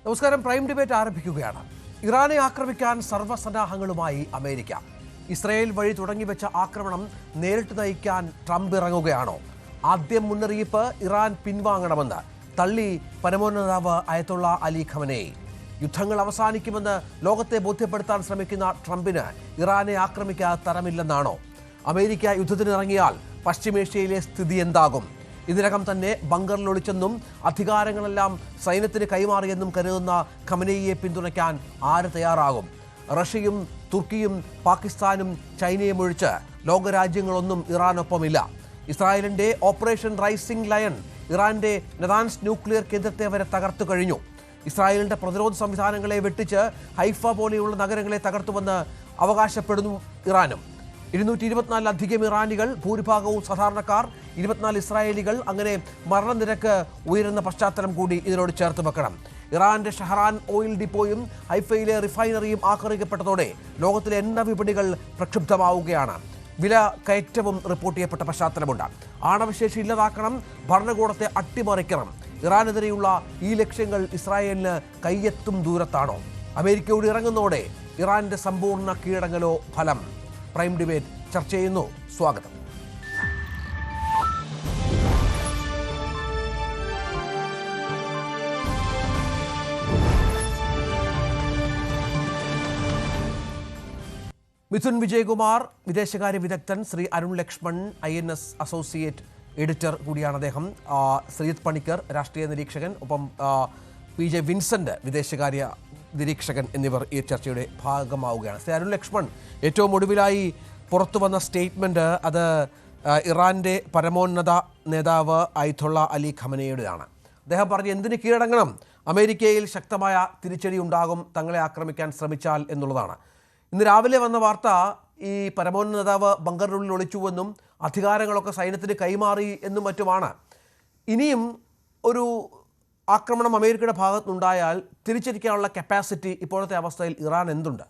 നമസ്കാരം. Prime debate ആരംഭിക്കുകയാണ്. ഇറാനെ ആക്രമിക്കാൻ സർവ്വസന്നാഹങ്ങളുമായി അമേരിക്ക. ഇസ്രായേൽ വഴി തുടങ്ങിവെച്ച ആക്രമണം നേരിട്ട് നയിക്കാൻ ട്രംപ് ഇറങ്ങുകയാണോ? ആദ്യം മുന്നറിയിപ്പ് ഇറാൻ പിൻവാങ്ങണമെന്ന് തള്ളി പരമോന്നതാവ് അയത്തുള്ള അലി ഖമനേയി. യുദ്ധങ്ങൾ അവസാനിക്കുമെന്ന് ലോകത്തെ ബോധ്യപ്പെടുത്താൻ ശ്രമിക്കുന്ന ട്രംപിന് ഇറാനെ ആക്രമിക്കാൻ തരമില്ലെന്നാണോ? അമേരിക്ക യുദ്ധത്തിനിറങ്ങിയാൽ പശ്ചിമേഷ്യയിലെ സ്ഥിതി എന്താകും? ഇതിനകം തന്നെ ബങ്കറിൽ ഒളിച്ചെന്നും അധികാരങ്ങളെല്ലാം സൈന്യത്തിന് കൈമാറിയെന്നും കരുതുന്ന ഖമനേയിയെ പിന്തുണയ്ക്കാൻ ആര് തയ്യാറാകും? റഷ്യയും തുർക്കിയും പാകിസ്ഥാനും ചൈനയും ഒഴിച്ച് ലോകരാജ്യങ്ങളൊന്നും ഇറാനൊപ്പമില്ല. ഇസ്രായേലിന്റെ ഓപ്പറേഷൻ റൈസിംഗ് ലയൺ ഇറാന്റെ നതാൻസ് ന്യൂക്ലിയർ കേന്ദ്രത്തെ വരെ തകർത്തു കഴിഞ്ഞു. ഇസ്രായേലിന്റെ പ്രതിരോധ സംവിധാനങ്ങളെ വെട്ടിച്ച് ഹൈഫ പോലെയുള്ള നഗരങ്ങളെ തകർത്തുവെന്ന് അവകാശപ്പെടുന്നു ഇറാനും. 224 ഇറാനികൾ, ഭൂരിഭാഗവും സാധാരണക്കാർ, 24 ഇസ്രായേലികൾ, അങ്ങനെ മരണനിരക്ക് ഉയരുന്ന പശ്ചാത്തലം കൂടി ഇതിനോട് ചേർത്ത് വെക്കണം. ഇറാന്റെ ഷഹറാൻ ഓയിൽ ഡിപ്പോയും ഹൈഫയിലെ റിഫൈനറിയും ആക്രമിക്കപ്പെട്ടതോടെ ലോകത്തിലെ എണ്ണ വിപണികൾ പ്രക്ഷുബ്ധമാവുകയാണ്. വില കയറ്റവും റിപ്പോർട്ട് ചെയ്യപ്പെട്ട പശ്ചാത്തലമുണ്ട്. ആണവശേഷി ഇല്ലാതാക്കണം, ഭരണകൂടത്തെ അട്ടിമറിക്കണം. ഇറാനെതിരെയുള്ള ഈ ലക്ഷ്യങ്ങൾ ഇസ്രായേലിന് കയ്യെത്തും ദൂരത്താണോ? അമേരിക്കയോട് ഇറങ്ങുന്നതോടെ ഇറാന്റെ സമ്പൂർണ്ണ കീഴടങ്ങലോ ഫലം? പ്രൈം ഡിബേറ്റ് ചർച്ച ചെയ്യുന്നു. സ്വാഗതം. മിഥുൻ വിജയകുമാർ, വിദേശകാര്യ വിദഗ്ധൻ. Shri Arun Lakshman, INS associate editor കൂടിയാണ് അദ്ദേഹം. ശ്രീജിത്ത് പണിക്കർ, രാഷ്ട്രീയ നിരീക്ഷകൻ. ഒപ്പം PJ വിൻസെന്റ്, വിദേശകാര്യ നിരീക്ഷകൻ എന്നിവർ ഈ ചർച്ചയുടെ ഭാഗമാവുകയാണ്. ശ്രീ അരുൺ ലക്ഷ്മൺ, ഏറ്റവും ഒടുവിലായി പുറത്തു വന്ന സ്റ്റേറ്റ്മെൻറ്റ് അത് ഇറാൻ്റെ പരമോന്നത നേതാവ് അയത്തുള്ള അലി ഖമനേയുടെയാണ്. അദ്ദേഹം പറഞ്ഞു, എന്തിന് കീഴടങ്ങണം? അമേരിക്കയിൽ ശക്തമായ തിരിച്ചടി ഉണ്ടാകും തങ്ങളെ ആക്രമിക്കാൻ ശ്രമിച്ചാൽ എന്നുള്ളതാണ്. ഇന്ന് രാവിലെ വന്ന വാർത്ത ഈ പരമോന്നത നേതാവ് ബങ്കറിനുള്ളിൽ ഒളിച്ചുവെന്നും അധികാരങ്ങളൊക്കെ സൈന്യത്തിന് കൈമാറി എന്നും മറ്റുമാണ്. ഇനിയും ഒരു ആക്രമണം അമേരിക്കയുടെ ഭാഗത്തുനിന്നുണ്ടായാൽ തിരിച്ചടിക്കാനുള്ള കപ്പാസിറ്റി ഇപ്പോഴത്തെ അവസ്ഥയിൽ ഇറാൻ എന്തുണ്ട്?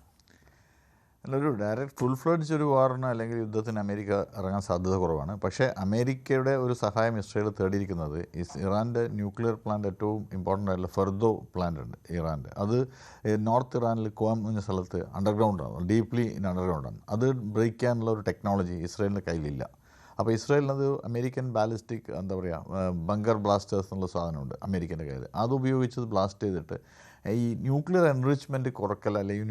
ഒരു ഡയറക്റ്റ് ഫുൾ ഫ്ലഡ്ജ് ഒരു വാറിന് അല്ലെങ്കിൽ യുദ്ധത്തിന് അമേരിക്ക ഇറങ്ങാൻ സാധ്യത കുറവാണ്. പക്ഷേ അമേരിക്കയുടെ ഒരു സഹായം ഇസ്രായേൽ തേടിയിരിക്കുന്നത് ഇറാൻ്റെ ന്യൂക്ലിയർ പ്ലാന്റ്, ഏറ്റവും ഇമ്പോർട്ടൻ്റ് ആയിട്ടുള്ള ഫെർദോ പ്ലാന്റ് ഉണ്ട് ഇറാൻ്റെ. അത് നോർത്ത് ഇറാനിൽ കോം എന്ന സ്ഥലത്ത് അണ്ടർഗ്രൗണ്ടാണ്, ഡീപ്ലി അണ്ടർഗ്രൗണ്ടാണ്. അത് ബ്രേക്ക് ചെയ്യാനുള്ള ഒരു ടെക്നോളജി ഇസ്രായേലിൻ്റെ കയ്യിലില്ല. അപ്പോൾ ഇസ്രായേലിനത് അമേരിക്കൻ ബാലിസ്റ്റിക് ബങ്കർ ബ്ലാസ്റ്റേഴ്സ് എന്നുള്ള സാധനമുണ്ട് അമേരിക്കൻ്റെ കയ്യിൽ. അത് ഉപയോഗിച്ച് ബ്ലാസ്റ്റ് ചെയ്തിട്ട് ഈ ന്യൂക്ലിയർ എൻറിച്ച്മെൻറ്റ് കുറക്കൽ, അല്ലെങ്കിൽ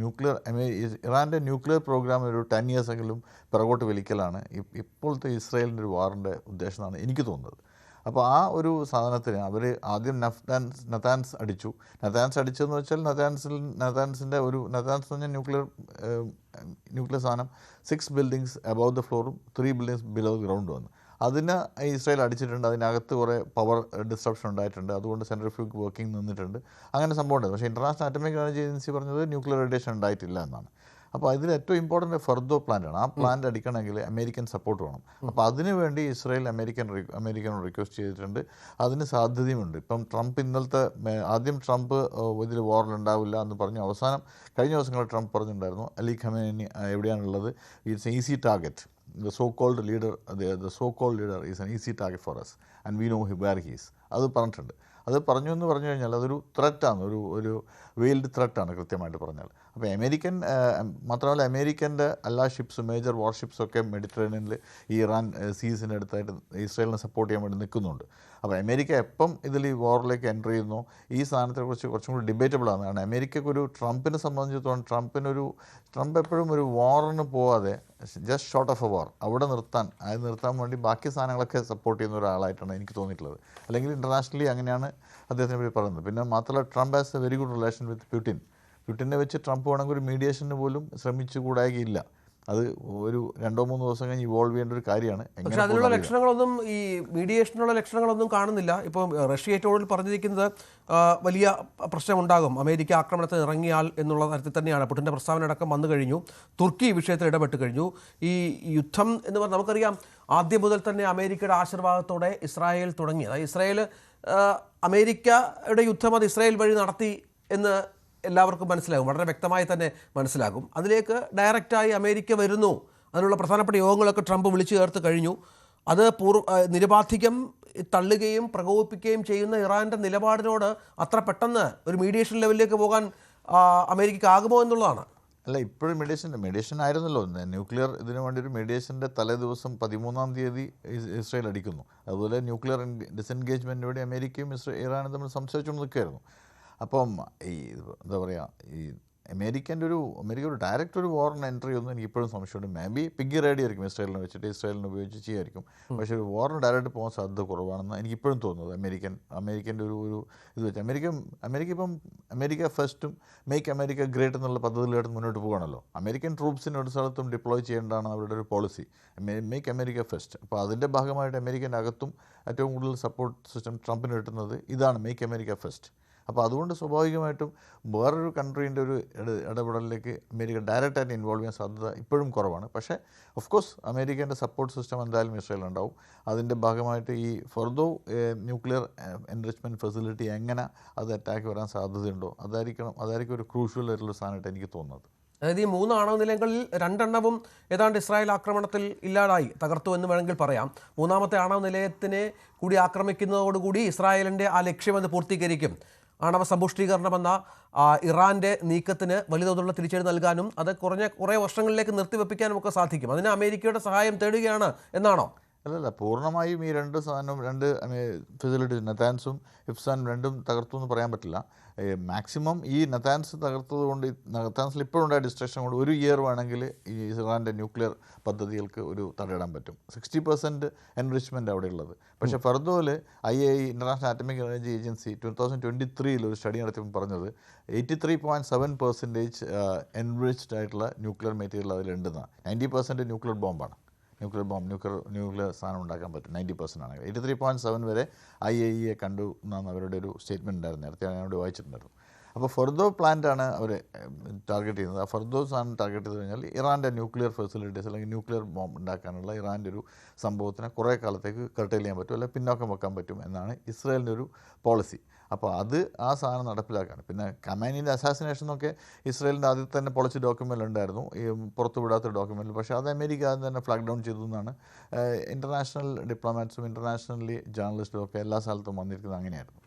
ഇറാൻ്റെ ന്യൂക്ലിയർ പ്രോഗ്രാം ഒരു 10 years എങ്കിലും പിറകോട്ട് വലിക്കലാണ് ഇപ്പോഴത്തെ ഇസ്രായേലിൻ്റെ ഒരു വാറിൻ്റെ ഉദ്ദേശം എന്നാണ് എനിക്ക് തോന്നുന്നത്. അപ്പോൾ ആ ഒരു സാധനത്തിന് അവർ ആദ്യം നതാൻസ് അടിച്ചു. നതാൻസ് അടിച്ചതെന്ന് വെച്ചാൽ നതാൻസിൻ്റെ നതാൻസ് എന്ന് പറഞ്ഞാൽ ന്യൂക്ലിയർ സാധനം 6 buildings അബവ് ദ ഫ്ലോറും 3 buildings ബിലോ ഗ്രൗണ്ട് വന്നു. അതിന് ഇസ്രായേൽ അടിച്ചിട്ടുണ്ട്. അതിനകത്ത് കുറേ പവർ ഡിസ്ട്രപ്ഷൻ ഉണ്ടായിട്ടുണ്ട്. അതുകൊണ്ട് സെൻട്രിഫ്യൂഗ് വർക്കിംഗ് നിന്നിട്ടുണ്ട്. അങ്ങനെ സംഭവം ഉണ്ട്. പക്ഷേ ഇൻ്റർനാഷണൽ അറ്റോമിക് എനർജി ഏജൻസി പറഞ്ഞത് ന്യൂക്ലിയർ റേഡിയേഷൻ ഉണ്ടായിട്ടില്ല എന്നാണ്. അപ്പോൾ അതിൽ ഏറ്റവും ഇമ്പോർട്ടൻറ്റ് ഫെർദോ പ്ലാന്റാണ്. ആ പ്ലാന്റ് അടിക്കണമെങ്കിൽ അമേരിക്കൻ സപ്പോർട്ട് വേണം. അപ്പോൾ അതിനുവേണ്ടി ഇസ്രായേൽ അമേരിക്കനോട് റിക്വസ്റ്റ് ചെയ്തിട്ടുണ്ട്. അതിന് സാധ്യതയുമുണ്ട്. ഇപ്പം ആദ്യം ട്രംപ് ഇതിൽ വാറിലുണ്ടാവില്ല എന്ന് പറഞ്ഞു. അവസാനം കഴിഞ്ഞ ദിവസങ്ങളിൽ ട്രംപ് പറഞ്ഞിട്ടുണ്ടായിരുന്നു അലി ഖമേനി എവിടെയാണുള്ളത്, it's an easy target. The so-called leader is an easy target for us and we know where he is. അത് പറഞ്ഞിട്ടുണ്ട്. അത് പറഞ്ഞു എന്ന് പറഞ്ഞു കഴിഞ്ഞാൽ അതൊരു ത്രെറ്റാണ്, ഒരു വെയിൽഡ് ത്രെറ്റാണ് കൃത്യമായിട്ട് പറഞ്ഞാൽ. അപ്പോൾ മാത്രമല്ല അമേരിക്കൻ്റെ എല്ലാ ഷിപ്സും, മേജർ വാർഷിപ്സൊക്കെ മെഡിറ്ററേനിയനിൽ ഈ ഇറാൻ സീസിൻ്റെ അടുത്തായിട്ട് ഇസ്രായേലിനെ സപ്പോർട്ട് ചെയ്യാൻ വേണ്ടി നിൽക്കുന്നുണ്ട്. അപ്പോൾ അമേരിക്ക എപ്പം ഇതിൽ ഈ വാറിലേക്ക് എൻ്റർ ചെയ്യുന്നു ഈ സാധനത്തെക്കുറിച്ച് കുറച്ചും കൂടി ഡിബേറ്റബിളാണ്. കാരണം അമേരിക്കയ്ക്കൊരു ട്രംപിനെ സംബന്ധിച്ചിടത്തോളം ട്രംപ് എപ്പോഴും ഒരു വാറിന് പോവാതെ just short of a war അവിടെ നിർത്താൻ വേണ്ടി ബാക്കി സാധനങ്ങളൊക്കെ സപ്പോർട്ട് ചെയ്യുന്ന ഒരാളായിട്ടാണ് എനിക്ക് തോന്നിയിട്ടുള്ളത്. അല്ലെങ്കിൽ ഇൻ്റർനാഷണലി അങ്ങനെയാണ് അദ്ദേഹത്തിനെ പറ്റി പറയുന്നത്. പിന്നെ മാത്രമല്ല Trump has a very good relation with പുടിനെ വെച്ച് ട്രംപ് വേണമെങ്കിൽ ഒരു മീഡിയേഷന് പോലും ശ്രമിച്ചുകൂടായില്ല. അത് ഒരു 2-3 ദിവസം കഴിഞ്ഞ് ഇവോൾവ് ചെയ്യേണ്ട ഒരു കാര്യമാണ്. പക്ഷേ അതിനുള്ള ലക്ഷണങ്ങളൊന്നും, ഈ മീഡിയേഷനുള്ള ലക്ഷണങ്ങളൊന്നും കാണുന്നില്ല. ഇപ്പം റഷ്യ ഏറ്റവും പറഞ്ഞിരിക്കുന്നത് വലിയ പ്രശ്നമുണ്ടാകും അമേരിക്ക ആക്രമണത്തിന് ഇറങ്ങിയാൽ എന്നുള്ള തരത്തിൽ തന്നെയാണ്. പുടിൻ്റെ പ്രസ്താവന അടക്കം വന്നു കഴിഞ്ഞു. തുർക്കി വിഷയത്തിൽ ഇടപെട്ട് കഴിഞ്ഞു. ഈ യുദ്ധം എന്ന് പറഞ്ഞാൽ നമുക്കറിയാം, ആദ്യം മുതൽ തന്നെ അമേരിക്കയുടെ ആശീർവാദത്തോടെ ഇസ്രായേൽ തുടങ്ങി. അതായത് ഇസ്രായേൽ അമേരിക്കയുടെ യുദ്ധം അത് ഇസ്രായേൽ വഴി നടത്തി എന്ന് എല്ലാവർക്കും മനസ്സിലാകും, വളരെ വ്യക്തമായി തന്നെ മനസ്സിലാകും. അതിലേക്ക് ഡയറക്റ്റായി അമേരിക്ക വരുന്നു. അതിനുള്ള പ്രധാനപ്പെട്ട യോഗങ്ങളൊക്കെ ട്രംപ് വിളിച്ചു ചേർത്ത് കഴിഞ്ഞു. അത് നിരുപാധികം തള്ളുകയും പ്രകോപിപ്പിക്കുകയും ചെയ്യുന്ന ഇറാന്റെ നിലപാടിനോട് അത്ര പെട്ടെന്ന് ഒരു മീഡിയേഷൻ ലെവലിലേക്ക് പോകാൻ അമേരിക്കയ്ക്ക് ആകുമോ എന്നുള്ളതാണ്. അല്ല, ഇപ്പോഴും മീഡിയേഷൻ ആയിരുന്നല്ലോ. ന്യൂക്ലിയർ ഇതിനു വേണ്ടി ഒരു മീഡിയേഷൻ്റെ തലേ ദിവസം 13-ാം തീയതി ഇസ്രായേൽ അടിക്കുന്നു. അതുപോലെ ന്യൂക്ലിയർ ഡിസെൻഗേജ്മെൻറ്റിന് വേണ്ടി അമേരിക്കയും ഇറാനും തമ്മിൽ സംസാരിച്ചുകൊണ്ട് നിൽക്കുകയായിരുന്നു. അപ്പം ഈ എന്താ പറയുക, ഈ അമേരിക്ക ഒരു ഡയറക്റ്റ് ഒരു വാറിന് എൻട്രി ഒന്നും എനിക്ക് ഇപ്പോഴും സംശയമുണ്ട്. മേ ബി പിഗ്ഗി റെഡി ആയിരിക്കും, ഇസ്രായേലിനെ വെച്ചിട്ട് ഇസ്രായേലിനെ ഉപയോഗിച്ച് ചെയ്യായിരിക്കും. പക്ഷേ ഒരു വാറിന് ഡയറക്റ്റ് പോകാൻ സാധ്യത കുറവാണെന്ന് എനിക്കിപ്പോഴും തോന്നുന്നത്. അമേരിക്കൻ്റെ ഒരു ഇത് വെച്ച് അമേരിക്ക ഫസ്റ്റും മേക്ക് അമേരിക്ക ഗ്രേറ്റ് എന്നുള്ള പദ്ധതിയിലായിട്ട് മുന്നോട്ട് പോകുകയാണല്ലോ. അമേരിക്കൻ ട്രൂപ്സിന് ഒരു സ്ഥലത്തും ഡിപ്ലോയ് ചെയ്യേണ്ടതാണ് അവരുടെ ഒരു പോളിസി, മേക്ക് അമേരിക്ക ഫസ്റ്റ്. അപ്പോൾ അതിൻ്റെ ഭാഗമായിട്ട് അമേരിക്കൻ്റെ അകത്തും ഏറ്റവും കൂടുതൽ സപ്പോർട്ട് സിസ്റ്റം ട്രംപിന് കിട്ടുന്നത് ഇതാണ്, മേക്ക് അമേരിക്ക ഫസ്റ്റ്. അപ്പോൾ അതുകൊണ്ട് സ്വാഭാവികമായിട്ടും വേറൊരു കൺട്രീൻ്റെ ഒരു ഇടപെടലിലേക്ക് അമേരിക്ക ഡയറക്റ്റായിട്ട് ഇൻവോൾവ് ചെയ്യാൻ സാധ്യത ഇപ്പോഴും കുറവാണ്. പക്ഷേ ഓഫ് കോഴ്സ് അമേരിക്കേൻ്റെ സപ്പോർട്ട് സിസ്റ്റം എന്തായാലും ഇസ്രായേലുണ്ടാവും. അതിൻ്റെ ഭാഗമായിട്ട് ഈ ഫർദോ ന്യൂക്ലിയർ എൻറിച്ച്മെൻറ്റ് ഫെസിലിറ്റി എങ്ങനെ അത് അറ്റാക്ക് വരാൻ സാധ്യതയുണ്ടോ അതായിരിക്കും ഒരു ക്രൂഷ്യൽ ആയിട്ടുള്ള സാധനമായിട്ട് എനിക്ക് തോന്നുന്നത്. അതായത് ഈ 3 ആണവ നിലയങ്ങളിൽ 2 എണ്ണവും ഏതാണ്ട് ഇസ്രായേൽ ആക്രമണത്തിൽ ഇല്ലാതായി, തകർത്തു എന്ന് വേണമെങ്കിൽ പറയാം. 3ാമത്തെ ആണവ നിലയത്തിനെ കൂടി ആക്രമിക്കുന്നതോടുകൂടി ഇസ്രായേലിൻ്റെ ആ ലക്ഷ്യമെന്ന് പൂർത്തീകരിക്കും. ആണവ സമ്പുഷ്ടീകരണമെന്ന ഇറാൻ്റെ നീക്കത്തിന് വലിയ തോതിലുള്ള തിരിച്ചടി നൽകാനും അത് കുറേ വർഷങ്ങളിലേക്ക് നിർത്തിവെപ്പിക്കാനും ഒക്കെ സാധിക്കും. അതിന് അമേരിക്കയുടെ സഹായം തേടുകയാണ് എന്നാണോ? അല്ലല്ല, പൂർണ്ണമായും ഈ രണ്ട് ഫെസിലിറ്റീസ് നതാൻസും ഇഫ്സാൻ രണ്ടും തകർത്തു എന്ന് പറയാൻ പറ്റില്ല. മാക്സിമം ഈ നതാൻസ് തകർത്തത് കൊണ്ട്, നതാൻസിൽ ഇപ്പോഴുണ്ടായ ഡിസ്ട്രക്ഷൻ കൊണ്ട് 1 ഇയർ വേണമെങ്കിൽ ഈ ഇറാൻ്റെ ന്യൂക്ലിയർ പദ്ധതികൾക്ക് ഒരു തടയിടാൻ പറ്റും. 60% എൻറിച്ച്മെൻറ്റ് അവിടെ ഉള്ളത്. പക്ഷേ ഫർദോയിൽ ഇൻ്റർനാഷണൽ ആറ്റമിക് എനർജി ഏജൻസി 2023 ഒരു സ്റ്റഡി നടത്തിയപ്പോൾ പറഞ്ഞത് 83.7% എൻറിച്ച്ഡ് ആയിട്ടുള്ള ന്യൂക്ലിയർ മെറ്റീരിയൽ അതിലുണ്ടെന്നാണ്. 90% ന്യൂക്ലിയർ ബോംബാണ്. ന്യൂക്ലിയർ സാധനം ഉണ്ടാക്കാൻ പറ്റും 90% ആണെങ്കിൽ. 83.7 വരെ IAEA കണ്ടു എന്നാണ് അവരുടെ ഒരു സ്റ്റേറ്റ്മെൻറ്റ് ഉണ്ടായിരുന്നു. നേരത്തെ ഞാനോട് വായിച്ചിട്ടുണ്ടായിരുന്നു. അപ്പോൾ ഫർദോ പ്ലാന്റാണ് അവർ ടാർഗറ്റ് ചെയ്യുന്നത്. ആ ഫർദോ സാധനം ടാർഗറ്റ് ചെയ്ത് കഴിഞ്ഞാൽ ഇറാൻ്റെ ന്യൂക്ലിയർ ഫെസിലിറ്റീസ് അല്ലെങ്കിൽ ന്യൂക്ലിയർ ബോംബ് ഉണ്ടാക്കാനുള്ള ഇറാൻ്റെ ഒരു സംഭവത്തിനെ കുറേ കാലത്തേക്ക് കർട്ടൈൽ ചെയ്യാൻ പറ്റും, അല്ലെങ്കിൽ പിന്നോക്കം വെക്കാൻ പറ്റും എന്നാണ് ഇസ്രായേലിൻ്റെ ഒരു പോളിസി. അപ്പോൾ ആ സാധനം നടപ്പിലാക്കാണ്. പിന്നെ ഖമേനിയുടെ അസാസിനേഷനൊക്കെ ഇസ്രായേലിൻ്റെ ആദ്യത്തെ തന്നെ പോളിസി ഡോക്യുമെൻ്റ് ഉണ്ടായിരുന്നു, ഈ പുറത്തു വിടാത്ത ഡോക്യുമെൻ്റ്. പക്ഷേ അത് അമേരിക്ക ആദ്യം തന്നെ ഫ്ലാഗ് ഡൗൺ ചെയ്തു എന്നാണ് ഇൻ്റർനാഷണൽ ഡിപ്ലോമാറ്റ്സും ഇൻ്റർനാഷണലി ജേർണലിസ്റ്റും ഒക്കെ എല്ലാ സ്ഥലത്തും വന്നിരിക്കുന്നത് അങ്ങനെയായിരുന്നു.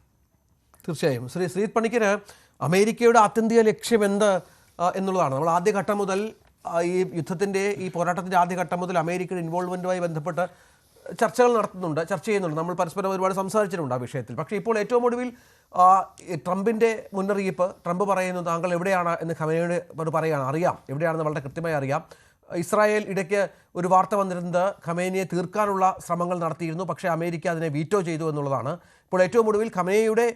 തീർച്ചയായും ശ്രീത് പണിക്കര്, അമേരിക്കയുടെ ആത്യന്തിക ലക്ഷ്യം എന്ത് എന്നുള്ളതാണ്. നമ്മൾ ആദ്യഘട്ടം മുതൽ ഈ യുദ്ധത്തിൻ്റെ ഈ പോരാട്ടത്തിൻ്റെ ആദ്യഘട്ടം മുതൽ അമേരിക്കയുടെ ഇൻവോൾവ്മെൻറ്റുമായി ബന്ധപ്പെട്ട് ചർച്ച ചെയ്യുന്നുണ്ട്. നമ്മൾ പരസ്പരം ഒരുപാട് സംസാരിച്ചിട്ടുണ്ട് ആ വിഷയത്തിൽ. പക്ഷേ ഇപ്പോൾ ഏറ്റവും ഒടുവിൽ ട്രംപിൻ്റെ മുന്നറിയിപ്പ്, ട്രംപ് പറയുന്നു താങ്കൾ എവിടെയാണ് എന്ന് ഖമേനിയോട് പറയുകയാണ്. അറിയാം എവിടെയാണെന്ന് വളരെ കൃത്യമായി അറിയാം. ഇസ്രായേൽ ഇടയ്ക്ക് ഒരു വാർത്ത വന്നിരുന്നത് ഖമേനിയെ തീർക്കാനുള്ള ശ്രമങ്ങൾ നടത്തിയിരുന്നു, പക്ഷേ അമേരിക്ക അതിനെ വീറ്റോ ചെയ്തു എന്നുള്ളതാണ്. ഇപ്പോൾ ഏറ്റവും ഒടുവിൽ ഖമേനിയുടെ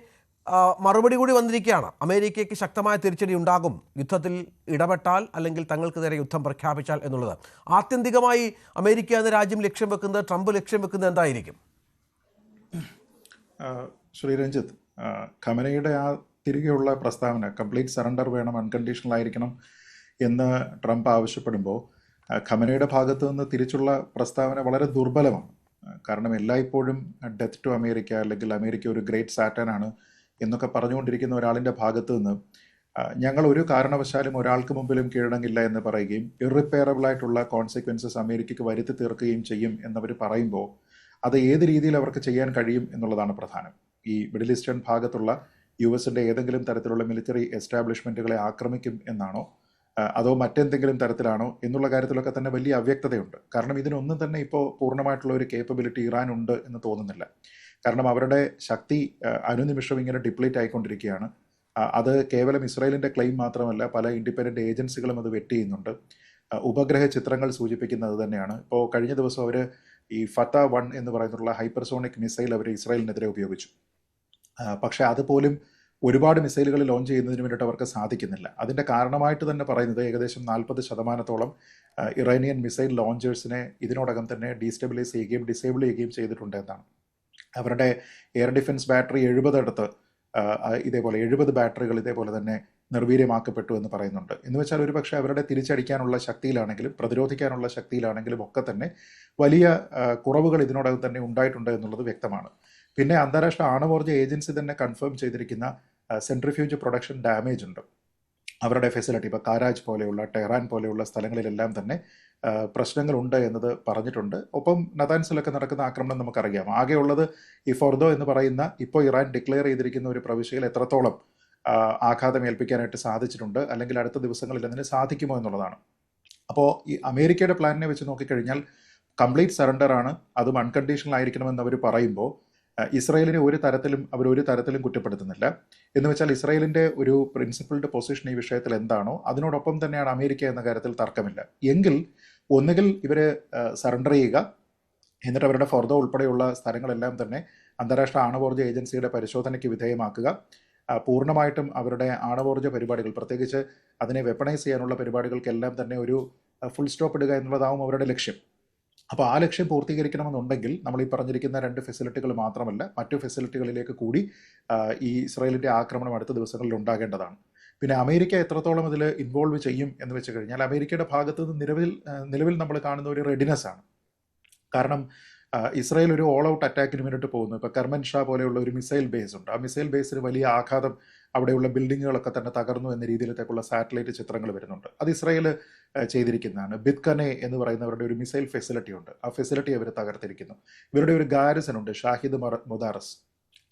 മറുപടി കൂടി വന്നിരിക്കുകയാണ്. അമേരിക്കയ്ക്ക് ശക്തമായ തിരിച്ചടി ഉണ്ടാകും യുദ്ധത്തിൽ ഇടപെട്ടാൽ, അല്ലെങ്കിൽ തങ്ങൾക്ക് നേരെ യുദ്ധം പ്രഖ്യാപിച്ചാൽ എന്നുള്ളത്. ആത്യന്തികമായി അമേരിക്ക എന്ന രാജ്യം ലക്ഷ്യം വെക്കുന്നത്, ട്രംപ് ലക്ഷ്യം വെക്കുന്നത് എന്തായിരിക്കും? ശ്രീ രഞ്ജിത്ത്, ഖമേനിയുടെ ആ തിരികെയുള്ള പ്രസ്താവന കംപ്ലീറ്റ് സറണ്ടർ വേണം, അൺകണ്ടീഷണൽ ആയിരിക്കണം എന്ന് ട്രംപ് ആവശ്യപ്പെടുമ്പോൾ ഖമേനിയുടെ ഭാഗത്തു നിന്ന് തിരിച്ചുള്ള പ്രസ്താവന വളരെ ദുർബലമാണ്. കാരണം എല്ലായ്പ്പോഴും ഡെത്ത് ടു അമേരിക്ക, അല്ലെങ്കിൽ അമേരിക്ക ഒരു ഗ്രേറ്റ് സാറ്റനാണ് എന്നൊക്കെ പറഞ്ഞുകൊണ്ടിരിക്കുന്ന ഒരാളിൻ്റെ ഭാഗത്തു നിന്ന് ഞങ്ങൾ ഒരു കാരണവശാലും ഒരാൾക്ക് മുമ്പിലും കീഴടങ്ങില്ല എന്ന് പറയുകയും ഇറിപ്പയറബിൾ ആയിട്ടുള്ള കോൺസിക്വൻസസ് അമേരിക്കയ്ക്ക് വരുത്തി തീർക്കുകയും ചെയ്യും എന്നവർ പറയുമ്പോൾ അത് ഏത് രീതിയിൽ അവർക്ക് ചെയ്യാൻ കഴിയും എന്നുള്ളതാണ് പ്രധാനം. ഈ മിഡിൽ ഈസ്റ്റേൺ ഭാഗത്തുള്ള US-ൻ്റെ ഏതെങ്കിലും തരത്തിലുള്ള മിലിറ്ററി എസ്റ്റാബ്ലിഷ്മെൻറ്റുകളെ ആക്രമിക്കും എന്നാണോ അതോ മറ്റെന്തെങ്കിലും തരത്തിലാണോ എന്നുള്ള കാര്യത്തിലൊക്കെ തന്നെ വലിയ അവ്യക്തതയുണ്ട്. കാരണം ഇതിനൊന്നും തന്നെ ഇപ്പോൾ പൂർണ്ണമായിട്ടുള്ള ഒരു കേപ്പബിലിറ്റി ഇറാൻ ഉണ്ട് എന്ന് തോന്നുന്നില്ല. കാരണം അവരുടെ ശക്തി അനുനിമിഷം ഇങ്ങനെ ഡിപ്ലീറ്റ് ആയിക്കൊണ്ടിരിക്കുകയാണ്. അത് കേവലം ഇസ്രായേലിൻ്റെ ക്ലെയിം മാത്രമല്ല, പല ഇൻഡിപെൻഡൻറ്റ് ഏജൻസികളും അത് വെറ്റ് ചെയ്യുന്നുണ്ട്. ഉപഗ്രഹ ചിത്രങ്ങൾ സൂചിപ്പിക്കുന്നത് തന്നെയാണ്. ഇപ്പോൾ കഴിഞ്ഞ ദിവസം അവർ ഈ ഫത്ത 1 എന്ന് പറയുന്നുള്ള ഹൈപ്പർസോണിക് മിസൈൽ അവർ ഇസ്രായേലിനെതിരെ ഉപയോഗിച്ചു. പക്ഷേ അതുപോലും ഒരുപാട് മിസൈലുകൾ ലോഞ്ച് ചെയ്യുന്നതിന് വേണ്ടിയിട്ട് അവർക്ക് സാധിക്കുന്നില്ല. അതിൻ്റെ കാരണമായിട്ട് തന്നെ പറയുന്നത് ഏകദേശം 40% ഇറാനിയൻ മിസൈൽ ലോഞ്ചേഴ്സിനെ ഇതിനോടകം തന്നെ ഡീസ്റ്റെബിലൈസ് ചെയ്യുകയും ഡിസേബിൾ ചെയ്യുകയും ചെയ്തിട്ടുണ്ട് എന്നാണ്. അവരുടെ എയർ ഡിഫൻസ് ബാറ്ററി 70 ഇതേപോലെ 70 ബാറ്ററികൾ ഇതേപോലെ തന്നെ നിർവീര്യമാക്കപ്പെട്ടു എന്ന് പറയുന്നുണ്ട്. എന്ന് വെച്ചാൽ ഒരു പക്ഷേ അവരുടെ തിരിച്ചടിക്കാനുള്ള ശക്തിയിലാണെങ്കിലും പ്രതിരോധിക്കാനുള്ള ശക്തിയിലാണെങ്കിലും ഒക്കെ തന്നെ വലിയ കുറവുകൾ ഇതിനോടകം തന്നെ ഉണ്ടായിട്ടുണ്ട് എന്നുള്ളത് വ്യക്തമാണ്. പിന്നെ അന്താരാഷ്ട്ര ആണവോർജ്ജ ഏജൻസി തന്നെ കൺഫേം ചെയ്തിരിക്കുന്ന സെൻട്രിഫ്യൂജ് പ്രൊഡക്ഷൻ ഡാമേജ് ഉണ്ട് അവരുടെ ഫെസിലിറ്റി. ഇപ്പോൾ കാരാജ് പോലെയുള്ള ടെഹ്റാൻ പോലെയുള്ള സ്ഥലങ്ങളിലെല്ലാം തന്നെ പ്രശ്നങ്ങളുണ്ട് എന്നത് പറഞ്ഞിട്ടുണ്ട്. ഒപ്പം നതാൻസിലൊക്കെ നടക്കുന്ന ആക്രമണം നമുക്കറിയാം. ആകെയുള്ളത് ഈ ഫോർദോ എന്ന് പറയുന്ന ഇപ്പോൾ ഇറാൻ ഡിക്ലെയർ ചെയ്തിരിക്കുന്ന ഒരു പ്രവിശ്യയിൽ എത്രത്തോളം ആഘാതം ഏൽപ്പിക്കാനായിട്ട് സാധിച്ചിട്ടുണ്ട്, അല്ലെങ്കിൽ അടുത്ത ദിവസങ്ങളിൽ അതിന് സാധിക്കുമോ എന്നുള്ളതാണ്. അപ്പോൾ ഈ അമേരിക്കയുടെ പ്ലാനിനെ വെച്ച് നോക്കിക്കഴിഞ്ഞാൽ കംപ്ലീറ്റ് സറണ്ടർ ആണ്, അതും അൺകണ്ടീഷണൽ ആയിരിക്കണമെന്ന് അവർ പറയുമ്പോൾ ഇസ്രായേലിനെ ഒരു തരത്തിലും കുറ്റപ്പെടുത്തുന്നില്ല. എന്ന് വെച്ചാൽ ഇസ്രായേലിൻ്റെ ഒരു പ്രിൻസിപ്പിൾഡ് പൊസിഷൻ ഈ വിഷയത്തിൽ എന്താണോ അതിനോടൊപ്പം തന്നെയാണ് അമേരിക്ക എന്ന കാര്യത്തിൽ തർക്കമില്ല. എങ്കിൽ ഒന്നുകിൽ ഇവർ സറണ്ടർ ചെയ്യുക, എന്നിട്ട് അവരുടെ ഫോർദോ ഉൾപ്പെടെയുള്ള സ്ഥലങ്ങളെല്ലാം തന്നെ അന്താരാഷ്ട്ര ആണവോർജ്ജ ഏജൻസിയുടെ പരിശോധനയ്ക്ക് വിധേയമാക്കുക, പൂർണ്ണമായിട്ടും അവരുടെ ആണവോർജ്ജ പരിപാടികൾ, പ്രത്യേകിച്ച് അതിനെ വെപ്പണൈസ് ചെയ്യാനുള്ള പരിപാടികൾക്കെല്ലാം തന്നെ ഒരു ഫുൾ സ്റ്റോപ്പ് ഇടുക എന്നുള്ളതാവും അവരുടെ ലക്ഷ്യം. അപ്പോൾ ആ ലക്ഷ്യം പൂർത്തീകരിക്കണമെന്നുണ്ടെങ്കിൽ നമ്മൾ ഈ പറഞ്ഞിരിക്കുന്ന 2 ഫെസിലിറ്റികൾ മാത്രമല്ല, മറ്റു ഫെസിലിറ്റികളിലേക്ക് കൂടി ഈ ഇസ്രായേലിൻ്റെ ആക്രമണം അടുത്ത ദിവസങ്ങളിൽ ഉണ്ടാകേണ്ടതാണ്. പിന്നെ അമേരിക്ക എത്രത്തോളം ഇതിൽ ഇൻവോൾവ് ചെയ്യും എന്ന് വെച്ച് കഴിഞ്ഞാൽ അമേരിക്കയുടെ ഭാഗത്ത് നിന്ന് നിലവിൽ നമ്മൾ കാണുന്ന ഒരു റെഡിനെസ് ആണ്. കാരണം ഇസ്രായേൽ ഒരു ഓൾ ഔട്ട് അറ്റാക്കിന് വേണ്ടിയിട്ട് പോകുന്നു. ഇപ്പോൾ കർമൻ ഷാ പോലെയുള്ള ഒരു മിസൈൽ ബേസ് ഉണ്ട്. ആ മിസൈൽ ബേസിന് വലിയ ആഘാതം, അവിടെയുള്ള ബിൽഡിങ്ങുകളൊക്കെ തന്നെ തകർന്നു എന്ന രീതിയിലേക്കുള്ള സാറ്റലൈറ്റ് ചിത്രങ്ങൾ വരുന്നുണ്ട്. അത് ഇസ്രായേൽ ചെയ്തിരിക്കുന്നതാണ്. ബിത്കനെ എന്ന് പറയുന്നവരുടെ ഒരു മിസൈൽ ഫെസിലിറ്റി ഉണ്ട്. ആ ഫെസിലിറ്റി അവർ തകർത്തിരിക്കുന്നു. ഇവരുടെ ഒരു ഗാരിസൺ ഉണ്ട്, ഷാഹിദ് മുദാറസ്,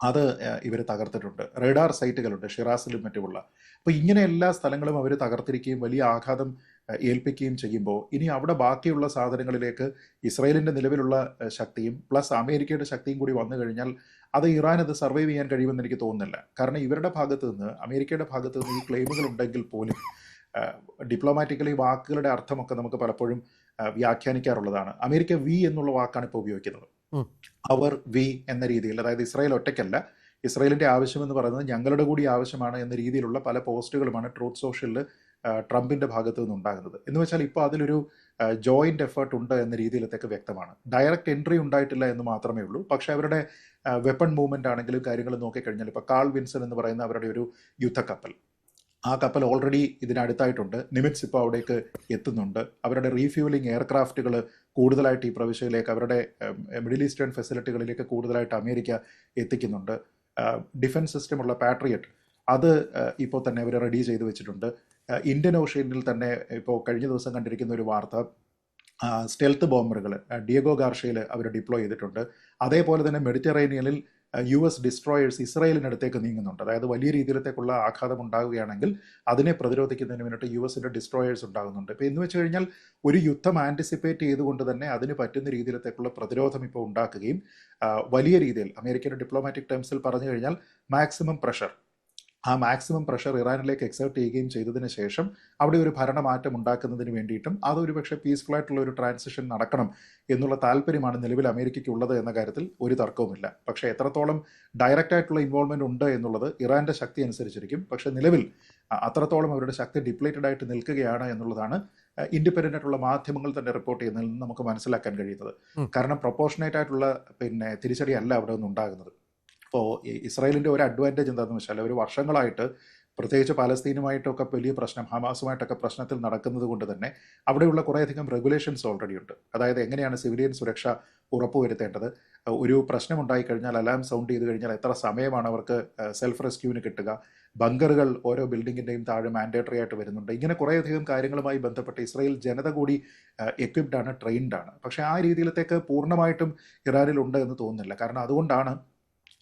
അത് ഇവർ തകർത്തിട്ടുണ്ട്. റഡാർ സൈറ്റുകളുണ്ട് ഷിറാസിലും മറ്റുമുള്ള. അപ്പോൾ ഇങ്ങനെ എല്ലാ സ്ഥലങ്ങളും അവർ തകർത്തിരിക്കുകയും വലിയ ആഘാതം ഏൽപ്പിക്കുകയും ചെയ്യുമ്പോൾ ഇനി അവിടെ ബാക്കിയുള്ള സാധനങ്ങളിലേക്ക് ഇസ്രായേലിൻ്റെ നിലവിലുള്ള ശക്തിയും പ്ലസ് അമേരിക്കയുടെ ശക്തിയും കൂടി വന്നു കഴിഞ്ഞാൽ അത് ഇറാൻ അത് സർവൈവ് ചെയ്യാൻ കഴിയുമെന്ന് എനിക്ക് തോന്നുന്നില്ല. കാരണം ഇവരുടെ ഭാഗത്ത് നിന്ന്, അമേരിക്കയുടെ ഭാഗത്ത് നിന്ന് ഈ ക്ലെയിമുകൾ ഉണ്ടെങ്കിൽ പോലും ഡിപ്ലോമാറ്റിക്കലി വാക്കുകളുടെ അർത്ഥമൊക്കെ നമുക്ക് പലപ്പോഴും വ്യാഖ്യാനിക്കാറുള്ളതാണ്. അമേരിക്ക വി എന്നുള്ള വാക്കാണ് ഇപ്പോൾ ഉപയോഗിക്കുന്നത്. അവർ വി എന്ന രീതിയിൽ, അതായത് ഇസ്രായേൽ ഒറ്റയ്ക്കല്ല, ഇസ്രായേലിൻ്റെ ആവശ്യമെന്ന് പറയുന്നത് ഞങ്ങളുടെ കൂടി ആവശ്യമാണ് എന്ന രീതിയിലുള്ള പല പോസ്റ്റുകളുമാണ് ട്രൂത്ത് സോഷ്യലിൽ ട്രംപിൻ്റെ ഭാഗത്ത് നിന്നുണ്ടാകുന്നത്. എന്ന് വെച്ചാൽ ഇപ്പോൾ അതിലൊരു ജോയിൻ്റ് എഫേർട്ട് ഉണ്ട് എന്ന രീതിയിലത്തേക്ക് വ്യക്തമാണ്. ഡയറക്റ്റ് എൻട്രി ഉണ്ടായിട്ടില്ല എന്ന് മാത്രമേ ഉള്ളൂ. പക്ഷേ അവരുടെ വെപ്പൺ മൂവ്മെൻ്റ് ആണെങ്കിലും കാര്യങ്ങൾ നോക്കിക്കഴിഞ്ഞാൽ ഇപ്പോൾ കാൾ വിൻസൺ എന്ന് പറയുന്ന അവരുടെ ഒരു യുദ്ധക്കപ്പൽ, ആ കപ്പൽ ഓൾറെഡി ഇതിനടുത്തായിട്ടുണ്ട്. നിമിറ്റ്സ് ഇപ്പോൾ അവിടേക്ക് എത്തുന്നുണ്ട്. അവരുടെ റീഫ്യൂലിംഗ് എയർക്രാഫ്റ്റുകൾ കൂടുതലായിട്ട് ഈ പ്രവിശ്യയിലേക്ക്, അവരുടെ മിഡിൽ ഈസ്റ്റേൺ ഫെസിലിറ്റികളിലേക്ക് കൂടുതലായിട്ട് അമേരിക്ക എത്തിക്കുന്നുണ്ട്. ഡിഫൻസ് സിസ്റ്റമുള്ള പാട്രിയറ്റ് അത് ഇപ്പോൾ തന്നെ അവർ റെഡി ചെയ്ത് വെച്ചിട്ടുണ്ട്. ഇന്ത്യൻ ഓഷ്യനിൽ തന്നെ ഇപ്പോൾ കഴിഞ്ഞ ദിവസം കണ്ടിരിക്കുന്ന ഒരു വാർത്ത, സ്റ്റെൽത്ത് ബോംബറുകൾ ഡിയഗോ ഗാർഷ്യയിൽ അവർ ഡിപ്ലോയ് ചെയ്തിട്ടുണ്ട്. അതേപോലെ തന്നെ മെഡിറ്ററേനിയനിൽ US ഡിസ്ട്രോയേഴ്സ് ഇസ്രായേലിനടുത്തേക്ക് നീങ്ങുന്നുണ്ട്. അതായത് വലിയ രീതിയിലത്തേക്കുള്ള ആഘാതം ഉണ്ടാകുകയാണെങ്കിൽ അതിനെ പ്രതിരോധിക്കുന്നതിന് വേണ്ടിയിട്ട് USൻ്റെ ഡിസ്ട്രോയേഴ്സ് ഉണ്ടാകുന്നുണ്ട്. ഇപ്പോൾ എന്ന് വെച്ച് കഴിഞ്ഞാൽ ഒരു യുദ്ധം ആൻറ്റിസിപ്പേറ്റ് ചെയ്തുകൊണ്ട് തന്നെ അതിന് പറ്റുന്ന രീതിയിലത്തേക്കുള്ള പ്രതിരോധം ഇപ്പോൾ ഉണ്ടാക്കുകയും വലിയ രീതിയിൽ അമേരിക്കയുടെ ഡിപ്ലോമാറ്റിക് ടേംസിൽ പറഞ്ഞു കഴിഞ്ഞാൽ മാക്സിമം പ്രഷർ, ആ മാക്സിമം പ്രഷർ ഇറാനിലേക്ക് എക്സേർട്ട് ചെയ്യുകയും ചെയ്തതിന് ശേഷം അവിടെ ഒരു ഭരണമാറ്റം ഉണ്ടാക്കുന്നതിന് വേണ്ടിയിട്ടും അതൊരു പക്ഷേ പീസ്ഫുള്ളായിട്ടുള്ള ഒരു ട്രാൻസിഷൻ നടക്കണം എന്നുള്ള താല്പര്യമാണ് നിലവിൽ അമേരിക്കയ്ക്ക് ഉള്ളത് എന്ന കാര്യത്തിൽ ഒരു തർക്കവുമില്ല. പക്ഷേ എത്രത്തോളം ഡയറക്റ്റ് ആയിട്ടുള്ള ഇൻവോൾവ്മെൻറ്റ് ഉണ്ട് എന്നുള്ളത് ഇറാൻ്റെ ശക്തി അനുസരിച്ചിരിക്കും. പക്ഷേ നിലവിൽ അത്രത്തോളം അവരുടെ ശക്തി ഡിപ്ലേറ്റഡ് ആയിട്ട് നിൽക്കുകയാണ് എന്നുള്ളതാണ് ഇൻഡിപെൻഡൻ്റ് ആയിട്ടുള്ള മാധ്യമങ്ങൾ തന്നെ റിപ്പോർട്ട് ചെയ്യുന്നതിൽ നിന്ന് നമുക്ക് മനസ്സിലാക്കാൻ കഴിയുന്നത്. കാരണം പ്രൊപ്പോർഷനേറ്റ് ആയിട്ടുള്ള തിരിച്ചടിയല്ല അവിടെ നിന്ന് ഉണ്ടാകുന്നത്. ഇപ്പോൾ ഇസ്രായേലിൻ്റെ ഒരു അഡ്വാൻറ്റേജ് എന്താണെന്ന് വെച്ചാൽ അവർ വർഷങ്ങളായിട്ട്, പ്രത്യേകിച്ച് പാലസ്തീനുമായിട്ടൊക്കെ വലിയ പ്രശ്നം, ഹമാസുമായിട്ടൊക്കെ പ്രശ്നത്തിൽ നടക്കുന്നത് കൊണ്ട് തന്നെ അവിടെയുള്ള കുറേയധികം റെഗുലേഷൻസ് ഓൾറെഡി ഉണ്ട്. അതായത് എങ്ങനെയാണ് സിവിലിയൻ സുരക്ഷ ഉറപ്പുവരുത്തേണ്ടത്, ഒരു പ്രശ്നം ഉണ്ടായിക്കഴിഞ്ഞാൽ അലാം സൗണ്ട് ചെയ്ത് കഴിഞ്ഞാൽ എത്ര സമയമാണ് അവർക്ക് സെൽഫ് റെസ്ക്യൂവിന് കിട്ടുക, ബങ്കറുകൾ ഓരോ ബിൽഡിങ്ങിൻ്റെയും താഴെ മാൻഡേറ്ററി ആയിട്ട് വരുന്നുണ്ട്. ഇങ്ങനെ കുറേയധികം കാര്യങ്ങളുമായി ബന്ധപ്പെട്ട് ഇസ്രായേൽ ജനത കൂടി എക്വിപ്ഡ് ആണ്, ട്രെയിൻഡ് ആണ്. പക്ഷേ ആ രീതിയിലത്തേക്ക് പൂർണ്ണമായിട്ടും ഇറാനിലുണ്ട് എന്ന് തോന്നുന്നില്ല. കാരണം അതുകൊണ്ടാണ്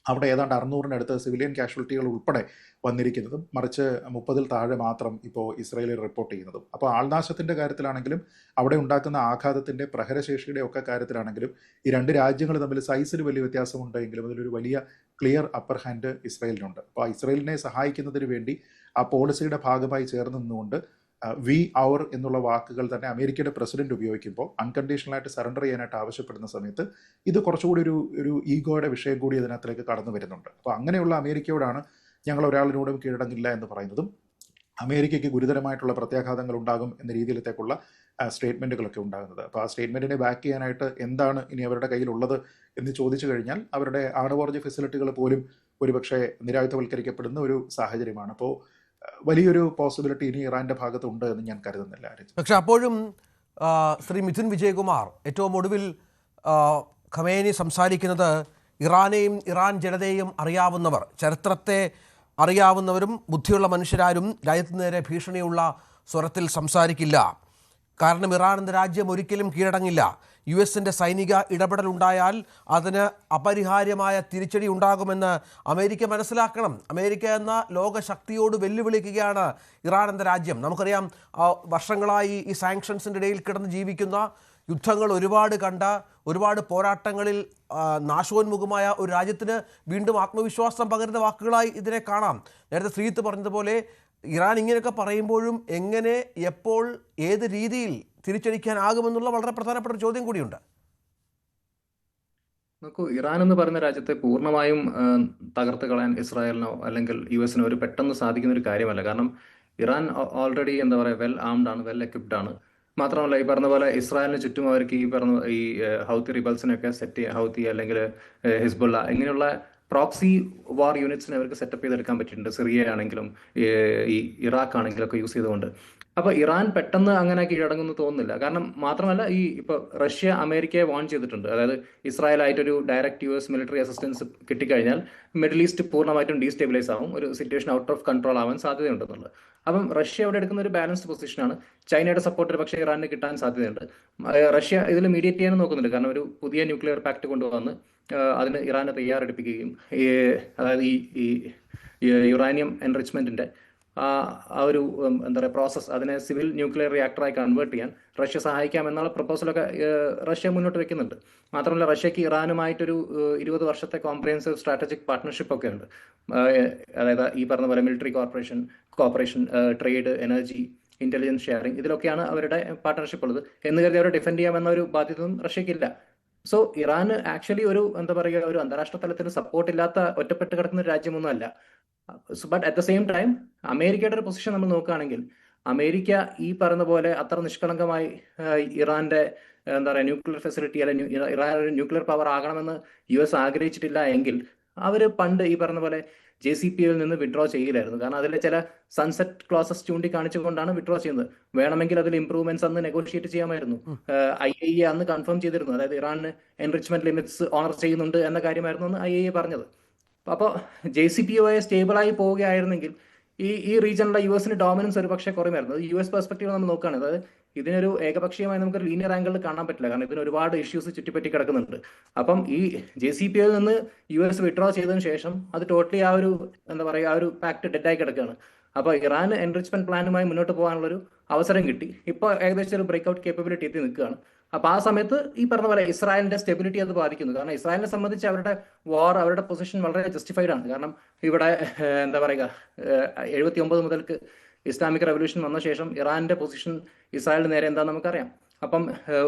അവിടെ ഏതാണ്ട് 600-നടുത്ത് സിവിലിയൻ കാഷ്വാലിറ്റികൾ ഉൾപ്പെടെ വന്നിരിക്കുന്നതും, മറിച്ച് 30-ൽ താഴെ മാത്രം ഇപ്പോൾ ഇസ്രായേലിൽ റിപ്പോർട്ട് ചെയ്യുന്നതും. അപ്പോൾ ആൾനാശത്തിൻ്റെ കാര്യത്തിലാണെങ്കിലും അവിടെ ഉണ്ടാക്കുന്ന ആഘാതത്തിൻ്റെ പ്രഹരശേഷിയുടെ ഒക്കെ കാര്യത്തിലാണെങ്കിലും ഈ രണ്ട് രാജ്യങ്ങൾ തമ്മിൽ സൈസിൽ വലിയ വ്യത്യാസമുണ്ടെങ്കിലും അതിലൊരു വലിയ ക്ലിയർ അപ്പർ ഹാൻഡ് ഇസ്രായേലിനുണ്ട്. അപ്പോൾ ഇസ്രായേലിനെ സഹായിക്കുന്നതിന് വേണ്ടി ആ പോളിസിയുടെ ഭാഗമായി ചേർന്ന് നിന്നുകൊണ്ട് വി അവർ എന്നുള്ള വാക്കുകൾ തന്നെ അമേരിക്കയുടെ പ്രസിഡന്റ് ഉപയോഗിക്കുമ്പോൾ അൺകണ്ടീഷണലായിട്ട് സറണ്ടർ ചെയ്യാനായിട്ട് ആവശ്യപ്പെടുന്ന സമയത്ത് ഇത് കുറച്ചുകൂടി ഒരു ഈഗോയുടെ വിഷയം കൂടി അതിനകത്തേക്ക് കടന്നു വരുന്നുണ്ട്. അപ്പോൾ അങ്ങനെയുള്ള അമേരിക്കയോടാണ് ഞങ്ങൾ ഒരാളിനോടും കീഴടങ്ങില്ല എന്ന് പറയുന്നതും അമേരിക്കയ്ക്ക് ഗുരുതരമായിട്ടുള്ള പ്രത്യാഘാതങ്ങൾ ഉണ്ടാകും എന്ന രീതിയിലത്തേക്കുള്ള സ്റ്റേറ്റ്മെൻറ്റുകളൊക്കെ ഉണ്ടാകുന്നത്. അപ്പോൾ ആ സ്റ്റേറ്റ്മെൻറ്റിനെ ബാക്ക് ചെയ്യാനായിട്ട് എന്താണ് ഇനി അവരുടെ കയ്യിലുള്ളത് എന്ന് ചോദിച്ചു കഴിഞ്ഞാൽ അവരുടെ ആണവോർജ്ജ ഫെസിലിറ്റികൾ പോലും ഒരുപക്ഷെ നിരായുധവൽക്കരിക്കപ്പെടുന്ന ഒരു സാഹചര്യമാണ്. അപ്പോൾ വലിയൊരു പോസിബിലിറ്റി ഇനി ഇറാൻ്റെ ഭാഗത്തുണ്ട് എന്ന് ഞാൻ കരുതുന്നില്ല. പക്ഷെ അപ്പോഴും ശ്രീ മിഥുൻ വിജയകുമാർ, ഏറ്റവും ഒടുവിൽ ഖമേനി സംസാരിക്കുന്നത് ഇറാനെയും ഇറാൻ ജനതയെയും അറിയാവുന്നവർ, ചരിത്രത്തെ അറിയാവുന്നവരും ബുദ്ധിയുള്ള മനുഷ്യരാരും രാജ്യത്തിന് നേരെ ഭീഷണിയുള്ള സ്വരത്തിൽ സംസാരിക്കില്ല. കാരണം ഇറാൻ എന്ന രാജ്യം ഒരിക്കലും കീഴടങ്ങില്ല. US-ന്റെ സൈനിക ഇടപെടൽ ഉണ്ടായാൽ അതിന് അപരിഹാര്യമായ തിരിച്ചടി ഉണ്ടാകുമെന്ന് അമേരിക്ക മനസ്സിലാക്കണം. അമേരിക്ക എന്ന ലോകശക്തിയോട് വെല്ലുവിളിക്കുകയാണ് ഇറാൻ എന്ന രാജ്യം. നമുക്കറിയാം, വർഷങ്ങളായി ഈ സാങ്ഷൻസിൻ്റെ ഇടയിൽ കിടന്ന് ജീവിക്കുന്ന, യുദ്ധങ്ങൾ ഒരുപാട് കണ്ട, ഒരുപാട് പോരാട്ടങ്ങളിൽ നാശോന്മുഖമായ ഒരു രാജ്യത്തിന് വീണ്ടും ആത്മവിശ്വാസം പകരുന്ന വാക്കുകളായി ഇതിനെ കാണാം. നേരത്തെ ശ്രീത്ത് പറഞ്ഞതുപോലെ ഇറാൻ ഇങ്ങനെയൊക്കെ പറയുമ്പോഴും എങ്ങനെ, എപ്പോൾ, ഏത് രീതിയിൽ തിരിച്ചടിക്കാനാകുമെന്നുള്ള വളരെ പ്രധാനപ്പെട്ട ഒരു ചോദ്യം കൂടിയുണ്ട്. നോക്കൂ, ഇറാൻ എന്ന് പറയുന്ന രാജ്യത്തെ പൂർണ്ണമായും തകർത്ത് കളയാൻ ഇസ്രായേലിനോ അല്ലെങ്കിൽ US-നോ ഒരു പെട്ടെന്ന് സാധിക്കുന്ന ഒരു കാര്യമല്ല. കാരണം ഇറാൻ ഓൾറെഡി എന്താ പറയുക, വെൽ ആംഡ് ആണ്, വെൽ എക്വിപ്ഡ് ആണ്. മാത്രമല്ല, ഈ പറഞ്ഞ പോലെ ഇസ്രായേലിന് ചുറ്റും അവർക്ക് ഈ പറഞ്ഞ ഈ ഹൗത്തി റിബൽസിനൊക്കെ സെറ്റ് ചെയ്യുക, ഹൗത്തി അല്ലെങ്കിൽ ഹിസ്ബുള്ള ഇങ്ങനെയുള്ള പ്രോക്സി വാർ യൂണിറ്റ്സിനെ അവർക്ക് സെറ്റപ്പ് ചെയ്തെടുക്കാൻ പറ്റിയിട്ടുണ്ട്. സിറിയ ആണെങ്കിലും ഈ ഇറാഖ് ആണെങ്കിലും ഒക്കെ യൂസ് ചെയ്തുകൊണ്ട്. അപ്പോൾ ഇറാൻ പെട്ടെന്ന് അങ്ങനെ കീഴടങ്ങുമെന്ന് തോന്നുന്നില്ല. കാരണം മാത്രമല്ല, ഇപ്പോൾ റഷ്യ അമേരിക്കയെ വാൺ ചെയ്തിട്ടുണ്ട്. അതായത് ഇസ്രായേലായിട്ടൊരു ഡയറക്റ്റ് US മിലിറ്ററി അസിസ്റ്റൻസ് കിട്ടിക്കഴിഞ്ഞാൽ മിഡിൽ ഈസ്റ്റ് പൂർണ്ണമായിട്ടും ഡീസ്റ്റെബിലൈസ് ആവും, ഒരു സിറ്റുവേഷൻ ഔട്ട് ഓഫ് കൺട്രോൾ ആവാൻ സാധ്യതയുണ്ടെന്നുള്ളത്. അപ്പം റഷ്യ അവിടെ എടുക്കുന്ന ഒരു ബാലൻസ്ഡ് പൊസിഷനാണ്. ചൈനയുടെ സപ്പോർട്ട് പക്ഷേ ഇറാനിന് കിട്ടാൻ സാധ്യതയുണ്ട്. റഷ്യ ഇതിൽ മീഡിയേറ്റ് ചെയ്യാനും നോക്കുന്നുണ്ട്. കാരണം ഒരു പുതിയ ന്യൂക്ലിയർ പാക്ട് കൊണ്ടുവന്ന് അതിന് ഇറാനെ തയ്യാറെടുപ്പിക്കുകയും അതായത് ഈ യുറാനിയം എൻറിച്ച്മെന്റിന്റെ ആ ഒരു എന്താ പറയുക പ്രോസസ്സ്, അതിനെ സിവിൽ ന്യൂക്ലിയർ റിയാക്ടറായി കൺവേർട്ട് ചെയ്യാൻ റഷ്യ സഹായിക്കാമെന്നുള്ള പ്രപ്പോസലൊക്കെ റഷ്യ മുന്നോട്ട് വെക്കുന്നുണ്ട്. മാത്രമല്ല, റഷ്യക്ക് ഇറാനുമായിട്ടൊരു 20 വർഷത്തെ കോംപ്രിഹെൻസീവ് സ്ട്രാറ്റജിക് പാർട്ട്ണർഷിപ്പ് ഒക്കെ ഉണ്ട്. അതായത് ഈ പറഞ്ഞ പോലെ military cooperation, trade, energy, intelligence sharing, ഇതിലൊക്കെയാണ് അവരുടെ പാർട്ട്ണർഷിപ്പ് ഉള്ളത്. എന്ന് കരുതി അവരെ ഡിഫെൻഡ് ചെയ്യാമെന്ന ഒരു ബാധ്യതയും റഷ്യക്കില്ല. സോ ഇറാൻ ആക്ച്വലി ഒരു എന്താ പറയുക, ഒരു അന്താരാഷ്ട്ര തലത്തിൽ സപ്പോർട്ട് ഇല്ലാത്ത ഒറ്റപ്പെട്ട് കിടക്കുന്ന ഒരു രാജ്യമൊന്നും അല്ല. But at the same time അമേരിക്കയുടെ ഒരു പൊസിഷൻ നമ്മൾ നോക്കുകയാണെങ്കിൽ, അമേരിക്ക ഈ പറയുന്ന പോലെ അത്ര നിഷ്കളങ്കമായി ഇറാന്റെ എന്താ പറയുക ന്യൂക്ലിയർ ഫെസിലിറ്റി അല്ലെങ്കിൽ ഇറാൻ ഒരു ന്യൂക്ലിയർ പവർ ആകണമെന്ന് US ആഗ്രഹിച്ചിട്ടില്ല എങ്കിൽ അവർ പണ്ട് ഈ പറഞ്ഞ പോലെ JCPOയിൽ നിന്ന് വിഡ്രോ ചെയ്യില്ലായിരുന്നു. കാരണം അതിലെ ചില സൺസെറ്റ് ക്ലോസസ് ചൂണ്ടിക്കാണിച്ചുകൊണ്ടാണ് വിഡ്രോ ചെയ്യുന്നത്. വേണമെങ്കിൽ അതിൽ ഇംപ്രൂവ്മെന്റ്സ് അന്ന് നെഗോഷിയേറ്റ് ചെയ്യാമായിരുന്നു. IAEA അന്ന് കൺഫേം ചെയ്തിരുന്നു. അതായത് ഇറാന് എൻറിച്ച്മെന്റ് ലിമിറ്റ്സ് ഓണർ ചെയ്യുന്നുണ്ട് എന്ന കാര്യമായിരുന്നു അന്ന് IAEA പറഞ്ഞത്. അപ്പോൾ JCPOയെ സ്റ്റേബിളായി പോവുകയായിരുന്നെങ്കിൽ ഈ റീജിയനിലെ US-ന് ഡോമിനൻസ് ഒരു പക്ഷേ കുറയുമായിരുന്നു. US പെർസ്പെക്റ്റീവ് നമ്മൾ നോക്കുകയാണ്. അതായത് ഇതിനൊരു ഏകപക്ഷീയമായി നമുക്ക് ലീനിയർ ആംഗിളിൽ കാണാൻ പറ്റില്ല. കാരണം ഇതിന് ഒരുപാട് ഇഷ്യൂസ് ചുറ്റിപ്പറ്റി കിടക്കുന്നുണ്ട്. അപ്പം ഈ JCPOയിൽ നിന്ന് US വിഡ്രോ ചെയ്തതിനു ശേഷം അത് ടോട്ടലി ആ ഒരു എന്താ പറയുക, ആ ഒരു പാക്ട് ഡെഡായി കിടക്കുകയാണ്. അപ്പോൾ ഇറാൻ എൻറിച്ച്മെന്റ് പ്ലാനുമായി മുന്നോട്ട് പോകാനുള്ളൊരു അവസരം കിട്ടി. ഇപ്പോൾ ഏകദേശം ഒരു ബ്രേക്ക്ഔട്ട് കേപ്പബിലിറ്റി എത്തി നിൽക്കുകയാണ്. അപ്പോൾ ആ സമയത്ത് ഈ പറഞ്ഞ പോലെ ഇസ്രായേലിന്റെ സ്റ്റെബിലിറ്റി അത് ബാധിക്കുന്നു. കാരണം ഇസ്രായേലിനെ സംബന്ധിച്ച് അവരുടെ വാർ, അവരുടെ പൊസിഷൻ വളരെ ജസ്റ്റിഫൈഡ് ആണ്. കാരണം ഇവിടെ എന്താ പറയുക, 79 മുതൽക്ക് ഇസ്ലാമിക് റെവല്യൂഷൻ വന്ന ശേഷം ഇറാന്റെ പൊസിഷൻ ഇസ്രായേലിന് നേരെ എന്താണെന്ന് നമുക്കറിയാം. അപ്പം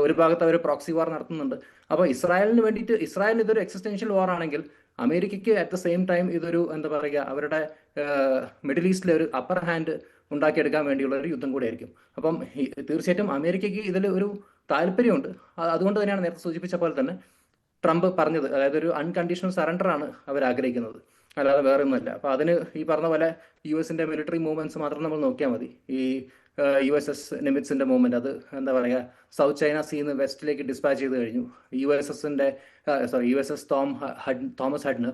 ഒരു ഭാഗത്ത് അവർ പ്രോക്സി വാർ നടത്തുന്നുണ്ട്. അപ്പോൾ ഇസ്രായേലിന് വേണ്ടിയിട്ട്, ഇസ്രായേലിന് ഇതൊരു എക്സിസ്റ്റൻഷ്യൽ വാർ ആണെങ്കിൽ അമേരിക്കയ്ക്ക് അറ്റ് ദ സെയിം ടൈം ഇതൊരു എന്താ പറയുക, അവരുടെ മിഡിൽ ഈസ്റ്റിലെ ഒരു അപ്പർ ഹാൻഡ് ഉണ്ടാക്കിയെടുക്കാൻ വേണ്ടിയുള്ള ഒരു യുദ്ധം കൂടിയായിരിക്കും. അപ്പം തീർച്ചയായിട്ടും അമേരിക്കയ്ക്ക് ഇതിൽ ഒരു താല്പര്യമുണ്ട്. അതുകൊണ്ട് തന്നെയാണ് നേരത്തെ സൂചിപ്പിച്ച പോലെ തന്നെ ട്രംപ് പറഞ്ഞത്, അതായത് ഒരു അൺകണ്ടീഷണൽ സറണ്ടർ ആണ് അവർ ആഗ്രഹിക്കുന്നത്, അല്ലാതെ വേറെ ഒന്നുമല്ല. അപ്പോൾ അതിന് ഈ പറഞ്ഞ പോലെ US-ന്റെ മിലിറ്ററി മൂവ്മെന്റ്സ് മാത്രം നമ്മൾ നോക്കിയാൽ മതി. ഈ USS നിമിറ്റ്സിന്റെ മൂവ്മെന്റ്, അത് എന്താ പറയുക, സൗത്ത് ചൈന സീന്ന് വെസ്റ്റിലേക്ക് ഡിസ്പാച്ച് ചെയ്ത് കഴിഞ്ഞു. USS തോമസ് ഹഡ്ന്,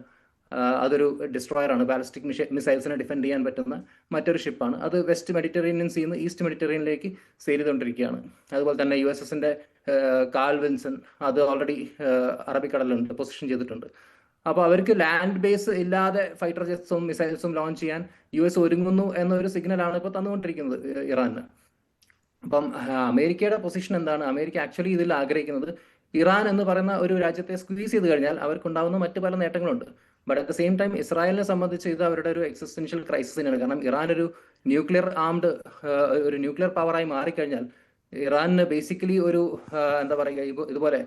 അതൊരു ഡിസ്ട്രോയർ ആണ്, ബാലിസ്റ്റിക് മിസൈൽസിനെ ഡിഫെൻഡ് ചെയ്യാൻ പറ്റുന്ന മറ്റൊരു ഷിപ്പാണ്. അത് വെസ്റ്റ് മെഡിറ്ററേനിയൻ സീന്ന് ഈസ്റ്റ് മെഡിറ്ററേനിയനിലേക്ക് സെയിൽ ചെയ്തുകൊണ്ടിരിക്കുകയാണ്. അതുപോലെ തന്നെ USS-ന്റെ കാൾ വിൻസൺ, അത് ഓൾറെഡി അറബിക്കടലിലുണ്ട്, പൊസിഷൻ ചെയ്തിട്ടുണ്ട്. അപ്പോൾ അവർക്ക് ലാൻഡ് ബേസ് ഇല്ലാതെ ഫൈറ്റർ ജെറ്റ്സും മിസൈൽസും ലോഞ്ച് ചെയ്യാൻ US ഒരുങ്ങുന്നു എന്നൊരു സിഗ്നലാണ് ഇപ്പോൾ തന്നുകൊണ്ടിരിക്കുന്നത് ഇറാന്. അപ്പം അമേരിക്കയുടെ പൊസിഷൻ എന്താണ്? അമേരിക്ക ആക്ച്വലി ഇതിൽ ആഗ്രഹിക്കുന്നത് ഇറാൻ എന്ന് പറയുന്ന ഒരു രാജ്യത്തെ സ്ക്വീസ് ചെയ്ത് കഴിഞ്ഞാൽ അവർക്കുണ്ടാകുന്ന മറ്റു പല നേട്ടങ്ങളുണ്ട്. But at the same time ഇസ്രായേലിനെ സംബന്ധിച്ച് ഇത് അവരുടെ ഒരു എക്സിസ്റ്റൻഷ്യൽ ക്രൈസിസ് തന്നെയാണ്. കാരണം ഇറാൻ ഒരു ന്യൂക്ലിയർ പവറായി മാറിക്കഴിഞ്ഞാൽ ഇറാനിന് ബേസിക്കലി ഒരു എന്താ പറയുക, ഇതുപോലെ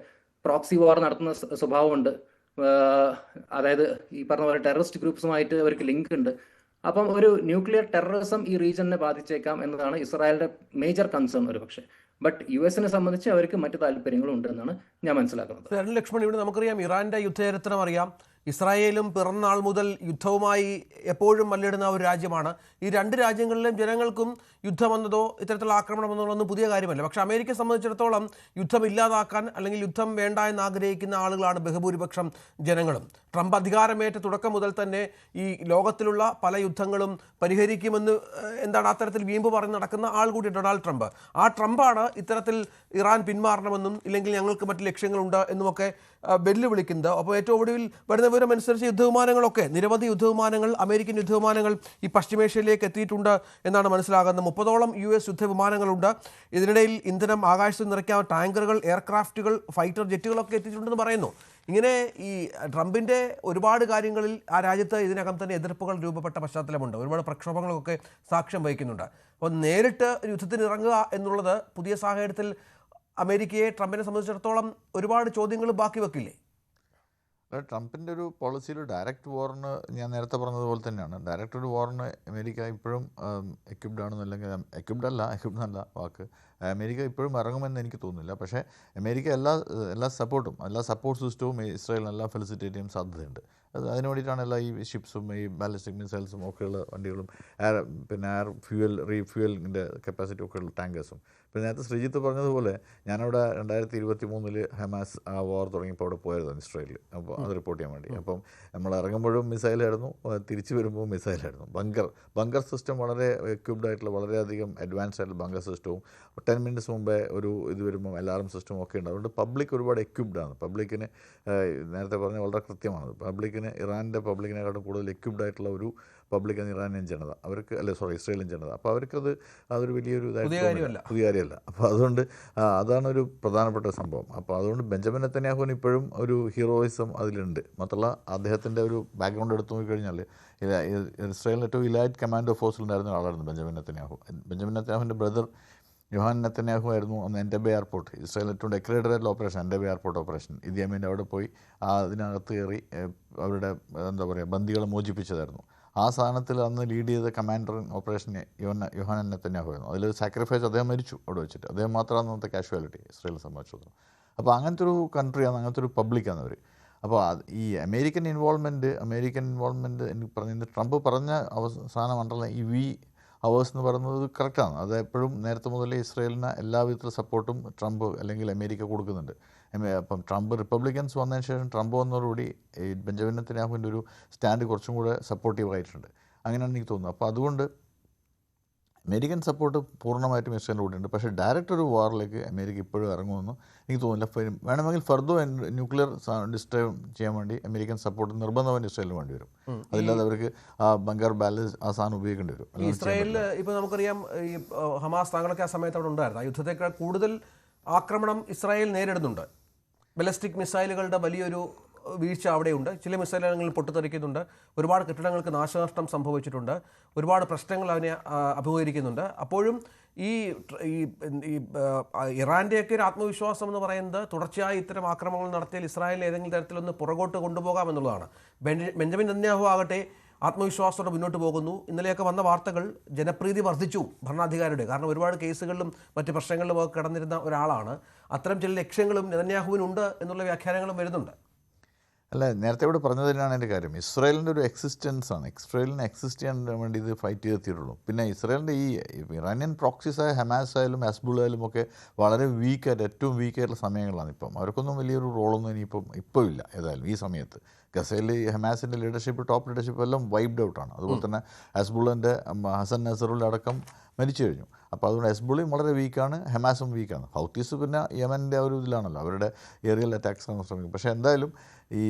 പ്രോക്സി വാർ നടത്തുന്ന സ്വഭാവമുണ്ട്. അതായത് ഈ പറഞ്ഞ പോലെ ടെററിസ്റ്റ് ഗ്രൂപ്പ്സുമായിട്ട് അവർക്ക് ലിങ്ക് ഉണ്ട്. അപ്പം ഒരു ന്യൂക്ലിയർ ടെററിസം ഈ റീജിയനെ ബാധിച്ചേക്കാം എന്നതാണ് ഇസ്രായേലിന്റെ മേജർ കൺസേൺ ഒരു പക്ഷേ. ബട്ട് US-നെ സംബന്ധിച്ച് അവർക്ക് മറ്റു താല്പര്യങ്ങളും ഉണ്ട് എന്നാണ് ഞാൻ മനസ്സിലാക്കുന്നത്. ലക്ഷ്മൺ, ഇവിടെ നമുക്കറിയാം ഇറാന്റെ യുദ്ധചരിത്രം അറിയാം. ഇസ്രായേലും പിറന്നാൾ മുതൽ യുദ്ധവുമായി എപ്പോഴും മല്ലിടുന്ന ഒരു രാജ്യമാണ്. ഈ രണ്ട് രാജ്യങ്ങളിലെയും ജനങ്ങൾക്കും യുദ്ധമെന്നതോ ഇത്തരത്തിലുള്ള ആക്രമണം എന്നതൊന്നും പുതിയ കാര്യമല്ല. പക്ഷേ അമേരിക്കയെ സംബന്ധിച്ചിടത്തോളം യുദ്ധം ഇല്ലാതാക്കാൻ അല്ലെങ്കിൽ യുദ്ധം വേണ്ട എന്ന് ആഗ്രഹിക്കുന്ന ആളുകളാണ് ബഹുഭൂരിപക്ഷം ജനങ്ങളും. ട്രംപ് അധികാരമേറ്റ തുടക്കം മുതൽ തന്നെ ഈ ലോകത്തിലുള്ള പല യുദ്ധങ്ങളും പരിഹരിക്കുമെന്ന് അത്തരത്തിൽ വീമ്പ് പറഞ്ഞ് നടക്കുന്ന ആൾ കൂടി ഡൊണാൾഡ് ട്രംപ്. ആ ട്രംപാണ് ഇത്തരത്തിൽ ഇറാൻ പിന്മാറണമെന്നും ഇല്ലെങ്കിൽ ഞങ്ങൾക്ക് മറ്റ് ലക്ഷ്യങ്ങളുണ്ട് എന്നുമൊക്കെ വെല്ലുവിളിക്കുന്നത്. അപ്പോൾ ഏറ്റവും ഒടുവിൽ വരുന്ന വിവരം അനുസരിച്ച് യുദ്ധവിമാനങ്ങളൊക്കെ നിരവധി യുദ്ധവിമാനങ്ങൾ അമേരിക്കൻ യുദ്ധവിമാനങ്ങൾ ഈ പശ്ചിമേഷ്യയിലേക്ക് എത്തിയിട്ടുണ്ട് എന്നാണ് മനസ്സിലാകുന്നത്. 30ഓളം US യുദ്ധവിമാനങ്ങളുണ്ട്. ഇതിനിടയിൽ ഇന്ധനം ആകാശത്ത് നിറയ്ക്കാൻ ടാങ്കറുകൾ, എയർക്രാഫ്റ്റുകൾ, ഫൈറ്റർ ജെറ്റുകളൊക്കെ എത്തിയിട്ടുണ്ടെന്ന് പറയുന്നു. ഇങ്ങനെ ഈ ട്രംപിൻ്റെ ഒരുപാട് കാര്യങ്ങളിൽ ആ രാജ്യത്ത് ഇതിനകം തന്നെ എതിർപ്പുകൾ രൂപപ്പെട്ട പശ്ചാത്തലമുണ്ട്. ഒരുപാട് പ്രക്ഷോഭങ്ങളൊക്കെ സാക്ഷ്യം വഹിക്കുന്നുണ്ട്. അപ്പോൾ നേരിട്ട് യുദ്ധത്തിന് ഇറങ്ങുക എന്നുള്ളത് പുതിയ സാഹചര്യത്തിൽ അമേരിക്കയെ, ട്രംപിനെ സംബന്ധിച്ചിടത്തോളം ഒരുപാട് ചോദ്യങ്ങൾ ബാക്കി വെക്കില്ലേ? ട്രംപിൻ്റെ ഒരു പോളിസിയിൽ ഡയറക്റ്റ് വാറിന് ഞാൻ നേരത്തെ പറഞ്ഞതുപോലെ തന്നെയാണ്. ഡയറക്റ്റ് ഒരു വാറിന് അമേരിക്ക ഇപ്പോഴും എക്വിപ്ഡ് ആണെന്നല്ലെങ്കിൽ എക്വിപ്ഡ് എന്നല്ല വാക്ക്, അമേരിക്ക ഇപ്പോഴും ഇറങ്ങുമെന്ന് എനിക്ക് തോന്നുന്നില്ല. പക്ഷേ അമേരിക്ക എല്ലാ സപ്പോർട്ട് സിസ്റ്റവും ഇസ്രായേലിന് എല്ലാം ഫെലിസിറ്റേറ്റ് ചെയ്യാൻ സാധ്യതയുണ്ട്. അതിന് വേണ്ടിയിട്ടാണ് എല്ലാ ഈ ഷിപ്സും ഈ ബാലിസ്റ്റിക് മിസൈൽസും ഒക്കെയുള്ള വണ്ടികളും എയർ റീഫ്യൂവലിൻ്റെ കപ്പാസിറ്റി ഒക്കെയുള്ള ടാങ്കേഴ്സും. പിന്നെ നേരത്തെ ശ്രീജിത്ത് പറഞ്ഞതുപോലെ ഞാനവിടെ 2023 ഹമാസ് ആ വാർ തുടങ്ങിയപ്പോൾ അവിടെ പോയതാണ് ഇസ്രായേലിൽ. അപ്പോൾ അത് റിപ്പോർട്ട് ചെയ്യാൻ വേണ്ടി. അപ്പം നമ്മൾ ഇറങ്ങുമ്പോഴും മിസൈലായിരുന്നു, തിരിച്ചു വരുമ്പോൾ മിസൈലായിരുന്നു. ബങ്കർ സിസ്റ്റം വളരെ എക്വിപ്ഡ് ആയിട്ടുള്ള വളരെയധികം അഡ്വാൻസ് ആയിട്ടുള്ള ബങ്കർ സിസ്റ്റവും 10 മിനിറ്റ്സ് മുമ്പേ ഒരു ഇത് വരുമ്പോൾ അലാറം സിസ്റ്റം ഒക്കെ ഉണ്ട്. അതുകൊണ്ട് പബ്ലിക് ഒരുപാട് എക്വിപ്ഡ് ആണ്. പബ്ലിക്കിന് നേരത്തെ പറഞ്ഞാൽ വളരെ കൃത്യമാണ്. ഇറാൻ്റെ പബ്ലിക്കിനെക്കാട്ടും കൂടുതൽ എക്വിപ്ഡ് ആയിട്ടുള്ള ഒരു പബ്ലിക്കാണ് ഇറാനിയൻ ജനത. ഇസ്രായേലിയൻ ജനത. അപ്പോൾ അതൊരു വലിയൊരു പുതിയ കാര്യമല്ല. അപ്പോൾ അതുകൊണ്ട് അതാണ് ഒരു പ്രധാനപ്പെട്ട സംഭവം. അപ്പോൾ അതുകൊണ്ട് ബെഞ്ചമിൻ നെതന്യാഹുവിന് ഇപ്പോഴും ഒരു ഹീറോയിസം അതിലുണ്ട്. മാത്രമല്ല അദ്ദേഹത്തിൻ്റെ ഒരു ബാക്ക്ഗ്രൗണ്ട് എടുത്തു നോക്കിക്കഴിഞ്ഞാൽ ഇസ്രായേലിൻ്റെ ഏറ്റവും ഇലൈറ്റ് കമാൻഡോ ഫോഴ്സിലുണ്ടായിരുന്ന ആളായിരുന്നു ബെഞ്ചമിൻ നെതന്യാഹു. ബെഞ്ചമിൻ നെതന്യാഹുവിൻ്റെ ബ്രദർ യോഹാൻ നെതന്യാഹു ആയിരുന്നു അന്ന് എൻഡബെ എയർപോർട്ട്, ഇസ്രായേൽ ഏറ്റവും ഡെക്കറേറ്റഡ് ആയിട്ടുള്ള operation Entebbe airport operation. Idi അമീൻ്റെ അവിടെ പോയി അതിനകത്ത് കയറി അവരുടെ ബന്ദികളെ മോചിപ്പിച്ചതായിരുന്നു. ആ സ്ഥാനത്തിൽ അന്ന് ലീഡ് ചെയ്ത കമാൻഡർ ഓപ്പറേഷൻ യോഹാൻ നെതന്യാഹു ആയിരുന്നു. അതിലൊരു സാക്രിഫൈസ് അദ്ദേഹം മരിച്ചു അവിടെ വെച്ചിട്ട്. അദ്ദേഹം മാത്രമാണ് അന്നത്തെ കാഷ്വാലിറ്റി ഇസ്രായേലിനെ സംബന്ധിച്ചിടത്തോളം. അപ്പോൾ അങ്ങനത്തെ ഒരു കൺട്രിയാണ്, അങ്ങനത്തെ ഒരു പബ്ലിക്കാണ് അവർ. അപ്പോൾ ഈ അമേരിക്കൻ ഇൻവോൾവ്മെൻറ്റ് എനിക്ക് പറഞ്ഞ ട്രംപ് പറഞ്ഞ അവസാന മണ്ഡലം ഈ അവേഴ്സ് എന്ന് പറയുന്നത് കറക്റ്റാണ്. അത് എപ്പോഴും നേരത്തെ മുതലേ ഇസ്രായേലിന് എല്ലാവിധ സപ്പോർട്ടും ട്രംപ് അല്ലെങ്കിൽ അമേരിക്ക കൊടുക്കുന്നുണ്ട്. അപ്പം ട്രംപ് റിപ്പബ്ലിക്കൻസ് വന്നതിന് ശേഷം ട്രംപ് വന്നതോടുകൂടി ഈ ബെഞ്ചമിൻ നെതന്യാഹുവിൻ്റെ ഒരു സ്റ്റാൻഡ് കുറച്ചും കൂടെ സപ്പോർട്ടീവ് ആയിട്ടുണ്ട്. അങ്ങനെയാണ് എനിക്ക് തോന്നുന്നത്. അപ്പോൾ അതുകൊണ്ട് അമേരിക്കൻ സപ്പോർട്ട് പൂർണ്ണമായിട്ടും ഇസ്രായേലിൻ്റെ കൂടെയുണ്ട്. പക്ഷേ ഡയറക്റ്റ് ഒരു വാറിലേക്ക് അമേരിക്ക ഇപ്പോഴും ഇറങ്ങുമെന്ന് എനിക്ക് തോന്നുന്നില്ല. വേണമെങ്കിൽ ഫർദർ ന്യൂക്ലിയർ ഡിസ്ട്രോയ് ചെയ്യാൻ വേണ്ടി അമേരിക്കൻ സപ്പോർട്ട് നിർബന്ധമായും ഇസ്രായേലിന് വേണ്ടി വരും. അതില്ലാതെ അവർക്ക് ആ ബങ്കർ ബാലൻസ് ആ സാധനം ഉപയോഗിക്കേണ്ടി വരും. ഇസ്രായേലിൽ ഇപ്പോൾ നമുക്കറിയാം ഈ ഹമാസ് താങ്കളൊക്കെ ആ സമയത്ത് അവിടെ ഉണ്ടായിരുന്നു. ആ യുദ്ധത്തേക്കാൾ കൂടുതൽ ആക്രമണം ഇസ്രായേൽ നേരിടുന്നുണ്ട്. ബലിസ്റ്റിക് മിസൈലുകളുടെ വലിയൊരു വീഴ്ച അവിടെയുണ്ട്. ചില മിസൈലുകൾ പൊട്ടിത്തെറിക്കുന്നുണ്ട്. ഒരുപാട് കെട്ടിടങ്ങൾക്ക് നാശനഷ്ടം സംഭവിച്ചിട്ടുണ്ട്. ഒരുപാട് പ്രശ്നങ്ങൾ അതിനെ അഭിമുഖീകരിക്കുന്നുണ്ട്. അപ്പോഴും ഈ ഇറാൻ്റെയൊക്കെ ഒരു ആത്മവിശ്വാസം എന്ന് പറയുന്നത് തുടർച്ചയായി ഇത്തരം ആക്രമണങ്ങൾ നടത്തിയാൽ ഇസ്രായേലിനെ ഏതെങ്കിലും തരത്തിലൊന്ന് പുറകോട്ട് കൊണ്ടുപോകാമെന്നുള്ളതാണ്. ബെഞ്ചമിൻ നെതന്യാഹു ആകട്ടെ ആത്മവിശ്വാസത്തോടെ മുന്നോട്ട് പോകുന്നു. ഇന്നലെയൊക്കെ വന്ന വാർത്തകൾ ജനപ്രീതി വർദ്ധിച്ചു ഭരണാധികാരിയുടെ. കാരണം ഒരുപാട് കേസുകളിലും മറ്റ് പ്രശ്നങ്ങളിലും ഒക്കെ കിടന്നിരുന്ന ഒരാളാണ്. അത്തരം ചില ലക്ഷ്യങ്ങളും നെതന്യാഹുവിനുണ്ട് എന്നുള്ള വ്യാഖ്യാനങ്ങളും വരുന്നുണ്ട്. അല്ല, നേരത്തെ ഇവിടെ പറഞ്ഞത് തന്നെയാണ് എൻ്റെ കാര്യം. ഇസ്രായേലിൻ്റെ ഒരു എക്സിസ്റ്റൻസ് ആണ്. ഇസ്രായേലിനെ എക്സിസ്റ്റ് ചെയ്യാൻ വേണ്ടി ഇത് ഫൈറ്റ് ചെയ്തെത്തിയിട്ടുള്ളൂ. പിന്നെ ഇസ്രായേലിൻ്റെ ഈ ഇറാനിയൻ പ്രോക്സിസായ ഹമാസ് ആയാലും ഹെസ്ബുള്ളായാലും ഒക്കെ വളരെ ഏറ്റവും വീക്കായിട്ടുള്ള സമയങ്ങളാണ് ഇപ്പം. അവർക്കൊന്നും വലിയൊരു റോളൊന്നും ഇപ്പോൾ ഇല്ല. ഏതായാലും ഈ സമയത്ത് ഗസയിൽ ഹമാസിൻ്റെ ടോപ്പ് ലീഡർഷിപ്പ് എല്ലാം വൈപ്ഡ് ഔട്ടാണ്. അതുപോലെ തന്നെ ഹെസ്ബുള്ളിൻ്റെ ഹസൻ നസറുൽ അടക്കം മരിച്ചു കഴിഞ്ഞു. അപ്പോൾ അതുകൊണ്ട് ഹെസ്ബുള്ളിയും വളരെ വീക്കാണ്, ഹമാസും വീക്കാണ്. ഹൗത്തീസ് പിന്നെ യമൻ്റെ ഒരു ഇതിലാണല്ലോ, അവരുടെ ഏറിയൽ അറ്റാക്സ് ശ്രമിക്കും. പക്ഷേ എന്തായാലും ഈ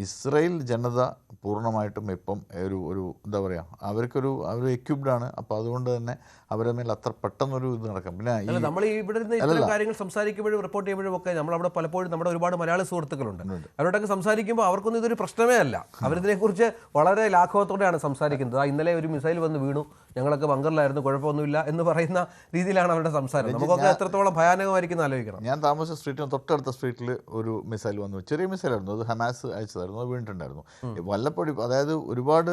ഇസ്രായേൽ ജനത പൂർണ്ണമായിട്ടും ഇപ്പം ഒരു എന്താ പറയുക, അവർ എക്യുപ്ഡ് ആണ്. അപ്പോൾ അതുകൊണ്ട് തന്നെ അവരുടെ മേൽ അത്ര പെട്ടെന്നൊരു ഇത് നടക്കാം. പിന്നെ നമ്മൾ ഇവിടെ നിന്ന് ഇത്തരം കാര്യങ്ങൾ സംസാരിക്കുമ്പോഴും റിപ്പോർട്ട് ചെയ്യുമ്പോഴും ഒക്കെ നമ്മളവിടെ പലപ്പോഴും നമ്മുടെ ഒരുപാട് മലയാളി സുഹൃത്തുക്കളുണ്ട്. അവരോടൊക്കെ സംസാരിക്കുമ്പോൾ അവർക്കൊന്നും ഇതൊരു പ്രശ്നമേ അല്ല. അവരിതിനെക്കുറിച്ച് വളരെ ലാഘവത്തോടെയാണ് സംസാരിക്കുന്നത്. ഇന്നലെ ഒരു മിസൈൽ വന്ന് വീണു, ഞങ്ങളൊക്കെ ബങ്കറിലായിരുന്നു, കുഴപ്പമൊന്നുമില്ല എന്ന് പറയുന്ന രീതിയിലാണ് അവരുടെ സംസാരം. നമുക്കൊക്കെ എത്രത്തോളം ഭയാനകമായിരിക്കും ആലോചിക്കണം. ഞാൻ താമസിച്ച സ്ട്രീറ്റിന് തൊട്ടടുത്ത സ്ട്രീറ്റിൽ ഒരു മിസൈൽ വന്നു. ചെറിയ മിസൈലായിരുന്നു, അത് ഹമാസ് അയച്ചതായിരുന്നു. അത് വീണിട്ടുണ്ടായിരുന്നു. വല്ലപ്പോഴും, അതായത് ഒരുപാട്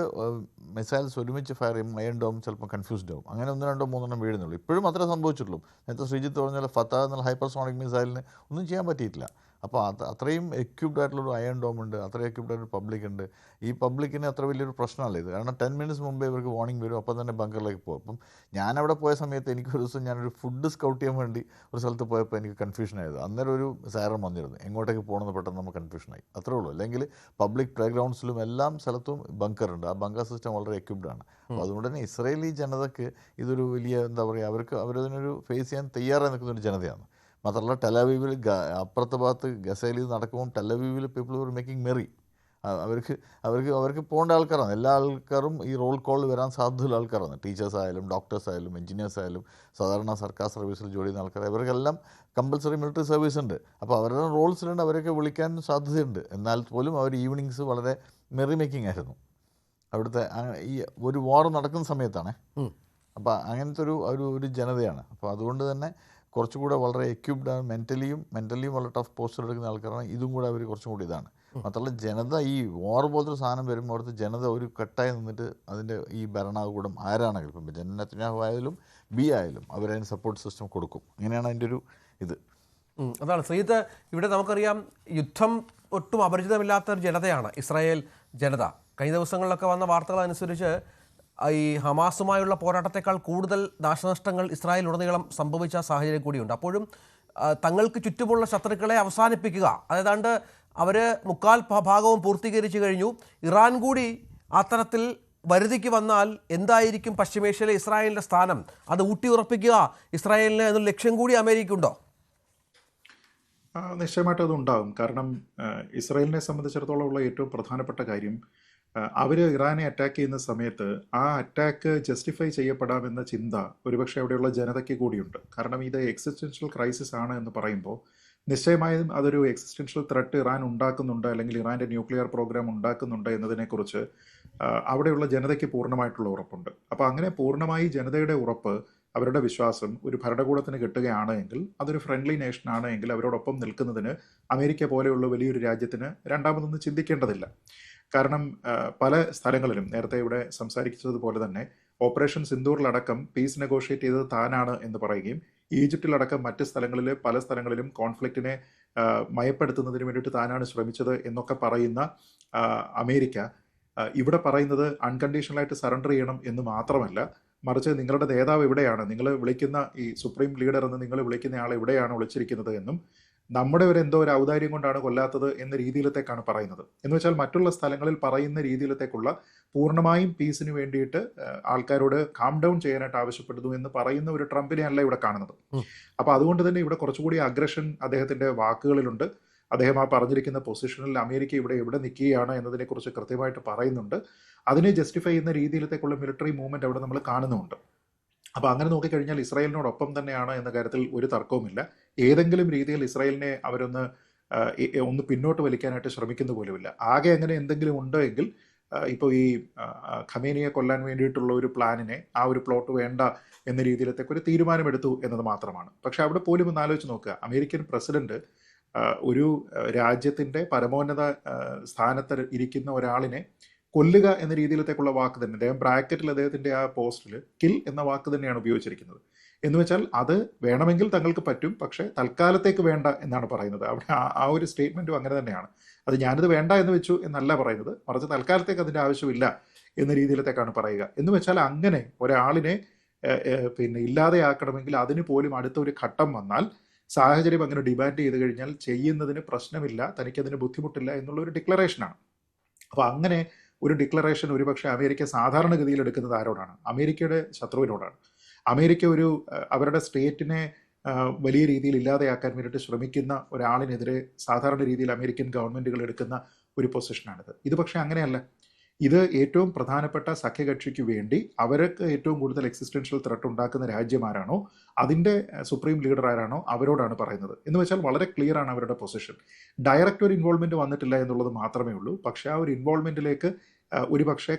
മിസൈൽസ് ഒരുമിച്ച് ഫയർ ചെയ്യും, അയൺ ഡോം ചിലപ്പോൾ കൺഫ്യൂസ്ഡ് ആവും. അങ്ങനെ 1, 2, 3 വീഴുന്നുള്ളൂ. ഇപ്പോഴും അത്രേ സംഭവിച്ചിട്ടുള്ളൂ. നേരത്തെ ശ്രീജിത്ത് പറഞ്ഞാൽ ഫത്ത എന്നുള്ള ഹൈപ്പർസോണിക് മിസൈലിന് ഒന്നും ചെയ്യാൻ പറ്റിയിട്ടില്ല. അപ്പോൾ അത്രയും എക്യുപ്ഡ് ആയിട്ടുള്ളൊരു അയൺ ഡോം ഉണ്ട്, അത്രയും എക്യുപ്ഡ് ആയിട്ടൊരു പബ്ലിക് ഉണ്ട്. ഈ പബ്ലിക്കിന് അത്ര വലിയൊരു പ്രശ്നമല്ല ഇത്, കാരണം 10 മിനിറ്റ്സ് മുമ്പേ ഇവർക്ക് വാർണിംഗ് വരും, അപ്പം തന്നെ ബങ്കറിലേക്ക് പോകും. അപ്പം ഞാനവിടെ പോയ സമയത്ത് എനിക്കൊരു ദിവസം ഞാനൊരു ഫുഡ് സ്കൗട്ട് ചെയ്യാൻ വേണ്ടി ഒരു സ്ഥലത്ത് പോയപ്പോൾ എനിക്ക് കൺഫ്യൂഷൻ ആയത്. അന്നേരം ഒരു സൈറൺ വന്നിരുന്നു, എങ്ങോട്ടേക്ക് പോകണമെന്ന് പെട്ടെന്ന് നമുക്ക് കൺഫ്യൂഷനായി, അത്രേ ഉള്ളൂ. അല്ലെങ്കിൽ പബ്ലിക് പ്ലേ ഗ്രൗണ്ട്സിലും എല്ലാം സ്ഥലത്തും ബങ്കറുണ്ട്, ആ ബങ്കർ സിസ്റ്റം വളരെ എക്യുപ്ഡ് ആണ്. അപ്പോൾ അതുകൊണ്ട് തന്നെ ഇസ്രയേലി ജനതയ്ക്ക് ഇതൊരു വലിയ എന്താ പറയുക, അവരതിനൊരു ഫേസ് ചെയ്യാൻ തയ്യാറായി നിൽക്കുന്നൊരു ജനതയാണ്. മാത്രമല്ല ടെലവീവിൽ അപ്പുറത്തെ ഭാഗത്ത് ഗസയിൽ ഇത് നടക്കുമ്പോൾ ടെലവീവിൽ പീപ്പിൾ വർ മേക്കിംഗ് മെറി. അവർക്ക് പോകേണ്ട ആൾക്കാരാണ്, എല്ലാ ആൾക്കാരും ഈ റോൾ കോൾ വരാൻ സാധ്യതയുള്ള ആൾക്കാരാണ്. ടീച്ചേഴ്സ് ആയാലും ഡോക്ടേഴ്സ് ആയാലും എഞ്ചിനീയേഴ്സ് ആയാലും സാധാരണ സർക്കാർ സർവീസിൽ ജോലി ചെയ്യുന്ന ആൾക്കാർ, ഇവർക്കെല്ലാം കമ്പൽസറി മിലിറ്ററി സർവീസ് ഉണ്ട്. അപ്പോൾ അവരുടെ റോൾസിലുണ്ട്, അവരൊക്കെ വിളിക്കാൻ സാധ്യതയുണ്ട്. എന്നാൽ പോലും അവർ ഈവനിങ്സ് വളരെ മെറി മേക്കിംഗ് ആയിരുന്നു അവിടുത്തെ. ഈ ഒരു വാർ നടക്കുന്ന സമയത്താണ്. അപ്പോൾ അങ്ങനത്തെ ഒരു ജനതയാണ്. അപ്പോൾ അതുകൊണ്ട് തന്നെ കുറച്ചുകൂടെ വളരെ എക്യുപ്ഡ് ആണ്, മെൻ്റലിയും വളരെ ടഫ് പോസ്റ്റർ എടുക്കുന്ന ആൾക്കാരാണ്. ഇതും കൂടെ അവർ കുറച്ചും കൂടി ഇതാണ്. മാത്രമല്ല ജനത ഈ വാർ പോലത്തെ ഒരു സാധനം വരുമ്പോൾ അവിടുത്തെ ജനത ഒരു കെട്ടായി നിന്നിട്ട് അതിൻ്റെ ഈ ഭരണകൂടം ആരാണെങ്കിലും, ഇപ്പം നെതന്യാഹു ആയാലും ബി ആയാലും അവരതിന് സപ്പോർട്ട് സിസ്റ്റം കൊടുക്കും. അങ്ങനെയാണ് അതിൻ്റെ ഒരു ഇത്. അതാണ് ശ്രീജിത്ത്, ഇവിടെ നമുക്കറിയാം യുദ്ധം ഒട്ടും അപരിചിതമില്ലാത്തൊരു ജനതയാണ് ഇസ്രായേൽ ജനത. കഴിഞ്ഞ ദിവസങ്ങളിലൊക്കെ വന്ന വാർത്തകൾ അനുസരിച്ച് ഈ ഹമാസുമായുള്ള പോരാട്ടത്തെക്കാൾ കൂടുതൽ നാശനഷ്ടങ്ങൾ ഇസ്രായേൽ ഉടനീളം സംഭവിച്ച സാഹചര്യം കൂടിയുണ്ട്. അപ്പോഴും തങ്ങൾക്ക് ചുറ്റുമുള്ള ശത്രുക്കളെ അവസാനിപ്പിക്കുക, അതായത് അവർ 3/4 ഭാഗവും പൂർത്തീകരിച്ചു കഴിഞ്ഞു. ഇറാൻ കൂടി അത്തരത്തിൽ വരുതിക്ക് വന്നാൽ എന്തായിരിക്കും പശ്ചിമേഷ്യയിലെ ഇസ്രായേലിൻ്റെ സ്ഥാനം? അത് ഊട്ടിയുറപ്പിക്കുക ഇസ്രായേലിന് എന്നൊരു ലക്ഷ്യം കൂടി അമേരിക്കയുണ്ടോ? നിശ്ചയമായിട്ടും അതുണ്ടാകും. കാരണം ഇസ്രായേലിനെ സംബന്ധിച്ചിടത്തോളം ഉള്ള ഏറ്റവും പ്രധാനപ്പെട്ട കാര്യം, അവർ ഇറാനെ അറ്റാക്ക് ചെയ്യുന്ന സമയത്ത് ആ അറ്റാക്ക് ജസ്റ്റിഫൈ ചെയ്യപ്പെടാമെന്ന ചിന്ത ഒരുപക്ഷെ അവിടെയുള്ള ജനതയ്ക്ക് കൂടിയുണ്ട്. കാരണം ഇത് എക്സിസ്റ്റൻഷ്യൽ ക്രൈസിസ് ആണ് എന്ന് പറയുമ്പോൾ നിശ്ചയമായും അതൊരു എക്സിസ്റ്റൻഷ്യൽ ത്രെട്ട് ഇറാൻ ഉണ്ടാക്കുന്നുണ്ട്, അല്ലെങ്കിൽ ഇറാൻ്റെ ന്യൂക്ലിയർ പ്രോഗ്രാം ഉണ്ടാക്കുന്നുണ്ട് എന്നതിനെക്കുറിച്ച് അവിടെയുള്ള ജനതയ്ക്ക് പൂർണ്ണമായിട്ടുള്ള ഉറപ്പുണ്ട്. അപ്പോൾ അങ്ങനെ പൂർണ്ണമായി ജനതയുടെ ഉറപ്പ്, അവരുടെ വിശ്വാസം ഒരു ഭരണകൂടത്തിന് കിട്ടുകയാണ് എങ്കിൽ, അതൊരു ഫ്രണ്ട്ലി നേഷൻ ആണ് എങ്കിൽ, അവരോടൊപ്പം നിൽക്കുന്നതിന് അമേരിക്ക പോലെയുള്ള വലിയൊരു രാജ്യത്തിന് രണ്ടാമതൊന്നും ചിന്തിക്കേണ്ടതില്ല. കാരണം പല സ്ഥലങ്ങളിലും നേരത്തെ ഇവിടെ സംസാരിച്ചതുപോലെ തന്നെ ഓപ്പറേഷൻ സിന്ദൂറിലടക്കം പീസ് നെഗോഷിയേറ്റ് ചെയ്തത് താനാണ് എന്ന് പറയുകയും ഈജിപ്തിലടക്കം മറ്റ് സ്ഥലങ്ങളിൽ പല സ്ഥലങ്ങളിലും കോൺഫ്ലിക്റ്റിനെ മയപ്പെടുത്തുന്നതിന് വേണ്ടിയിട്ട് താനാണ് ശ്രമിച്ചത് എന്നൊക്കെ പറയുന്ന അമേരിക്ക ഇവിടെ പറയുന്നത് അൺകണ്ടീഷണലായിട്ട് സറണ്ടർ ചെയ്യണം എന്ന് മാത്രമല്ല, മറിച്ച് നിങ്ങളുടെ നേതാവ് എവിടെയാണ്, നിങ്ങൾ വിളിക്കുന്ന ഈ സുപ്രീം ലീഡർ എന്ന് നിങ്ങൾ വിളിക്കുന്ന ആൾ എവിടെയാണ് ഒളിച്ചിരിക്കുന്നത് എന്നും, നമ്മുടെ എന്തോ ഒരു ഔദാര്യം കൊണ്ടാണ് കൊല്ലാത്തത് എന്ന രീതിയിലത്തേക്കാണ് പറയുന്നത്. എന്ന് വെച്ചാൽ മറ്റുള്ള സ്ഥലങ്ങളിൽ പറയുന്ന രീതിയിലത്തേക്കുള്ള പൂർണ്ണമായും പീസിന് വേണ്ടിയിട്ട് ആൾക്കാരോട് കാം ഡൗൺ ചെയ്യാനായിട്ട് ആവശ്യപ്പെടുന്നു എന്ന് പറയുന്ന ഒരു ട്രംപിനെ അല്ല ഇവിടെ കാണുന്നത്. അപ്പോൾ അതുകൊണ്ട് തന്നെ ഇവിടെ കുറച്ചുകൂടി അഗ്രഷൻ അദ്ദേഹത്തിൻ്റെ വാക്കുകളിലുണ്ട്. അദ്ദേഹം ആ പറഞ്ഞിരിക്കുന്ന പൊസിഷനിൽ അമേരിക്ക ഇവിടെ എവിടെ നിൽക്കുകയാണ് എന്നതിനെക്കുറിച്ച് കൃത്യമായിട്ട് പറയുന്നുണ്ട്. അതിനെ ജസ്റ്റിഫൈ ചെയ്യുന്ന രീതിയിലത്തേക്കുള്ള മിലിറ്ററി മൂവ്മെൻറ്റ് അവിടെ നമ്മൾ കാണുന്നുമുണ്ട്. അപ്പോൾ അങ്ങനെ നോക്കിക്കഴിഞ്ഞാൽ ഇസ്രായേലിനോടൊപ്പം തന്നെയാണ് എന്ന കാര്യത്തിൽ ഒരു തർക്കവുമില്ല. ഏതെങ്കിലും രീതിയിൽ ഇസ്രായേലിനെ ഒന്ന് പിന്നോട്ട് വലിക്കാനായിട്ട് ശ്രമിക്കുന്ന പോലുമില്ല. ആകെ അങ്ങനെ എന്തെങ്കിലും ഉണ്ടോ എങ്കിൽ ഇപ്പോൾ ഈ ഖമേനിയെ കൊല്ലാൻ വേണ്ടിയിട്ടുള്ള ഒരു പ്ലാനിനെ, ആ ഒരു പ്ലോട്ട് വേണ്ട എന്ന രീതിയിലത്തേക്ക് ഒരു തീരുമാനമെടുത്തു എന്നത് മാത്രമാണ്. പക്ഷെ അവിടെ പോലും ഒന്ന് ആലോചിച്ച് നോക്കുക, അമേരിക്കൻ പ്രസിഡന്റ് ഒരു രാജ്യത്തിൻ്റെ പരമോന്നത സ്ഥാനത്ത് ഇരിക്കുന്ന ഒരാളിനെ കൊല്ലുക എന്ന രീതിയിലത്തേക്കുള്ള വാക്ക് തന്നെ, അദ്ദേഹം ബ്രാക്കറ്റിൽ അദ്ദേഹത്തിൻ്റെ ആ പോസ്റ്റിൽ കിൽ എന്ന വാക്ക് തന്നെയാണ് ഉപയോഗിച്ചിരിക്കുന്നത്. എന്ന് വെച്ചാൽ അത് വേണമെങ്കിൽ തങ്ങൾക്ക് പറ്റും, പക്ഷേ തൽക്കാലത്തേക്ക് വേണ്ട എന്നാണ് പറയുന്നത്. അവിടെ ആ ഒരു സ്റ്റേറ്റ്മെൻറ്റും അങ്ങനെ തന്നെയാണ്. അത് ഞാനിത് വേണ്ട എന്ന് വെച്ചു എന്നല്ല പറയുന്നത്, മറിച്ച് തൽക്കാലത്തേക്ക് അതിൻ്റെ ആവശ്യമില്ല എന്ന രീതിയിലത്തേക്കാണ് പറയുക. എന്ന് വെച്ചാൽ അങ്ങനെ ഒരാളിനെ ഇല്ലാതെയാക്കണമെങ്കിൽ അതിന് പോലും അടുത്ത ഒരു ഘട്ടം വന്നാൽ, സാഹചര്യം അങ്ങനെ ഡിമാൻഡ് ചെയ്ത് കഴിഞ്ഞാൽ ചെയ്യുന്നതിന് പ്രശ്നമില്ല, തനിക്കതിന് ബുദ്ധിമുട്ടില്ല എന്നുള്ളൊരു ഡിക്ലറേഷനാണ്. അപ്പോൾ അങ്ങനെ ഒരു ഡിക്ലറേഷൻ ഒരുപക്ഷെ അമേരിക്ക സാധാരണഗതിയിൽ എടുക്കുന്നത് ആരോടാണ്? അമേരിക്കയുടെ ശത്രുവിനോടാണ്. അമേരിക്ക അവരുടെ സ്റ്റേറ്റിനെ വലിയ രീതിയിൽ ഇല്ലാതെയാക്കാൻ വേണ്ടിയിട്ട് ശ്രമിക്കുന്ന ഒരാളിനെതിരെ സാധാരണ രീതിയിൽ അമേരിക്കൻ ഗവൺമെൻറ്റുകൾ എടുക്കുന്ന ഒരു പൊസിഷനാണിത്. ഇത് പക്ഷേ അങ്ങനെയല്ല. ഇത് ഏറ്റവും പ്രധാനപ്പെട്ട സഖ്യകക്ഷിക്ക് വേണ്ടി അവർക്ക് ഏറ്റവും കൂടുതൽ എക്സിസ്റ്റൻഷ്യൽ ത്രെട്ട് ഉണ്ടാക്കുന്ന രാജ്യമാരാണോ, അതിൻ്റെ സുപ്രീം ലീഡർ ആരാണോ, അവരോടാണ് പറയുന്നത്. എന്ന് വെച്ചാൽ വളരെ ക്ലിയർ ആണ് അവരുടെ പൊസിഷൻ. ഡയറക്റ്റ് ഒരു ഇൻവോൾവ്മെൻറ്റ് വന്നിട്ടില്ല എന്നുള്ളത് മാത്രമേ ഉള്ളൂ. പക്ഷേ ആ ഒരു ഇൻവോൾവ്മെൻറ്റിലേക്ക് ഒരു പക്ഷേ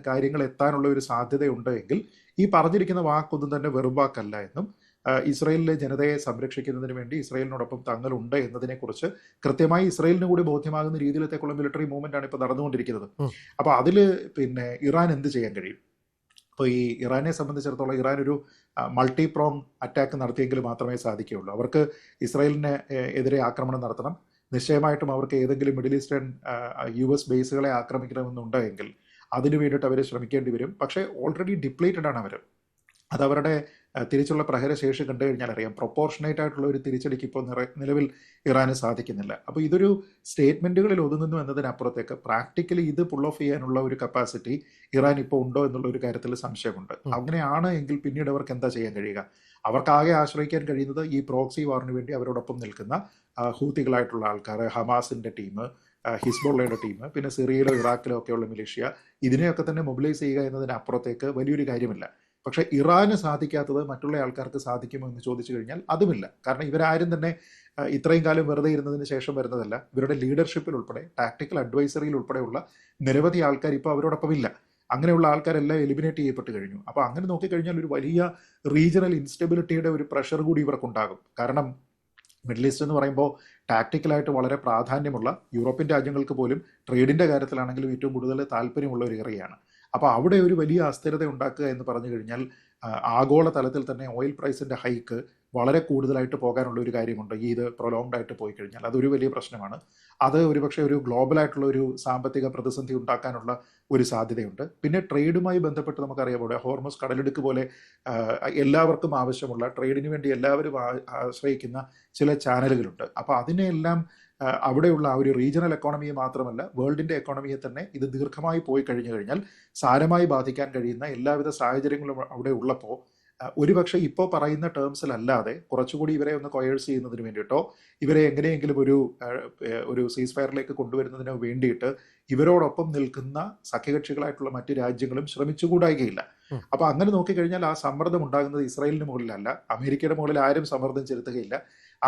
കാര്യങ്ങൾ എത്താനുള്ള ഒരു സാധ്യതയുണ്ട് എങ്കിൽ ഈ പറഞ്ഞിരിക്കുന്ന വാക്കൊന്നും തന്നെ വെറും വാക്കല്ല എന്നും, ഇസ്രായേലിലെ ജനതയെ സംരക്ഷിക്കുന്നതിന് വേണ്ടി ഇസ്രായേലിനോടൊപ്പം തങ്ങളുണ്ട് എന്നതിനെക്കുറിച്ച് കൃത്യമായി ഇസ്രായേലിന് കൂടി ബോധ്യമാകുന്ന രീതിയിലത്തേക്കുള്ള മിലിറ്ററി മൂവ്മെൻ്റ് ആണ് ഇപ്പോൾ നടന്നുകൊണ്ടിരിക്കുന്നത്. അപ്പോൾ അതിൽ ഇറാൻ എന്ത് ചെയ്യാൻ കഴിയും? അപ്പോൾ ഈ ഇറാനെ സംബന്ധിച്ചിടത്തോളം ഇറാൻ ഒരു മൾട്ടി പ്രോങ് അറ്റാക്ക് നടത്തിയെങ്കിൽ മാത്രമേ സാധിക്കുകയുള്ളൂ. അവർക്ക് ഇസ്രായേലിന് എതിരെ ആക്രമണം നടത്തണം, നിശ്ചയമായിട്ടും അവർക്ക് ഏതെങ്കിലും മിഡിൽ ഈസ്റ്റേൺ US ബേസുകളെ ആക്രമിക്കണമെന്നുണ്ടെങ്കിൽ അതിനു വേണ്ടിയിട്ട് അവർ ശ്രമിക്കേണ്ടി വരും. പക്ഷേ ഓൾറെഡി ഡിപ്ലീറ്റഡ് ആണ് അവർ. അതവരുടെ തിരിച്ചുള്ള പ്രഹരശേഷി കണ്ടു കഴിഞ്ഞാൽ അറിയാം. പ്രൊപ്പോർഷനേറ്റ് ആയിട്ടുള്ള ഒരു തിരിച്ചടിക്ക് ഇപ്പോൾ നിലവിൽ ഇറാന് സാധിക്കുന്നില്ല. അപ്പോൾ ഇതൊരു സ്റ്റേറ്റ്മെൻറ്റുകളിൽ ഒതുങ്ങുന്നു എന്നതിനപ്പുറത്തേക്ക് പ്രാക്ടിക്കലി ഇത് പുൾ ഓഫ് ചെയ്യാനുള്ള ഒരു കപ്പാസിറ്റി ഇറാൻ ഇപ്പോൾ ഉണ്ടോ എന്നുള്ള ഒരു കാര്യത്തിൽ സംശയമുണ്ട്. അങ്ങനെയാണ് എങ്കിൽ പിന്നീട് അവർക്ക് എന്താ ചെയ്യാൻ കഴിയുക? അവർക്കാകെ ആശ്രയിക്കാൻ കഴിയുന്നത് ഈ പ്രോക്സി വാറിന് വേണ്ടി അവരോടൊപ്പം നിൽക്കുന്ന ഹൂത്തികളായിട്ടുള്ള ആൾക്കാർ, ഹമാസിൻ്റെ ടീം, ഹിസ്ബുള്ളയുടെ ടീം, പിന്നെ സിറിയയിലോ ഇറാഖിലോ ഒക്കെയുള്ള മിലിഷ്യ, ഇതിനെയൊക്കെ തന്നെ മൊബിലൈസ് ചെയ്യുക എന്നതിനപ്പുറത്തേക്ക് വലിയൊരു കാര്യമില്ല. പക്ഷേ ഇറാന് സാധിക്കാത്തത് മറ്റുള്ള ആൾക്കാർക്ക് സാധിക്കുമോ എന്ന് ചോദിച്ചു കഴിഞ്ഞാൽ അതുമില്ല. കാരണം ഇവരാരും തന്നെ ഇത്രയും കാലം വെറുതെ ഇരുന്നതിന് ശേഷം വരുന്നതല്ല. ഇവരുടെ ലീഡർഷിപ്പിൽ ഉൾപ്പെടെ, ടാക്ടിക്കൽ അഡ്വൈസറിയിൽ ഉൾപ്പെടെയുള്ള നിരവധി ആൾക്കാർ ഇപ്പോൾ അവരോടൊപ്പം ഇല്ല. അങ്ങനെയുള്ള ആൾക്കാരെല്ലാം എലിമിനേറ്റ് ചെയ്യപ്പെട്ട് കഴിഞ്ഞു. അപ്പോൾ അങ്ങനെ നോക്കിക്കഴിഞ്ഞാൽ ഒരു വലിയ റീജിയണൽ ഇൻസ്റ്റെബിലിറ്റിയുടെ ഒരു പ്രഷർ കൂടി ഇവർക്കുണ്ടാകും. കാരണം മിഡിൽ ഈസ്റ്റ് എന്ന് പറയുമ്പോൾ ടാക്ടിക്കലായിട്ട് വളരെ പ്രാധാന്യമുള്ള, യൂറോപ്യൻ രാജ്യങ്ങൾക്ക് പോലും ട്രേഡിൻ്റെ കാര്യത്തിലാണെങ്കിലും ഏറ്റവും കൂടുതൽ താല്പര്യമുള്ള ഒരു ഏറിയയാണ്. അപ്പോൾ അവിടെ ഒരു വലിയ അസ്ഥിരത ഉണ്ടാക്കുക എന്ന് പറഞ്ഞു കഴിഞ്ഞാൽ ആഗോള തലത്തിൽ തന്നെ ഓയിൽ പ്രൈസിൻ്റെ ഹൈക്ക് വളരെ കൂടുതലായിട്ട് പോകാനുള്ള ഒരു കാര്യമുണ്ട്. ഇത് പ്രൊലോങ്ഡ് ആയിട്ട് പോയി കഴിഞ്ഞാൽ അതൊരു വലിയ പ്രശ്നമാണ്. അത് ഒരുപക്ഷെ ഒരു ഗ്ലോബലായിട്ടുള്ള ഒരു സാമ്പത്തിക പ്രതിസന്ധി ഉണ്ടാക്കാനുള്ള ഒരു സാധ്യതയുണ്ട്. പിന്നെ ട്രേഡുമായി ബന്ധപ്പെട്ട് നമുക്കറിയാം, ഇവിടെ ഹോർമസ് കടലിടുക്ക് പോലെ എല്ലാവർക്കും ആവശ്യമുള്ള, ട്രേഡിന് വേണ്ടി എല്ലാവരും ആശ്രയിക്കുന്ന ചില ചാനലുകളുണ്ട്. അപ്പോൾ അതിനെല്ലാം അവിടെയുള്ള ആ ഒരു റീജിയണൽ എക്കോണമിയെ മാത്രമല്ല വേൾഡിൻ്റെ എക്കോണമിയെ തന്നെ ഇത് ദീർഘമായി പോയി കഴിഞ്ഞു കഴിഞ്ഞാൽ സാരമായി ബാധിക്കാൻ കഴിയുന്ന എല്ലാവിധ സാഹചര്യങ്ങളും അവിടെ ഉള്ളപ്പോൾ ഒരുപക്ഷെ ഇപ്പോൾ പറയുന്ന ടേംസിലല്ലാതെ കുറച്ചുകൂടി ഇവരെ ഒന്ന് കൊയേഴ്സ് ചെയ്യുന്നതിന് വേണ്ടിയിട്ടോ ഇവരെ എങ്ങനെയെങ്കിലും ഒരു സീസ് ഫയറിലേക്ക് കൊണ്ടുവരുന്നതിനോ വേണ്ടിയിട്ട് ഇവരോടൊപ്പം നിൽക്കുന്ന സഖ്യകക്ഷികളായിട്ടുള്ള മറ്റ് രാജ്യങ്ങളും ശ്രമിച്ചുകൂടായികയില്ല. അപ്പോൾ അങ്ങനെ നോക്കിക്കഴിഞ്ഞാൽ ആ സമ്മർദ്ദം ഉണ്ടാകുന്നത് ഇസ്രായേലിന് മുകളിലല്ല, അമേരിക്കയുടെ മുകളിൽ ആരും സമ്മർദ്ദം ചെലുത്തുകയില്ല.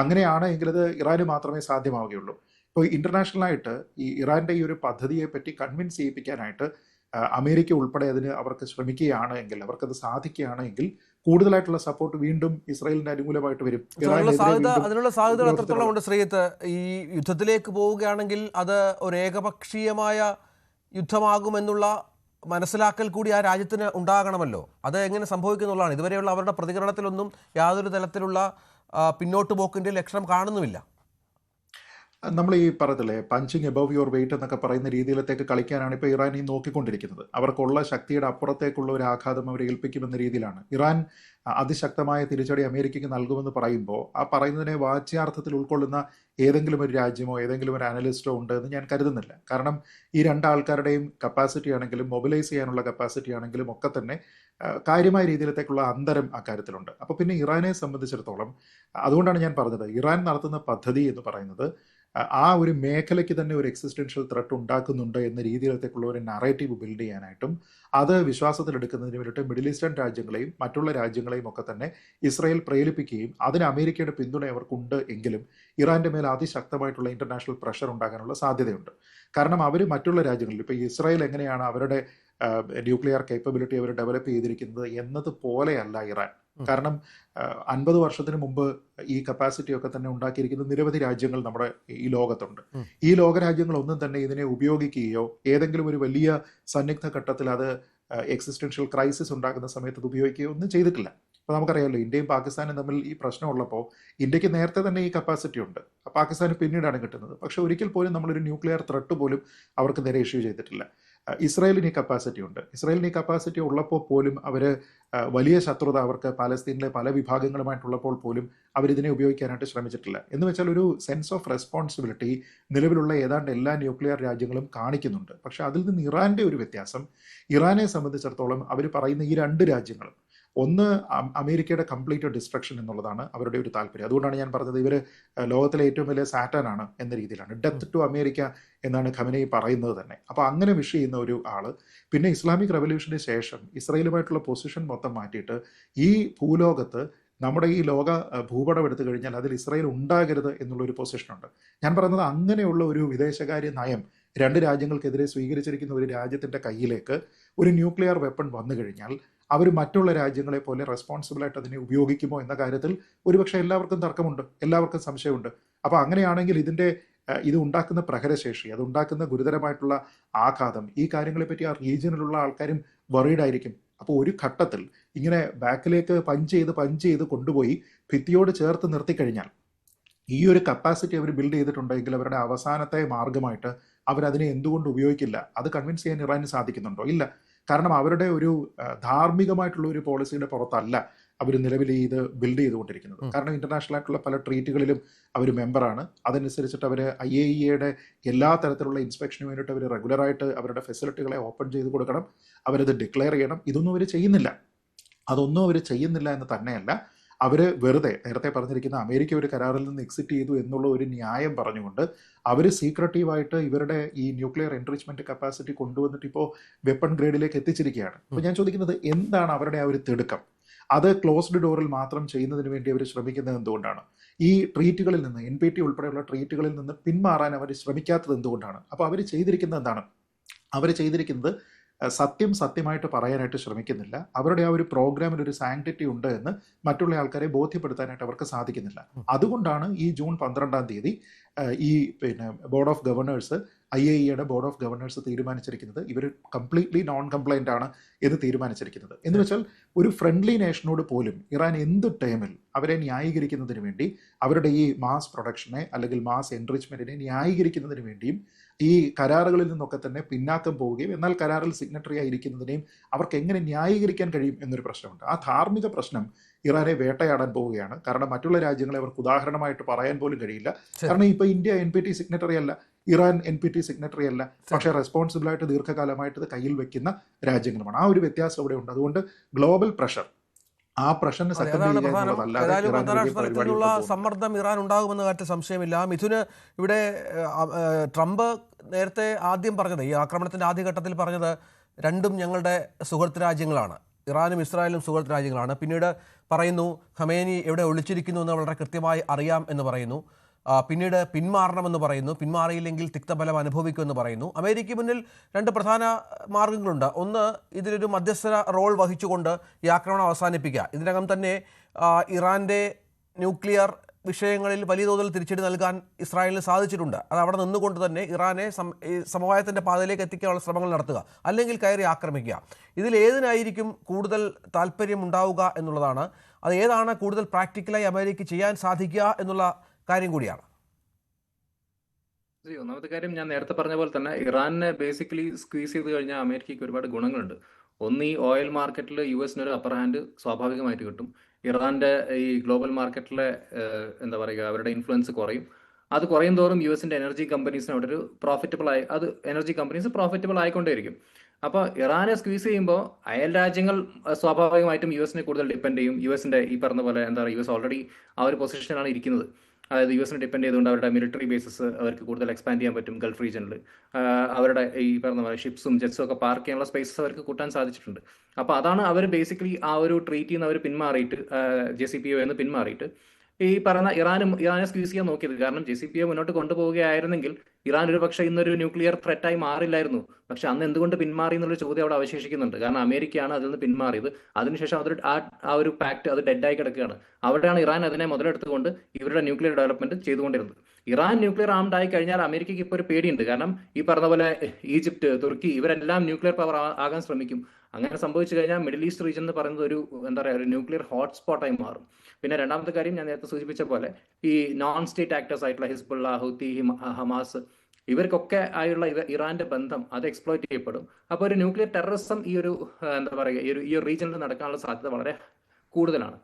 അങ്ങനെയാണ് എങ്കിൽ അത് ഇറാന് മാത്രമേ സാധ്യമാവുകയുള്ളൂ. ഇപ്പോൾ ഇൻ്റർനാഷണലായിട്ട് ഈ ഇറാൻ്റെ ഈ ഒരു പദ്ധതിയെ പറ്റി കൺവിൻസ് ചെയ്യിപ്പിക്കാനായിട്ട് അമേരിക്ക ഉൾപ്പെടെ അവർക്ക് ശ്രമിക്കുകയാണ് എങ്കിൽ, അവർക്കത് സാധിക്കുകയാണ് എങ്കിൽ കൂടുതലായിട്ടുള്ള സപ്പോർട്ട് വീണ്ടും ഇസ്രായേലിന് അനുകൂലമായിട്ട് വരും. അതിനുള്ള സാധ്യതകൾ എത്രത്തോളം ഉണ്ട് ശ്രീജിത്ത്? ഈ യുദ്ധത്തിലേക്ക് പോവുകയാണെങ്കിൽ അത് ഒരു ഏകപക്ഷീയമായ യുദ്ധമാകുമെന്നുള്ള മനസ്സിലാക്കൽ കൂടി ആ രാജ്യത്തിന് ഉണ്ടാകണമല്ലോ. അത് എങ്ങനെ സംഭവിക്കുന്നുള്ളതാണ്. ഇതുവരെയുള്ള അവരുടെ പ്രതികരണത്തിലൊന്നും യാതൊരു തരത്തിലുള്ള പിന്നോട്ട് പോക്കിൻ്റെ ലക്ഷണം കാണുന്നുമില്ല. നമ്മൾ ഈ പറഞ്ഞില്ലേ, പഞ്ചിങ് എബവ് യുവർ വെയിറ്റ് എന്നൊക്കെ പറയുന്ന രീതിയിലത്തേക്ക് കളിക്കാനാണ് ഇപ്പോൾ ഇറാൻ ഈ നോക്കിക്കൊണ്ടിരിക്കുന്നത്. അവർക്കുള്ള ശക്തിയുടെ അപ്പുറത്തേക്കുള്ള ഒരു ആഘാതം അവർ ഏൽപ്പിക്കുമെന്ന രീതിയിലാണ്. ഇറാൻ അതിശക്തമായ തിരിച്ചടി അമേരിക്കയ്ക്ക് നൽകുമെന്ന് പറയുമ്പോൾ ആ പറയുന്നതിനെ വാച്യാർത്ഥത്തിൽ ഉൾക്കൊള്ളുന്ന ഏതെങ്കിലും ഒരു രാജ്യമോ ഏതെങ്കിലും ഒരു അനലിസ്റ്റോ ഉണ്ട് എന്ന് ഞാൻ കരുതുന്നില്ല. കാരണം ഈ രണ്ടാൾക്കാരുടെയും കപ്പാസിറ്റി ആണെങ്കിലും മൊബിലൈസ് ചെയ്യാനുള്ള കപ്പാസിറ്റി ആണെങ്കിലും ഒക്കെ തന്നെ കാര്യമായ രീതിയിലത്തേക്കുള്ള അന്തരം അക്കാര്യത്തിലുണ്ട്. അപ്പോൾ പിന്നെ ഇറാനെ സംബന്ധിച്ചിടത്തോളം അതുകൊണ്ടാണ് ഞാൻ പറഞ്ഞത്, ഇറാൻ നടത്തുന്ന പദ്ധതി എന്ന് പറയുന്നത് ആ ഒരു മേഖലയ്ക്ക് തന്നെ ഒരു എക്സിസ്റ്റൻഷ്യൽ ത്രെട്ട് ഉണ്ടാക്കുന്നുണ്ട് എന്ന രീതിയിലത്തേക്കുള്ള ഒരു നറേറ്റീവ് ബിൽഡ് ചെയ്യാനായിട്ടും അത് വിശ്വാസത്തിലെടുക്കുന്നതിന് വേണ്ടിയിട്ട് മിഡിൽ ഈസ്റ്റേൺ രാജ്യങ്ങളെയും മറ്റുള്ള രാജ്യങ്ങളെയും ഒക്കെ തന്നെ ഇസ്രായേൽ പ്രേരിപ്പിക്കുകയും അതിന് അമേരിക്കയുടെ പിന്തുണ അവർക്കുണ്ട് എങ്കിലും ഇറാൻ്റെ മേൽ അതിശക്തമായിട്ടുള്ള ഇൻ്റർനാഷണൽ പ്രഷർ ഉണ്ടാകാനുള്ള സാധ്യതയുണ്ട്. കാരണം അവർ മറ്റുള്ള രാജ്യങ്ങളിൽ, ഇപ്പോൾ ഇസ്രായേൽ എങ്ങനെയാണ് അവരുടെ ന്യൂക്ലിയർ കേപ്പബിലിറ്റി അവർ ഡെവലപ്പ് ചെയ്തിരിക്കുന്നത് എന്നതുപോലെയല്ല ഇറാൻ. കാരണം 50 വർഷത്തിന് മുമ്പ് ഈ കപ്പാസിറ്റി ഒക്കെ തന്നെ ഉണ്ടാക്കിയിരിക്കുന്ന നിരവധി രാജ്യങ്ങൾ നമ്മുടെ ഈ ലോകത്തുണ്ട്. ഈ ലോകരാജ്യങ്ങളൊന്നും തന്നെ ഇതിനെ ഉപയോഗിക്കുകയോ ഏതെങ്കിലും ഒരു വലിയ സന്നിഗ്ധ ഘട്ടത്തിൽ അത് എക്സിസ്റ്റൻഷ്യൽ ക്രൈസിസ് ഉണ്ടാക്കുന്ന സമയത്ത് അത് ഉപയോഗിക്കുകയോ ഒന്നും ചെയ്തിട്ടില്ല. അപ്പോൾ നമുക്കറിയാമല്ലോ, ഇന്ത്യയും പാകിസ്ഥാനും തമ്മിൽ ഈ പ്രശ്നമുള്ളപ്പോൾ ഇന്ത്യക്ക് നേരത്തെ തന്നെ ഈ കപ്പാസിറ്റി ഉണ്ട്, പാകിസ്ഥാന് പിന്നീടാണ് കിട്ടുന്നത്. പക്ഷെ ഒരിക്കൽ പോലും നമ്മളൊരു ന്യൂക്ലിയർ ത്രെട്ട് പോലും അവർക്ക് നേരെ ഇഷ്യൂ ചെയ്തിട്ടില്ല. ഇസ്രായേലിന് ഈ കപ്പാസിറ്റി ഉണ്ട്. ഇസ്രായേലിന് ഈ കപ്പാസിറ്റി ഉള്ളപ്പോൾ പോലും അവർ വലിയ ശത്രുത അവർക്ക് പാലസ്തീനിലെ പല വിഭാഗങ്ങളുമായിട്ടുള്ളപ്പോൾ പോലും അവരിതിനെ ഉപയോഗിക്കാനായിട്ട് ശ്രമിച്ചിട്ടില്ല. എന്ന് വെച്ചാൽ ഒരു സെൻസ് ഓഫ് റെസ്പോൺസിബിലിറ്റി നിലവിലുള്ള ഏതാണ്ട് എല്ലാ ന്യൂക്ലിയർ രാജ്യങ്ങളും കാണിക്കുന്നുണ്ട്. പക്ഷേ അതിൽ നിന്ന് ഇറാൻ്റെ ഒരു വ്യത്യാസം, ഇറാനെ സംബന്ധിച്ചിടത്തോളം അവർ പറയുന്ന ഈ രണ്ട് രാജ്യങ്ങളും, ഒന്ന് അമേരിക്കയുടെ കംപ്ലീറ്റ് ഡിസ്ട്രക്ഷൻ എന്നുള്ളതാണ് അവരുടെ ഒരു താല്പര്യം. അതുകൊണ്ടാണ് ഞാൻ പറഞ്ഞത് ഇവർ ലോകത്തിലെ ഏറ്റവും വലിയ സാറ്റാനാണ് എന്ന രീതിയിലാണ്. ഡെത്ത് ടു അമേരിക്ക എന്നാണ് ഖമനേയി പറയുന്നത് തന്നെ. അപ്പോൾ അങ്ങനെ വിഷ് ചെയ്യുന്ന ഒരു ആൾ, പിന്നെ ഇസ്ലാമിക് റെവല്യൂഷന് ശേഷം ഇസ്രായേലുമായിട്ടുള്ള പൊസിഷൻ മൊത്തം മാറ്റിയിട്ട് ഈ ഭൂലോകത്ത് നമ്മുടെ ഈ ലോക ഭൂപടം എടുത്തു കഴിഞ്ഞാൽ അതിൽ ഇസ്രായേൽ ഉണ്ടാകരുത് എന്നുള്ളൊരു പൊസിഷനുണ്ട്. ഞാൻ പറയുന്നത് അങ്ങനെയുള്ള ഒരു വിദേശകാര്യ നയം രണ്ട് രാജ്യങ്ങൾക്കെതിരെ സ്വീകരിച്ചിരിക്കുന്ന ഒരു രാജ്യത്തിൻ്റെ കയ്യിലേക്ക് ഒരു ന്യൂക്ലിയർ വെപ്പൺ വന്നു കഴിഞ്ഞാൽ അവർ മറ്റുള്ള രാജ്യങ്ങളെ പോലെ റെസ്പോൺസിബിളായിട്ട് അതിനെ ഉപയോഗിക്കുമോ എന്ന കാര്യത്തിൽ ഒരുപക്ഷെ എല്ലാവർക്കും തർക്കമുണ്ട്, എല്ലാവർക്കും സംശയമുണ്ട്. അപ്പോൾ അങ്ങനെയാണെങ്കിൽ ഇത് ഉണ്ടാക്കുന്ന പ്രഹരശേഷി, അതുണ്ടാക്കുന്ന ഗുരുതരമായിട്ടുള്ള ആഘാതം, ഈ കാര്യങ്ങളെപ്പറ്റി ആ റീജിയനിലുള്ള ആൾക്കാരും വറീഡായിരിക്കും. അപ്പോൾ ഒരു ഘട്ടത്തിൽ ഇങ്ങനെ ബാക്കിലേക്ക് പഞ്ച് ചെയ്ത് കൊണ്ടുപോയി ഭിത്തിയോട് ചേർത്ത് നിർത്തിക്കഴിഞ്ഞാൽ ഈ ഒരു കപ്പാസിറ്റി അവർ ബിൽഡ് ചെയ്തിട്ടുണ്ടെങ്കിൽ അവരുടെ അവസാനത്തെ മാർഗമായിട്ട് അവരതിനെ എന്തുകൊണ്ട് ഉപയോഗിക്കില്ല? അത് കൺവിൻസ് ചെയ്യാൻ ഇറാന് സാധിക്കുന്നുണ്ടോ? ഇല്ല. കാരണം അവരുടെ ഒരു ധാർമ്മികമായിട്ടുള്ള ഒരു പോളിസിയുടെ പുറത്തല്ല അവർ നിലവിൽ ഇത് ബിൽഡ് ചെയ്തുകൊണ്ടിരിക്കുന്നത്. കാരണം ഇന്റർനാഷണൽ ആയിട്ടുള്ള പല ട്രീറ്റുകളിലും അവർ മെമ്പറാണ്. അതനുസരിച്ചിട്ട് അവർ IAEAയുടെ എല്ലാ തരത്തിലുള്ള ഇൻസ്പെക്ഷന് വേണ്ടിയിട്ട് അവർ റെഗുലറായിട്ട് അവരുടെ ഫെസിലിറ്റികളെ ഓപ്പൺ ചെയ്ത് കൊടുക്കണം, അവരത് ഡിക്ലെയർ ചെയ്യണം. ഇതൊന്നും അവർ ചെയ്യുന്നില്ല. അതൊന്നും അവർ ചെയ്യുന്നില്ല എന്ന് തന്നെയല്ല, അവർ വെറുതെ നേരത്തെ പറഞ്ഞിരിക്കുന്ന അമേരിക്ക ഒരു കരാറിൽ നിന്ന് എക്സിറ്റ് ചെയ്തു എന്നുള്ള ഒരു ന്യായം പറഞ്ഞുകൊണ്ട് അവർ സീക്രട്ടീവായിട്ട് ഇവരുടെ ഈ ന്യൂക്ലിയർ എൻറിച്ച്മെന്റ് കപ്പാസിറ്റി കൊണ്ടുവന്നിട്ട് ഇപ്പോൾ വെപ്പൺ ഗ്രേഡിലേക്ക് എത്തിച്ചിരിക്കുകയാണ്. അപ്പോൾ ഞാൻ ചോദിക്കുന്നത്, എന്താണ് അവരുടെ ആ ഒരു തിടുക്കം? അത് ക്ലോസ്ഡ് ഡോറിൽ മാത്രം ചെയ്യുന്നതിന് വേണ്ടി അവർ ശ്രമിക്കുന്നത് എന്തുകൊണ്ടാണ്? ഈ ട്രീറ്റുകളിൽ നിന്ന്, NPT ഉൾപ്പെടെയുള്ള ട്രീറ്റുകളിൽ നിന്ന് പിന്മാറാൻ അവർ ശ്രമിക്കാത്തത് എന്തുകൊണ്ടാണ്? അപ്പോൾ അവർ ചെയ്തിരിക്കുന്നത് എന്താണ്? അവർ ചെയ്തിരിക്കുന്നത് സത്യമായിട്ട് പറയാനായിട്ട് ശ്രമിക്കുന്നില്ല. അവരുടെ ആ ഒരു പ്രോഗ്രാമിൽ ഒരു സാങ്ക്ടിറ്റി ഉണ്ട് എന്ന് മറ്റുള്ള ആൾക്കാരെ ബോധ്യപ്പെടുത്താനായിട്ട് അവർക്ക് സാധിക്കുന്നില്ല. അതുകൊണ്ടാണ് ഈ ജൂൺ 12-ാം തീയതി ഈ ബോർഡ് ഓഫ് ഗവർണേഴ്സ്, IAEAയുടെ ബോർഡ് ഓഫ് ഗവർണേഴ്സ് തീരുമാനിച്ചിരിക്കുന്നത് ഇവർ കംപ്ലീറ്റ്ലി നോൺ കംപ്ലൈൻ്റ് ആണ് എന്ന് തീരുമാനിച്ചിരിക്കുന്നത്. എന്ന് വെച്ചാൽ ഒരു ഫ്രണ്ട്ലി നേഷനോട് പോലും ഇറാൻ എന്ത് ടൈമിൽ അവരെ ന്യായീകരിക്കുന്നതിന് വേണ്ടി, അവരുടെ ഈ മാസ് പ്രൊഡക്ഷനെ അല്ലെങ്കിൽ മാസ് എൻറിച്ച്മെന്റിനെ ന്യായീകരിക്കുന്നതിന് വേണ്ടിയും ഈ കരാറുകളിൽ നിന്നൊക്കെ തന്നെ പിന്നാക്കം പോവുകയും എന്നാൽ കരാറിൽ സിഗ്നറ്ററി ആയിരിക്കുന്നതിനെയും അവർക്ക് എങ്ങനെ ന്യായീകരിക്കാൻ കഴിയും എന്നൊരു പ്രശ്നമുണ്ട്. ആ ധാർമ്മിക പ്രശ്നം ഇറാനെ വേട്ടയാടാൻ പോവുകയാണ്. കാരണം മറ്റുള്ള രാജ്യങ്ങളെ അവർക്ക് ഉദാഹരണമായിട്ട് പറയാൻ പോലും കഴിയില്ല. കാരണം ഇപ്പൊ ഇന്ത്യ NPT സിഗ്നറ്ററി അല്ല, ഇറാൻ NPT സിഗ്നറ്ററി അല്ല, പക്ഷേ റെസ്പോൺസിബിൾ ആയിട്ട് ദീർഘകാലമായിട്ട് ഇത് കയ്യിൽ വെക്കുന്ന രാജ്യങ്ങളുമാണ്. ആ ഒരു വ്യത്യാസം ഇവിടെ ഉണ്ട്. അതുകൊണ്ട് ഗ്ലോബൽ പ്രഷർ, ആ പ്രഷറിന് തരത്തിലുള്ള സമ്മർദ്ദം ഇറാൻ ഉണ്ടാകുമെന്ന കാര്യത്തിൽ സംശയമില്ല. മിഥുന്, ഇവിടെ ട്രംപ് നേരത്തെ ആദ്യം പറഞ്ഞത്, ഈ ആക്രമണത്തിന്റെ ആദ്യഘട്ടത്തിൽ പറഞ്ഞത് രണ്ടും ഞങ്ങളുടെ സുഹൃത്ത് രാജ്യങ്ങളാണ്, ഇറാനും ഇസ്രായേലും സുഹൃത്ത് രാജ്യങ്ങളാണ്. പിന്നീട് പറയുന്നു ഖമേനി എവിടെ ഒളിച്ചിരിക്കുന്നു എന്ന് വളരെ കൃത്യമായി അറിയാം എന്ന് പറയുന്നു. പിന്നീട് പിന്മാറണമെന്ന് പറയുന്നു, പിന്മാറിയില്ലെങ്കിൽ തിക്തഫലം അനുഭവിക്കുമെന്ന് പറയുന്നു. അമേരിക്കയ്ക്ക് മുന്നിൽ രണ്ട് പ്രധാന മാർഗങ്ങളുണ്ട്. ഒന്ന്, ഇതിലൊരു മധ്യസ്ഥ റോൾ വഹിച്ചുകൊണ്ട് ഈ ആക്രമണം അവസാനിപ്പിക്കുക. ഇതിനകം തന്നെ ഇറാൻ്റെ ന്യൂക്ലിയർ വിഷയങ്ങളിൽ വലിയ തോതിൽ തിരിച്ചടി നൽകാൻ ഇസ്രായേലിന് സാധിച്ചിട്ടുണ്ട്. അത് അവിടെ നിന്നുകൊണ്ട് തന്നെ ഇറാനെ സമവായത്തിൻ്റെ പാതയിലേക്ക് എത്തിക്കാനുള്ള ശ്രമങ്ങൾ നടത്തുക, അല്ലെങ്കിൽ കയറി ആക്രമിക്കുക. ഇതിലേതിനായിരിക്കും കൂടുതൽ താല്പര്യം ഉണ്ടാവുക എന്നുള്ളതാണ്. അത് ഏതാണ് കൂടുതൽ പ്രാക്ടിക്കലായി അമേരിക്ക ചെയ്യാൻ സാധിക്കുക എന്നുള്ള കാര്യം കൂടിയാണ്. ഒന്നാമത്തെ കാര്യം, ഞാൻ നേരത്തെ പറഞ്ഞ പോലെ തന്നെ ഇറാനെ ബേസിക്കലി സ്ക്വീസ് ചെയ്ത് കഴിഞ്ഞാൽ അമേരിക്കയ്ക്ക് ഒരുപാട് ഗുണങ്ങളുണ്ട്. ഒന്ന്, ഈ ഓയിൽ മാർക്കറ്റിൽ US ഒരു അപ്പർ ഹാൻഡ് സ്വാഭാവികമായിട്ട് കിട്ടും. ഇറാന്റെ ഈ ഗ്ലോബൽ മാർക്കറ്റിലെ എന്താ പറയുക, അവരുടെ ഇൻഫ്ലുവൻസ് കുറയും. അത് കുറയും തോറും US എനർജി കമ്പനീസിന് അവിടെ ഒരു എനർജി കമ്പനീസ് പ്രോഫിറ്റബിൾ ആയിക്കൊണ്ടേയിരിക്കും. അപ്പോൾ ഇറാനെ സ്ക്വീസ് ചെയ്യുമ്പോൾ അയൽ രാജ്യങ്ങൾ സ്വാഭാവികമായിട്ടും US കൂടുതൽ ഡിപ്പെൻഡ് ചെയ്യും. US ഈ പറഞ്ഞ പോലെ എന്താ പറയുക, US ഓൾറെഡി ആ ഒരു പൊസിഷനിലാണ് ഇരിക്കുന്നത്. അതായത് US ഡിപ്പെൻഡ് ചെയ്തുകൊണ്ട് അവരുടെ മിലിറ്ററി ബേസസ് അവർക്ക് കൂടുതൽ എക്സ്പാൻഡ് ചെയ്യാൻ പറ്റും. ഗൾഫ് റീജിയനിൽ അവരുടെ ഈ പറഞ്ഞ പോലെ ഷിപ്സും ജെറ്റ്സും ഒക്കെ പാർക്ക് ചെയ്യാനുള്ള സ്പേസസ് അവർക്ക് കൂട്ടാൻ സാധിച്ചിട്ടുണ്ട്. അപ്പോൾ അതാണ് അവർ ബേസിക്കലി ആ ഒരു ട്രീറ്റിൽ നിന്ന് അവർ പിന്മാറിയിട്ട്, JCPOA എന്ന് പിന്മാറിയിട്ട് ഈ പറയുന്ന ഇറാനെ സ്ക്വീസ് ചെയ്യാൻ നോക്കിയത്. കാരണം JCPOA മുന്നോട്ട് കൊണ്ടുപോവുകയായിരുന്നെങ്കിൽ ഇറാൻ ഒരു പക്ഷേ ഇന്നൊരു ന്യൂക്ലിയർ ത്രെറ്റായി മാറില്ലായിരുന്നു. പക്ഷെ അന്ന് എന്തുകൊണ്ട് പിന്മാറി എന്നുള്ള ചോദ്യം അവിടെ അവശേഷിക്കുന്നുണ്ട്. കാരണം അമേരിക്കയാണ് അതിൽ നിന്ന് പിന്മാറിയത്. അതിനുശേഷം ആ ഒരു പാക്ട് അത് ഡെഡായി കിടക്കുകയാണ്. അവിടെയാണ് ഇറാൻ അതിനെ മുതലെടുത്തുകൊണ്ട് ഇവരുടെ ന്യൂക്ലിയർ ഡെവലപ്മെന്റ് ചെയ്തുകൊണ്ടിരുന്നത്. ഇറാൻ ന്യൂക്ലിയർ ആംഡ് ആയി കഴിഞ്ഞാൽ അമേരിക്കയ്ക്ക് ഇപ്പോൾ ഒരു പേടിയുണ്ട്. കാരണം ഈ പറഞ്ഞ പോലെ ഈജിപ്ത്, തുർക്കി ഇവരെല്ലാം ന്യൂക്ലിയർ പവർ ആകാൻ ശ്രമിക്കും. അങ്ങനെ സംഭവിച്ചു കഴിഞ്ഞാൽ മിഡിൽ ഈസ്റ്റ് റീജിയൻ എന്ന് പറയുന്നത് ഒരു എന്താ പറയുക, ഒരു ന്യൂക്ലിയർ ഹോട്ട്സ്പോട്ടായി മാറും. പിന്നെ രണ്ടാമത്തെ കാര്യം, ഞാൻ നേരത്തെ സൂചിപ്പിച്ച പോലെ ഈ നോൺ സ്റ്റേറ്റ് ആക്ടേഴ്സ് ആയിട്ടുള്ള ഹിസ്ബുള്ള, ഹൂത്തി, ഹമാസ് ഇവർക്കൊക്കെ ആയുള്ള ഇറാന്റെ ബന്ധം അത് എക്സ്പ്ലോയിറ്റ് ചെയ്യപ്പെടും. അപ്പോൾ ഒരു ന്യൂക്ലിയർ ടെററിസം ഈ ഒരു എന്താ പറയുക ഈ ഒരു റീജിയനിൽ നടക്കാനുള്ള സാധ്യത വളരെ കൂടുതലാണ്.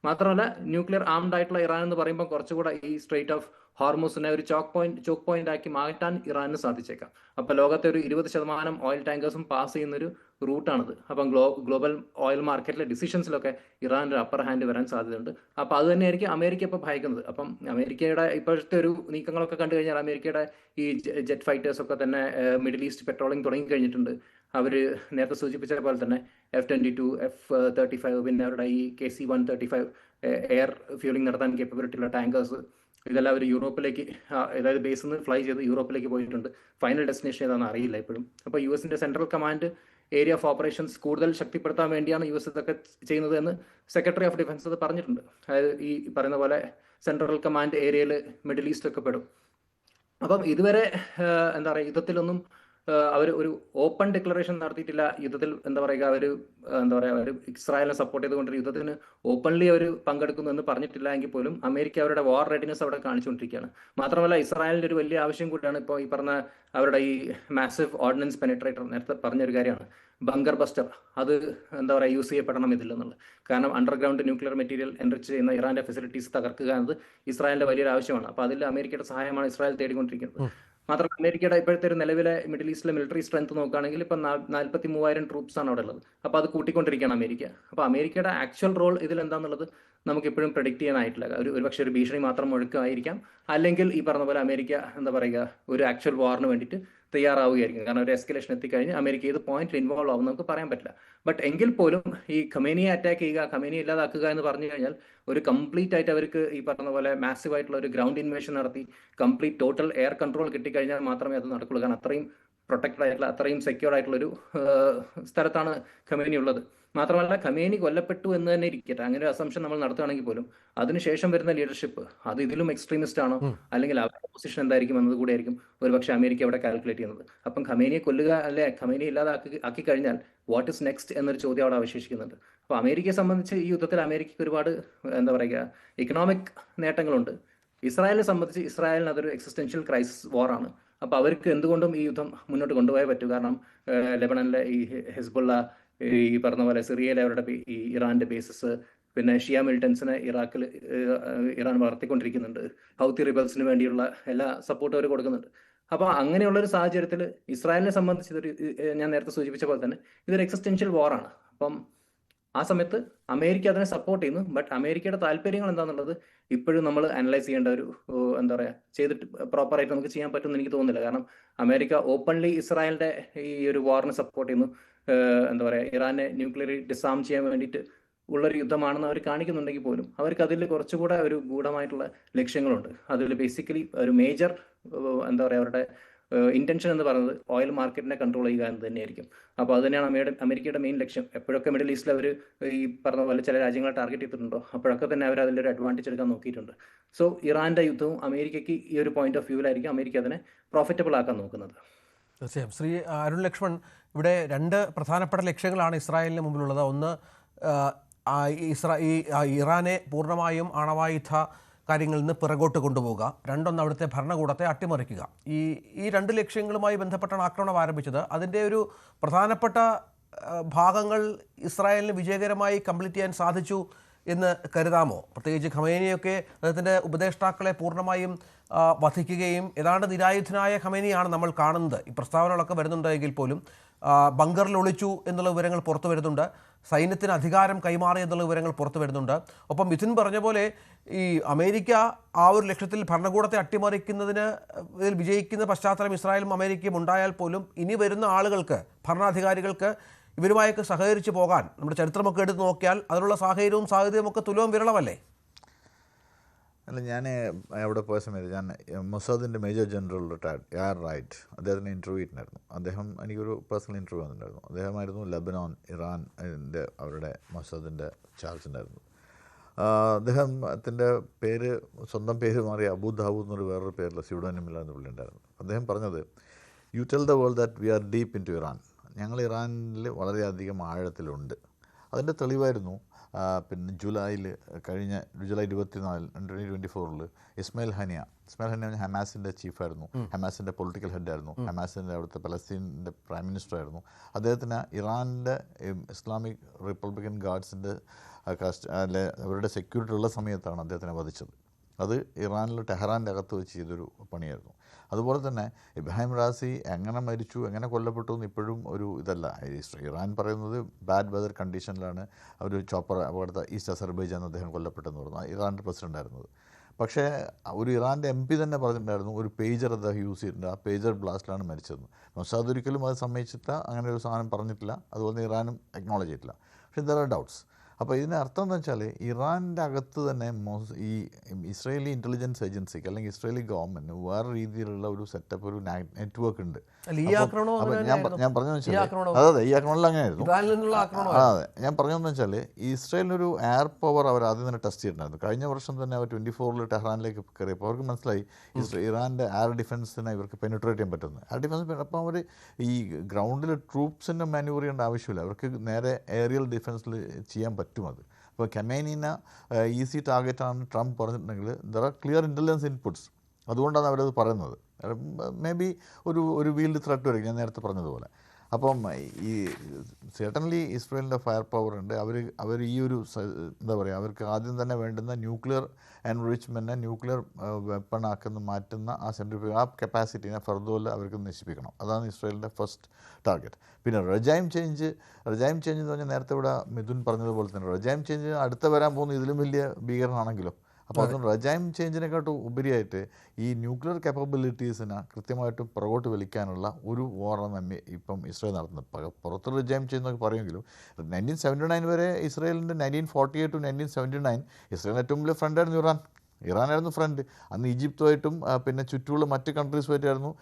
മാത്രമല്ല, ന്യൂക്ലിയർ ആംഡ് ആയിട്ടുള്ള ഇറാൻ എന്ന് പറയുമ്പോൾ കുറച്ചുകൂടെ ഈ സ്ട്രേറ്റ് ഓഫ് ഹോർമൂസിനെ ഒരു ചോക്ക് പോയിന്റ് ആക്കി മാറ്റാൻ ഇറാന് സാധിച്ചേക്കാം. അപ്പോൾ ലോകത്തെ ഒരു 20% ഓയിൽ ടാങ്കേഴ്സും പാസ് ചെയ്യുന്ന ഒരു റൂട്ടാണിത്. അപ്പം ഗ്ലോബൽ ഓയിൽ മാർക്കറ്റിലെ ഡിസിഷൻസിലൊക്കെ ഇറാൻ്റെ അപ്പർ ഹാൻഡ് വരാൻ സാധ്യതയുണ്ട്. അപ്പോൾ അത് തന്നെയായിരിക്കും അമേരിക്ക ഇപ്പോൾ ഭയക്കുന്നത്. അപ്പം അമേരിക്കയുടെ ഇപ്പോഴത്തെ ഒരു നീക്കങ്ങളൊക്കെ കണ്ടു കഴിഞ്ഞാൽ അമേരിക്കയുടെ ഈ ജെറ്റ് ഫൈറ്റേഴ്സൊക്കെ തന്നെ മിഡിൽ ഈസ്റ്റ് പെട്രോളിംഗ് തുടങ്ങി കഴിഞ്ഞിട്ടുണ്ട്. അവർ നേരത്തെ സൂചിപ്പിച്ച പോലെ തന്നെ F-22, F-35, പിന്നെ അവരുടെ ഈ KC-135 എയർ ഫ്യൂലിംഗ് നടത്താൻ കേപ്പബിലിറ്റി ഉള്ള ടാങ്കേഴ്സ്, ഇതെല്ലാം അവർ യൂറോപ്പിലേക്ക്, അതായത് ബേസിൽ നിന്ന് ഫ്ലൈ ചെയ്ത് യൂറോപ്പിലേക്ക് പോയിട്ടുണ്ട്. ഫൈനൽ ഡെസ്റ്റിനേഷൻ ഏതാണെന്ന് അറിയില്ല ഇപ്പോഴും. അപ്പോൾ US central command area of operations കൂടുതൽ ശക്തിപ്പെടുത്താൻ വേണ്ടിയാണ് US ഇതൊക്കെ ചെയ്യുന്നത് എന്ന് സെക്രട്ടറി ഓഫ് ഡിഫൻസ് അത് പറഞ്ഞിട്ടുണ്ട്. അതായത് ഈ പറയുന്ന പോലെ സെൻട്രൽ കമാൻഡ് ഏരിയയിൽ മിഡിൽ ഈസ്റ്റ് ഒക്കെ പെടും. അപ്പം ഇതുവരെ എന്താ പറയുക, യുദ്ധത്തിലൊന്നും അവർ ഒരു ഓപ്പൺ ഡിക്ലറേഷൻ നടത്തിയിട്ടില്ല യുദ്ധത്തിൽ. എന്താ പറയുക, അവർ ഇസ്രായേലിനെ സപ്പോർട്ട് ചെയ്തുകൊണ്ട് യുദ്ധത്തിന് ഓപ്പൺലി അവർ പങ്കെടുക്കുന്നു എന്ന് പറഞ്ഞിട്ടില്ല എങ്കിൽ പോലും അമേരിക്ക അവരുടെ വാർ റെഡിനെസ് അവിടെ കാണിച്ചുകൊണ്ടിരിക്കുകയാണ്. മാത്രമല്ല ഇസ്രായേലിന്റെ ഒരു വലിയ ആവശ്യം കൂടിയാണ് ഇപ്പോൾ ഈ പറഞ്ഞ അവരുടെ ഈ മാസീവ് ഓർഡിനൻസ് പെനിട്രേറ്റർ, നേരത്തെ പറഞ്ഞൊരു കാര്യമാണ് ബങ്കർ ബസ്റ്റർ. അത് എന്താ പറയുക യൂസ് ചെയ്യപ്പെടണം ഇതില്ലെന്നുള്ളത്. കാരണം അണ്ടർഗ്രൗണ്ട് ന്യൂക്ലിയർ മെറ്റീരിയൽ എൻറിച്ച് ചെയ്യുന്ന ഇറാന്റെ ഫെസിലിറ്റീസ് തകർക്കുക എന്നത് ഇസ്രായേലിന്റെ വലിയൊരു ആവശ്യമാണ്. അപ്പോൾ അതിൽ അമേരിക്കയുടെ സഹായമാണ് ഇസ്രായേൽ തേടിക്കൊണ്ടിരിക്കുന്നത്. മാത്രമല്ല അമേരിക്കയുടെ ഇപ്പോഴത്തെ ഒരു നിലവിലെ മിഡിൽ ഈസ്റ്റിലെ മിലിറ്ററി സ്ട്രെങ്ത് നോക്കുകയാണെങ്കിൽ ഇപ്പം 43,000 ട്രൂപ്സ് ആണ് അവിടെ ഉള്ളത്. അപ്പോൾ അത് കൂട്ടിക്കൊണ്ടിരിക്കുകയാണ് അമേരിക്ക. അപ്പോൾ അമേരിക്കയുടെ ആക്ച്വൽ റോൾ ഇതിൽ എന്താണെന്നുള്ളത് നമുക്ക് ഇപ്പോഴും പ്രഡിക്റ്റ് ചെയ്യാനായിട്ടില്ല. ഒരുപക്ഷെ ഒരു ഭീഷണി മാത്രം മുഴക്കമായിരിക്കാം, അല്ലെങ്കിൽ ഈ പറഞ്ഞ പോലെ അമേരിക്ക എന്താ പറയുക ഒരു ആക്ച്വൽ വാറിന് വേണ്ടിയിട്ട് തയ്യാറാവുകയായിരിക്കും. കാരണം ഒരു എസ്കലേഷൻ എത്തിക്കഴിഞ്ഞ് അമേരിക്ക ഏത് പോയിന്റിൽ ഇൻവോൾവ് ആവും നമുക്ക് പറയാൻ പറ്റില്ല. ബട്ട് എങ്കിൽ പോലും ഈ ഖമേനിയെ അറ്റാക്ക് ചെയ്യുക, ഖമേനിയെ ഇല്ലാതാക്കുക എന്ന് പറഞ്ഞു കഴിഞ്ഞാൽ ഒരു കംപ്ലീറ്റ് ആയിട്ട് അവർക്ക് ഈ പറഞ്ഞ പോലെ മാസീവ് ആയിട്ടുള്ള ഒരു ഗ്രൗണ്ട് ഇൻവേഷൻ നടത്തി കംപ്ലീറ്റ് ടോട്ടൽ എയർ കൺട്രോൾ കിട്ടിക്കഴിഞ്ഞാൽ മാത്രമേ അത് നടക്കുള്ളൂ. കാരണം അത്രയും പ്രൊട്ടക്റ്റഡ് ആയിട്ടുള്ള, അത്രയും സെക്യൂർ ആയിട്ടുള്ളൊരു സ്ഥലത്താണ് ഖമേനി ഉള്ളത്. മാത്രമല്ല ഖമേനി കൊല്ലപ്പെട്ടു എന്ന് തന്നെ ഇരിക്കട്ടെ, അങ്ങനെ ഒരു അസംഷൻ നമ്മൾ നടത്തുകയാണെങ്കിൽ പോലും അതിനുശേഷം വരുന്ന ലീഡർഷിപ്പ് അത് ഇതിലും എക്സ്ട്രീമിസ്റ്റ് ആണോ, അല്ലെങ്കിൽ അവരുടെ പൊസിഷൻ എന്തായിരിക്കും എന്നത് കൂടെ ആയിരിക്കും ഒരുപക്ഷെ അമേരിക്ക അവിടെ കാൽക്കുലേറ്റ് ചെയ്യുന്നത്. അപ്പം ഖമേനിയെ കൊല്ലുക അല്ലെ ഖമേനിയെ ആക്കി കഴിഞ്ഞാൽ വാട്ട് ഇസ് നെക്സ്റ്റ് എന്നൊരു ചോദ്യം അവിടെ അവശേഷിക്കുന്നുണ്ട്. അപ്പോൾ അമേരിക്കയെ സംബന്ധിച്ച് ഈ യുദ്ധത്തിൽ അമേരിക്കയ്ക്ക് ഒരുപാട് എന്താ പറയുക ഇക്കണോമിക് നേട്ടങ്ങളുണ്ട്. ഇസ്രായേലിനെ സംബന്ധിച്ച് ഇസ്രായേലിന് അതൊരു എക്സിസ്റ്റൻഷ്യൽ ക്രൈസിസ് വാറാണ്. അപ്പോൾ അവർക്ക് എന്തുകൊണ്ടും ഈ യുദ്ധം മുന്നോട്ട് കൊണ്ടുപോയേ പറ്റൂ. കാരണം ലെബനനിലെ ഈ ഹെസ്ബുള്ള, ഈ പറഞ്ഞ പോലെ സിറിയയിലെ അവരുടെ ഈ ഇറാന്റെ ബേസസ്, പിന്നെ ഷിയ മിലിറ്റൻസിനെ ഇറാഖിൽ ഇറാൻ വളർത്തിക്കൊണ്ടിരിക്കുന്നുണ്ട്. ഹൗത്തി റിബൽസിന് വേണ്ടിയുള്ള എല്ലാ സപ്പോർട്ടും അവർ കൊടുക്കുന്നുണ്ട്. അപ്പോൾ അങ്ങനെയുള്ളൊരു സാഹചര്യത്തിൽ ഇസ്രായേലിനെ സംബന്ധിച്ച് ഇതൊരു, ഞാൻ നേരത്തെ സൂചിപ്പിച്ച പോലെ തന്നെ ഇതൊരു എക്സിസ്റ്റൻഷ്യൽ വാറാണ്. അപ്പം ആ സമയത്ത് അമേരിക്ക അതിനെ സപ്പോർട്ട് ചെയ്യുന്നു. ബട്ട് അമേരിക്കയുടെ താല്പര്യങ്ങൾ എന്താണെന്നുള്ളത് ഇപ്പോഴും നമ്മൾ അനലൈസ് ചെയ്യേണ്ട ഒരു എന്താ പറയുക ചെയ്തിട്ട് പ്രോപ്പറായിട്ട് നമുക്ക് ചെയ്യാൻ പറ്റുമെന്ന് എനിക്ക് തോന്നുന്നില്ല. കാരണം അമേരിക്ക ഓപ്പൺലി ഇസ്രായേലിന്റെ ഈ ഒരു വാറിനെ സപ്പോർട്ട് ചെയ്യുന്നു. എന്താ പറയുക ഇറാനെ ന്യൂക്ലിയർ ഡിസാം ചെയ്യാൻ വേണ്ടിയിട്ട് ഉള്ളൊരു യുദ്ധമാണെന്ന് അവർ കാണിക്കുന്നുണ്ടെങ്കിൽ പോലും അവർക്ക് അതിൽ കുറച്ചുകൂടെ ഒരു ഗൂഢമായിട്ടുള്ള ലക്ഷ്യങ്ങളുണ്ട്. അതിൽ ബേസിക്കലി ഒരു മേജർ എന്താ പറയുക അവരുടെ ഇന്റൻഷൻ എന്ന് പറയുന്നത് ഓയിൽ മാർക്കറ്റിനെ കൺട്രോൾ ചെയ്യുക എന്ന് തന്നെയായിരിക്കും. അപ്പോൾ അത് തന്നെയാണ് അമേരിക്കയുടെ മെയിൻ ലക്ഷ്യം. എപ്പോഴൊക്കെ മിഡിൽ ഈസ്റ്റിൽ അവർ ഈ പറഞ്ഞ പോലെ ചില രാജ്യങ്ങളെ ടാർഗറ്റ് ചെയ്തിട്ടുണ്ടോ അപ്പോഴൊക്കെ തന്നെ അവർ അതിലൊരു അഡ്വാൻറ്റേജ് എടുക്കാൻ നോക്കിയിട്ടുണ്ട്. സോ ഇറാന്റെ യുദ്ധവും അമേരിക്കയ്ക്ക് ഈ ഒരു പോയിന്റ് ഓഫ് വ്യൂവിലായിരിക്കും അമേരിക്ക അതിനെ പ്രോഫിറ്റബിൾ ആക്കാൻ നോക്കുന്നത്. തീർച്ചയായും ശ്രീ അരുൺ ലക്ഷ്മൺ, ഇവിടെ രണ്ട് പ്രധാനപ്പെട്ട ലക്ഷ്യങ്ങളാണ് ഇസ്രായേലിന് മുമ്പിലുള്ളത്. ഒന്ന് ഇറാനെ പൂർണ്ണമായും ആണവായുധ കാര്യങ്ങളിൽ നിന്ന് പിറകോട്ട് കൊണ്ടുപോവുക, രണ്ടൊന്ന് അവിടുത്തെ ഭരണകൂടത്തെ അട്ടിമറിക്കുക. ഈ രണ്ട് ലക്ഷ്യങ്ങളുമായി ബന്ധപ്പെട്ടാണ് ആക്രമണം ആരംഭിച്ചത്. അതിൻ്റെ ഒരു പ്രധാനപ്പെട്ട ഭാഗങ്ങൾ ഇസ്രായേലിന് വിജയകരമായി കംപ്ലീറ്റ് ചെയ്യാൻ സാധിച്ചു എന്ന് കരുതാമോ? പ്രത്യേകിച്ച് ഖമേനിയൊക്കെ അദ്ദേഹത്തിൻ്റെ ഉപദേഷ്ടാക്കളെ പൂർണ്ണമായും വധിക്കുകയും ഏതാണ്ട് നിരായുധനായ ഖമേനിയാണ് നമ്മൾ കാണുന്നത്. ഈ പ്രസ്താവനകളൊക്കെ വരുന്നുണ്ടെങ്കിൽ പോലും ബങ്കറിൽ ഒളിച്ചു എന്നുള്ള വിവരങ്ങൾ പുറത്തു വരുന്നുണ്ട്. സൈന്യത്തിന് അധികാരം കൈമാറി എന്നുള്ള വിവരങ്ങൾ പുറത്തു വരുന്നുണ്ട്. ഒപ്പം മിഥുൻ പറഞ്ഞ പോലെ ഈ അമേരിക്ക ആ ഒരു ലക്ഷ്യത്തിൽ ഭരണകൂടത്തെ അട്ടിമറിക്കുന്നതിന് വിജയിക്കുന്ന പശ്ചാത്തലം ഇസ്രായേലും അമേരിക്കയും ഉണ്ടായാൽ പോലും ഇനി വരുന്ന ആളുകൾക്ക്, ഭരണാധികാരികൾക്ക് ഇവരുമായൊക്കെ സഹകരിച്ച് പോകാൻ നമ്മുടെ ചരിത്രമൊക്കെ എടുത്ത് നോക്കിയാൽ അതിനുള്ള സാഹചര്യവും സാധ്യതയും ഒക്കെ തുലവും വിരളമല്ലേ? അല്ല, ഞാൻ അവിടെ പോയ സമയത്ത് ഞാൻ മൊസാദിൻ്റെ മേജർ ജനറൽ റിട്ടയർഡ് യാർ റൈറ്റ് അദ്ദേഹത്തിന് ഇൻ്റർവ്യൂ ചെയ്തിട്ടുണ്ടായിരുന്നു. അദ്ദേഹം എനിക്കൊരു പേഴ്സണൽ ഇൻ്റർവ്യൂ വന്നിട്ടുണ്ടായിരുന്നു. അദ്ദേഹമായിരുന്നു ലെബനോൺ, ഇറാൻ അവരുടെ മൊസാദിൻ്റെ ചാർജ് ഉണ്ടായിരുന്നു. അദ്ദേഹത്തിൻ്റെ പേര്, സ്വന്തം പേര് മാറി അബു ദാവൂദ് എന്നൊരു വേറൊരു പേരിൽ സ്യൂഡോനിമില്ല എന്ന് പുള്ളി ഉണ്ടായിരുന്നു. അദ്ദേഹം പറഞ്ഞത്, you tell the world that we are deep into Iran. ഞങ്ങൾ ഇറാനിൽ വളരെയധികം ആഴത്തിലുണ്ട്. അതിൻ്റെ തെളിവായിരുന്നു പിന്നെ കഴിഞ്ഞ ജൂലൈ 24, 2024 ഇസ്മായിൽ ഹനിയ ഹമാസിൻ്റെ ചീഫായിരുന്നു, ഹമാസിൻ്റെ പൊളിറ്റിക്കൽ ഹെഡായിരുന്നു, ഹമാസിൻ്റെ അവിടുത്തെ പലസ്തീനിൻ്റെ പ്രൈം മിനിസ്റ്റർ ആയിരുന്നു. അദ്ദേഹത്തിന് ഇറാനിൻ്റെ ഇസ്ലാമിക് റിപ്പബ്ലിക്കൻ ഗാർഡ്സിൻ്റെ അവരുടെ സെക്യൂരിറ്റി ഉള്ള സമയത്താണ് അദ്ദേഹത്തിനെ വധിച്ചത്. അത് ഇറാനിൽ ടെഹ്റാൻ്റെ അകത്ത് വെച്ച് ചെയ്തൊരു പണിയായിരുന്നു. അതുപോലെ തന്നെ ഇബ്രാഹിം റാസി എങ്ങനെ മരിച്ചു, എങ്ങനെ കൊല്ലപ്പെട്ടു എന്ന് ഇപ്പോഴും ഒരു ഇതല്ല. ഇറാൻ പറയുന്നത് ബാഡ് വെതർ കണ്ടീഷനിലാണ് അവർ ചോപ്പർ അവിടുത്തെ ഈസ്റ്റ് അസർബൈജാൻ അദ്ദേഹം കൊല്ലപ്പെട്ടെന്ന് പറഞ്ഞു, ഇറാൻ്റെ പ്രസിഡൻ്റ് ആയിരുന്നത്. പക്ഷേ ഒരു ഇറാൻ്റെ MP തന്നെ പറഞ്ഞിട്ടുണ്ടായിരുന്നു ഒരു പേജർ അദ്ദേഹം യൂസ് ചെയ്തിട്ടുണ്ട്, ആ പേജർ ബ്ലാസ്റ്റിലാണ് മരിച്ചതെന്ന്. മൊസാദ് ഒരിക്കലും അത് സമ്മതിച്ചിട്ട് അങ്ങനെ ഒരു സാധനം പറഞ്ഞിട്ടില്ല. അതുപോലെ ഇറാനും അക്നോളജ് ചെയ്തിട്ടില്ല. പക്ഷേ ദർ ആർ ഡൗട്ട്സ്. അപ്പോൾ ഇതിന് അർത്ഥം എന്ന് വെച്ചാൽ ഇറാൻ്റെ അകത്ത് തന്നെ ഈ ഇസ്രയേലി ഇൻ്റലിജൻസ് ഏജൻസിക്ക് അല്ലെങ്കിൽ ഇസ്രയേലി ഗവൺമെൻറ് വേറെ രീതിയിലുള്ള ഒരു സെറ്റപ്പ്, ഒരു നെറ്റ്വർക്ക് ഉണ്ട്. ഞാൻ പറഞ്ഞു വെച്ചാൽ അതെ, ഈ ആക്രമണം അങ്ങനെയായിരുന്നു. അതെ, ഞാൻ പറഞ്ഞതെന്ന് വെച്ചാൽ ഇസ്രയേലിനൊരു എയർ പവർ അവർ ആദ്യം തന്നെ ടെസ്റ്റ് ചെയ്തിട്ടുണ്ടായിരുന്നു. കഴിഞ്ഞ വർഷം തന്നെ അവർ 24 ടെഹ്റാനിലേക്ക് കയറിയപ്പോൾ അവർക്ക് മനസ്സിലായി ഇറാൻ്റെ എയർ ഡിഫൻസിനെ ഇവർക്ക് പെനിട്രേറ്റ് ചെയ്യാൻ പറ്റുന്നത്. എയർ ഡിഫൻസ് അപ്പോൾ അവർ ഈ ഗ്രൗണ്ടിൽ ട്രൂപ്സിനെ മാനുവർ ചെയ്യേണ്ട ആവശ്യമില്ല, അവർക്ക് നേരെ ഏരിയൽ ഡിഫൻസിൽ ചെയ്യാൻ പറ്റും അത്. അപ്പോൾ ഖമേനിനെ ഈസി ടാർഗറ്റാണ് ട്രംപ് പറഞ്ഞിട്ടുണ്ടെങ്കിൽ there are clear intelligence inputs. അതുകൊണ്ടാണ് അവരത് പറയുന്നത്. മേ ബി ഒരു വീൽഡ് ത്രെട്ട് വരും, ഞാൻ നേരത്തെ പറഞ്ഞതുപോലെ. അപ്പം ഈ സെർട്ടൻലി ഇസ്രയേലിൻ്റെ ഫയർ പവർ ഉണ്ട്. അവർ ഈ ഒരു എന്താ പറയുക, അവർക്ക് ആദ്യം തന്നെ വേണ്ടുന്ന ന്യൂക്ലിയർ എൻറിച്ച്മെൻറ്റിനെ ന്യൂക്ലിയർ വെപ്പൺ മാറ്റുന്ന ആ സെൻട്രിഫ്യൂജ്, ആ കപ്പാസിറ്റിനെ ഫർദോല അവർക്ക് നശിപ്പിക്കണം. അതാണ് ഇസ്രയേലിൻ്റെ ഫസ്റ്റ് ടാർഗറ്റ്. പിന്നെ റജൈം ചേഞ്ച് എന്ന് പറഞ്ഞാൽ നേരത്തെ ഇവിടെ മിഥുൻ പറഞ്ഞതുപോലെ തന്നെ റജൈം ചേഞ്ച് അടുത്ത വരാൻ പോകുന്ന ഇതിലും വലിയ ഭീകരനാണെങ്കിലും, അപ്പോൾ അതുകൊണ്ട് റജൈം ചേഞ്ചിനെക്കാട്ടും ഉപരിയായിട്ട് ഈ ന്യൂക്ലിയർ കേപ്പബിലിറ്റീസിനെ കൃത്യമായിട്ടും പുറകോട്ട് വലിക്കാനുള്ള ഒരു വാറാണ് ഇപ്പം ഇസ്രയേൽ നടത്തുന്നത്. പുറത്ത് റജൈം ചേഞ്ച് എന്നൊക്കെ പറയുമെങ്കിലും 1979 വരെ ഇസ്രയേലിൻ്റെ 1948 to 1979 ഇസ്രയേലിൻ്റെ ഏറ്റവും വലിയ ഫ്രണ്ടായിരുന്നു ഇറാനായിരുന്നു ഫ്രണ്ട്. അന്ന് ഈജിപ്തുമായിട്ടും പിന്നെ ചുറ്റുമുള്ള മറ്റ് കൺട്രീസുമായിട്ടായിരുന്നു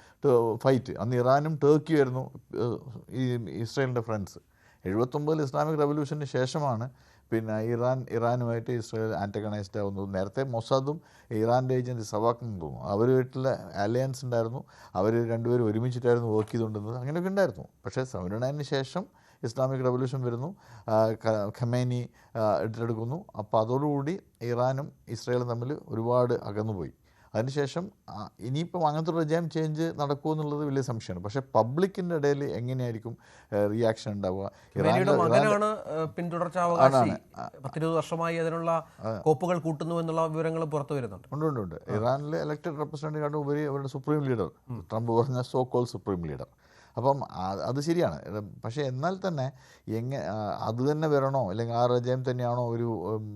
ഫൈറ്റ്. അന്ന് ഇറാനും ടർക്കിയുമായിരുന്നു ഈ ഇസ്രയേലിൻ്റെ ഫ്രണ്ട്സ്. 79 ഇസ്ലാമിക് റവല്യൂഷന് ശേഷമാണ് പിന്നെ ഇറാനുമായിട്ട് ഇസ്രയേൽ ആൻറ്റഗണൈസ്ഡ് ആവുന്നത്. നേരത്തെ മൊസാദും ഇറാൻ്റെ ഏജൻറ്റ് സവാക്കും തോന്നുന്നു, അവരുമായിട്ടുള്ള അലയൻസ് ഉണ്ടായിരുന്നു. അവർ രണ്ടുപേരും ഒരുമിച്ചിട്ടായിരുന്നു വർക്ക് ചെയ്തുകൊണ്ടിരുന്നത്. അങ്ങനെയൊക്കെ ഉണ്ടായിരുന്നു. പക്ഷേ 79 ശേഷം ഇസ്ലാമിക് റവല്യൂഷൻ വരുന്നു, ഖമേനി എടുത്തെടുക്കുന്നു. അപ്പോൾ അതോടുകൂടി ഇറാനും ഇസ്രയേലും തമ്മിൽ ഒരുപാട് അകന്നുപോയി. അതിനുശേഷം ഇനിയിപ്പം അങ്ങനത്തെ റജൈം ചേഞ്ച് നടക്കുമോ എന്നുള്ളത് വലിയ സംശയമാണ്. പക്ഷേ പബ്ലിക്കിൻ്റെ ഇടയിൽ എങ്ങനെയായിരിക്കും റിയാക്ഷൻ ഉണ്ടാവുക? മകനാണ് പിന്തുടർച്ചാവകാശി, 10-20 വർഷമായി അതിനുള്ള കോപ്പുകൾ കൂട്ടുന്നു എന്നുള്ള വിവരങ്ങൾ പുറത്തു വരുന്നുണ്ട്. ഉണ്ട്. ഇറാനിലെ ഇലക്ടഡ് റെപ്രസെൻറ്റേറ്റീവാണ് ഉപരി അവരുടെ സുപ്രീം ലീഡർ, ട്രംപ് പറഞ്ഞ സോ കോൾ സുപ്രീം ലീഡർ. അപ്പം അത് ശരിയാണ്. പക്ഷേ എന്നാൽ തന്നെ അത് തന്നെ വരണോ, അല്ലെങ്കിൽ ആ റജൈം തന്നെയാണോ ഒരു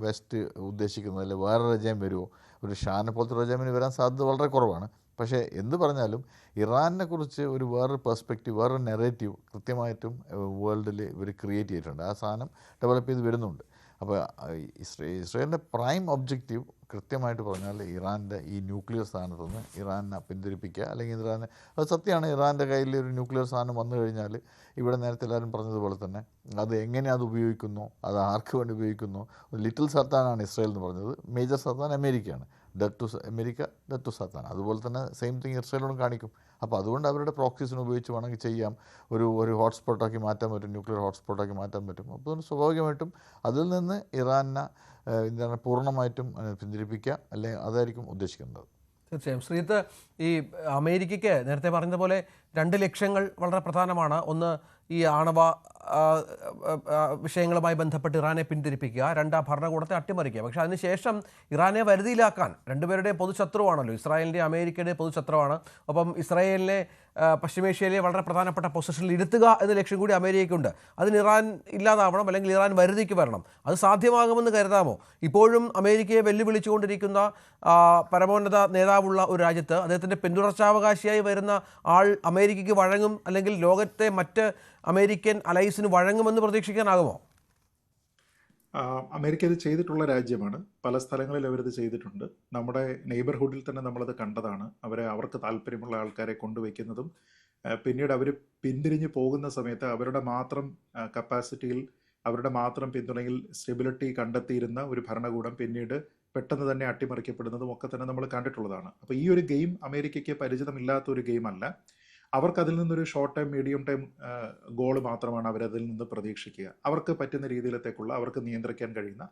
വെസ്റ്റ് ഉദ്ദേശിക്കുന്നത്, അല്ലെങ്കിൽ വേറെ റജൈം വരുമോ? ഒരു ഷാനെ പോലത്തെ റജൈമിന് വരാൻ സാധ്യത വളരെ കുറവാണ്. പക്ഷേ എന്ത് പറഞ്ഞാലും ഇറാനെ കുറിച്ച് ഒരു വേറൊരു പെർസ്പെക്റ്റീവ്, വേറൊരു നെറേറ്റീവ് കൃത്യമായിട്ടും വേൾഡിൽ ഇവർ ക്രിയേറ്റ് ചെയ്തിട്ടുണ്ട്. ആ സാധനം ഡെവലപ്പ് ചെയ്ത് വരുന്നുണ്ട്. അപ്പോൾ ഇസ്രയേലിൻ്റെ പ്രൈം ഒബ്ജക്റ്റീവ് കൃത്യമായിട്ട് പറഞ്ഞാൽ ഇറാൻ്റെ ഈ ന്യൂക്ലിയർ സ്ഥാനത്തുനിന്ന് ഇറാനെ പിന്തിരിപ്പിക്കുക. അല്ലെങ്കിൽ അത് സത്യമാണ്, ഇറാൻ്റെ കയ്യിൽ ഒരു ന്യൂക്ലിയർ സാധനം വന്നു കഴിഞ്ഞാൽ ഇവിടെ നേരത്തെ എല്ലാവരും പറഞ്ഞതുപോലെ തന്നെ അത് എങ്ങനെ അത് ഉപയോഗിക്കുന്നു, അത് ആർക്ക് വേണ്ടി ഉപയോഗിക്കുന്നു. ലിറ്റിൽ സത്താനാണ് ഇസ്രയേൽ എന്ന് പറഞ്ഞത്, മേജർ സത്താൻ അമേരിക്കയാണ്. Death to America, death to Satan. അതുപോലെ തന്നെ സെയിം തിങ് ഇസ്രയേലോടും കാണിക്കും. അപ്പോൾ അതുകൊണ്ട് അവരുടെ പ്രോക്സീസിന് ഉപയോഗിച്ച് വേണമെങ്കിൽ ചെയ്യാം, ഒരു ഹോട്ട്സ്പോട്ടാക്കി മാറ്റാൻ പറ്റും, ന്യൂക്ലിയർ ഹോട്ട്സ്പോട്ടാക്കി മാറ്റാൻ പറ്റും. അപ്പോൾ സ്വാഭാവികമായിട്ടും അതിൽ നിന്ന് ഇറാനെ എന്താണ് പൂർണ്ണമായിട്ടും പിന്തിരിപ്പിക്കുക, അല്ലെങ്കിൽ അതായിരിക്കും ഉദ്ദേശിക്കുന്നത്. തീർച്ചയായും. ശ്രീജിത്ത്, ഈ അമേരിക്കയ്ക്ക് നേരത്തെ പറഞ്ഞതുപോലെ 2 ലക്ഷ്യങ്ങൾ വളരെ പ്രധാനമാണ്. ഒന്ന്, ഈ ആണവ വിഷയങ്ങളുമായി ബന്ധപ്പെട്ട് ഇറാനെ പിന്തിരിപ്പിക്കുക. 2, ഭരണകൂടത്തെ അട്ടിമറിക്കുക. പക്ഷേ അതിനുശേഷം ഇറാനെ വരുതിയിലാക്കാൻ, രണ്ടുപേരുടെയും പൊതുശത്രുവാണല്ലോ, ഇസ്രായേലിൻ്റെ അമേരിക്കയുടെ പൊതുശത്രുവാണ്. ഒപ്പം ഇസ്രായേലിനെ പശ്ചിമേഷ്യയിലെ വളരെ പ്രധാനപ്പെട്ട പൊസിഷനിൽ ഇരുത്തുക എന്ന ലക്ഷ്യം കൂടി അമേരിക്കയ്ക്കുണ്ട്. അതിന് ഇറാൻ ഇല്ലാതാവണം, അല്ലെങ്കിൽ ഇറാൻ വരുതിക്ക് വരണം. അത് സാധ്യമാകുമെന്ന് കരുതാമോ? ഇപ്പോഴും അമേരിക്കയെ വെല്ലുവിളിച്ചുകൊണ്ടിരിക്കുന്ന പരമോന്നത നേതാവുള്ള ഒരു രാജ്യത്ത് അദ്ദേഹത്തിൻ്റെ പിന്തുടർച്ചാവകാശിയായി വരുന്ന ആൾ അമേരിക്കയ്ക്ക് വഴങ്ങും, അല്ലെങ്കിൽ ലോകത്തെ മറ്റ് അമേരിക്കൻ അലൈസിന് വഴങ്ങുമെന്ന് പ്രതീക്ഷിക്കാനാകുമോ? അമേരിക്ക ഇത് ചെയ്തിട്ടുള്ള രാജ്യമാണ്. പല സ്ഥലങ്ങളിൽ അവരിത് ചെയ്തിട്ടുണ്ട്. നമ്മുടെ നെയ്ബർഹുഡിൽ തന്നെ നമ്മളത് കണ്ടതാണ്. അവർക്ക് താല്പര്യമുള്ള ആൾക്കാരെ കൊണ്ടുവയ്ക്കുന്നതും പിന്നീട് അവർ പിന്തിരിഞ്ഞ് പോകുന്ന സമയത്ത് അവരുടെ മാത്രം കപ്പാസിറ്റിയിൽ, അവരുടെ മാത്രം പിന്തുണയിൽ സ്റ്റെബിലിറ്റി കണ്ടെത്തിയിരുന്ന ഒരു ഭരണകൂടം പിന്നീട് പെട്ടെന്ന് തന്നെ അട്ടിമറിക്കപ്പെടുന്നതും ഒക്കെ തന്നെ നമ്മൾ കണ്ടിട്ടുള്ളതാണ്. അപ്പോൾ ഈ ഒരു ഗെയിം അമേരിക്കയ്ക്ക് പരിചിതമില്ലാത്ത ഒരു ഗെയിമല്ല. അവർക്ക് അതിൽ നിന്നൊരു short time, medium time goal മാത്രമാണ് അവരതിൽ നിന്ന് പ്രതീക്ഷിക്കുക. അവർക്ക് പറ്റുന്ന രീതിയിലത്തേക്കുള്ള, അവർക്ക് നിയന്ത്രിക്കാൻ കഴിയുന്ന,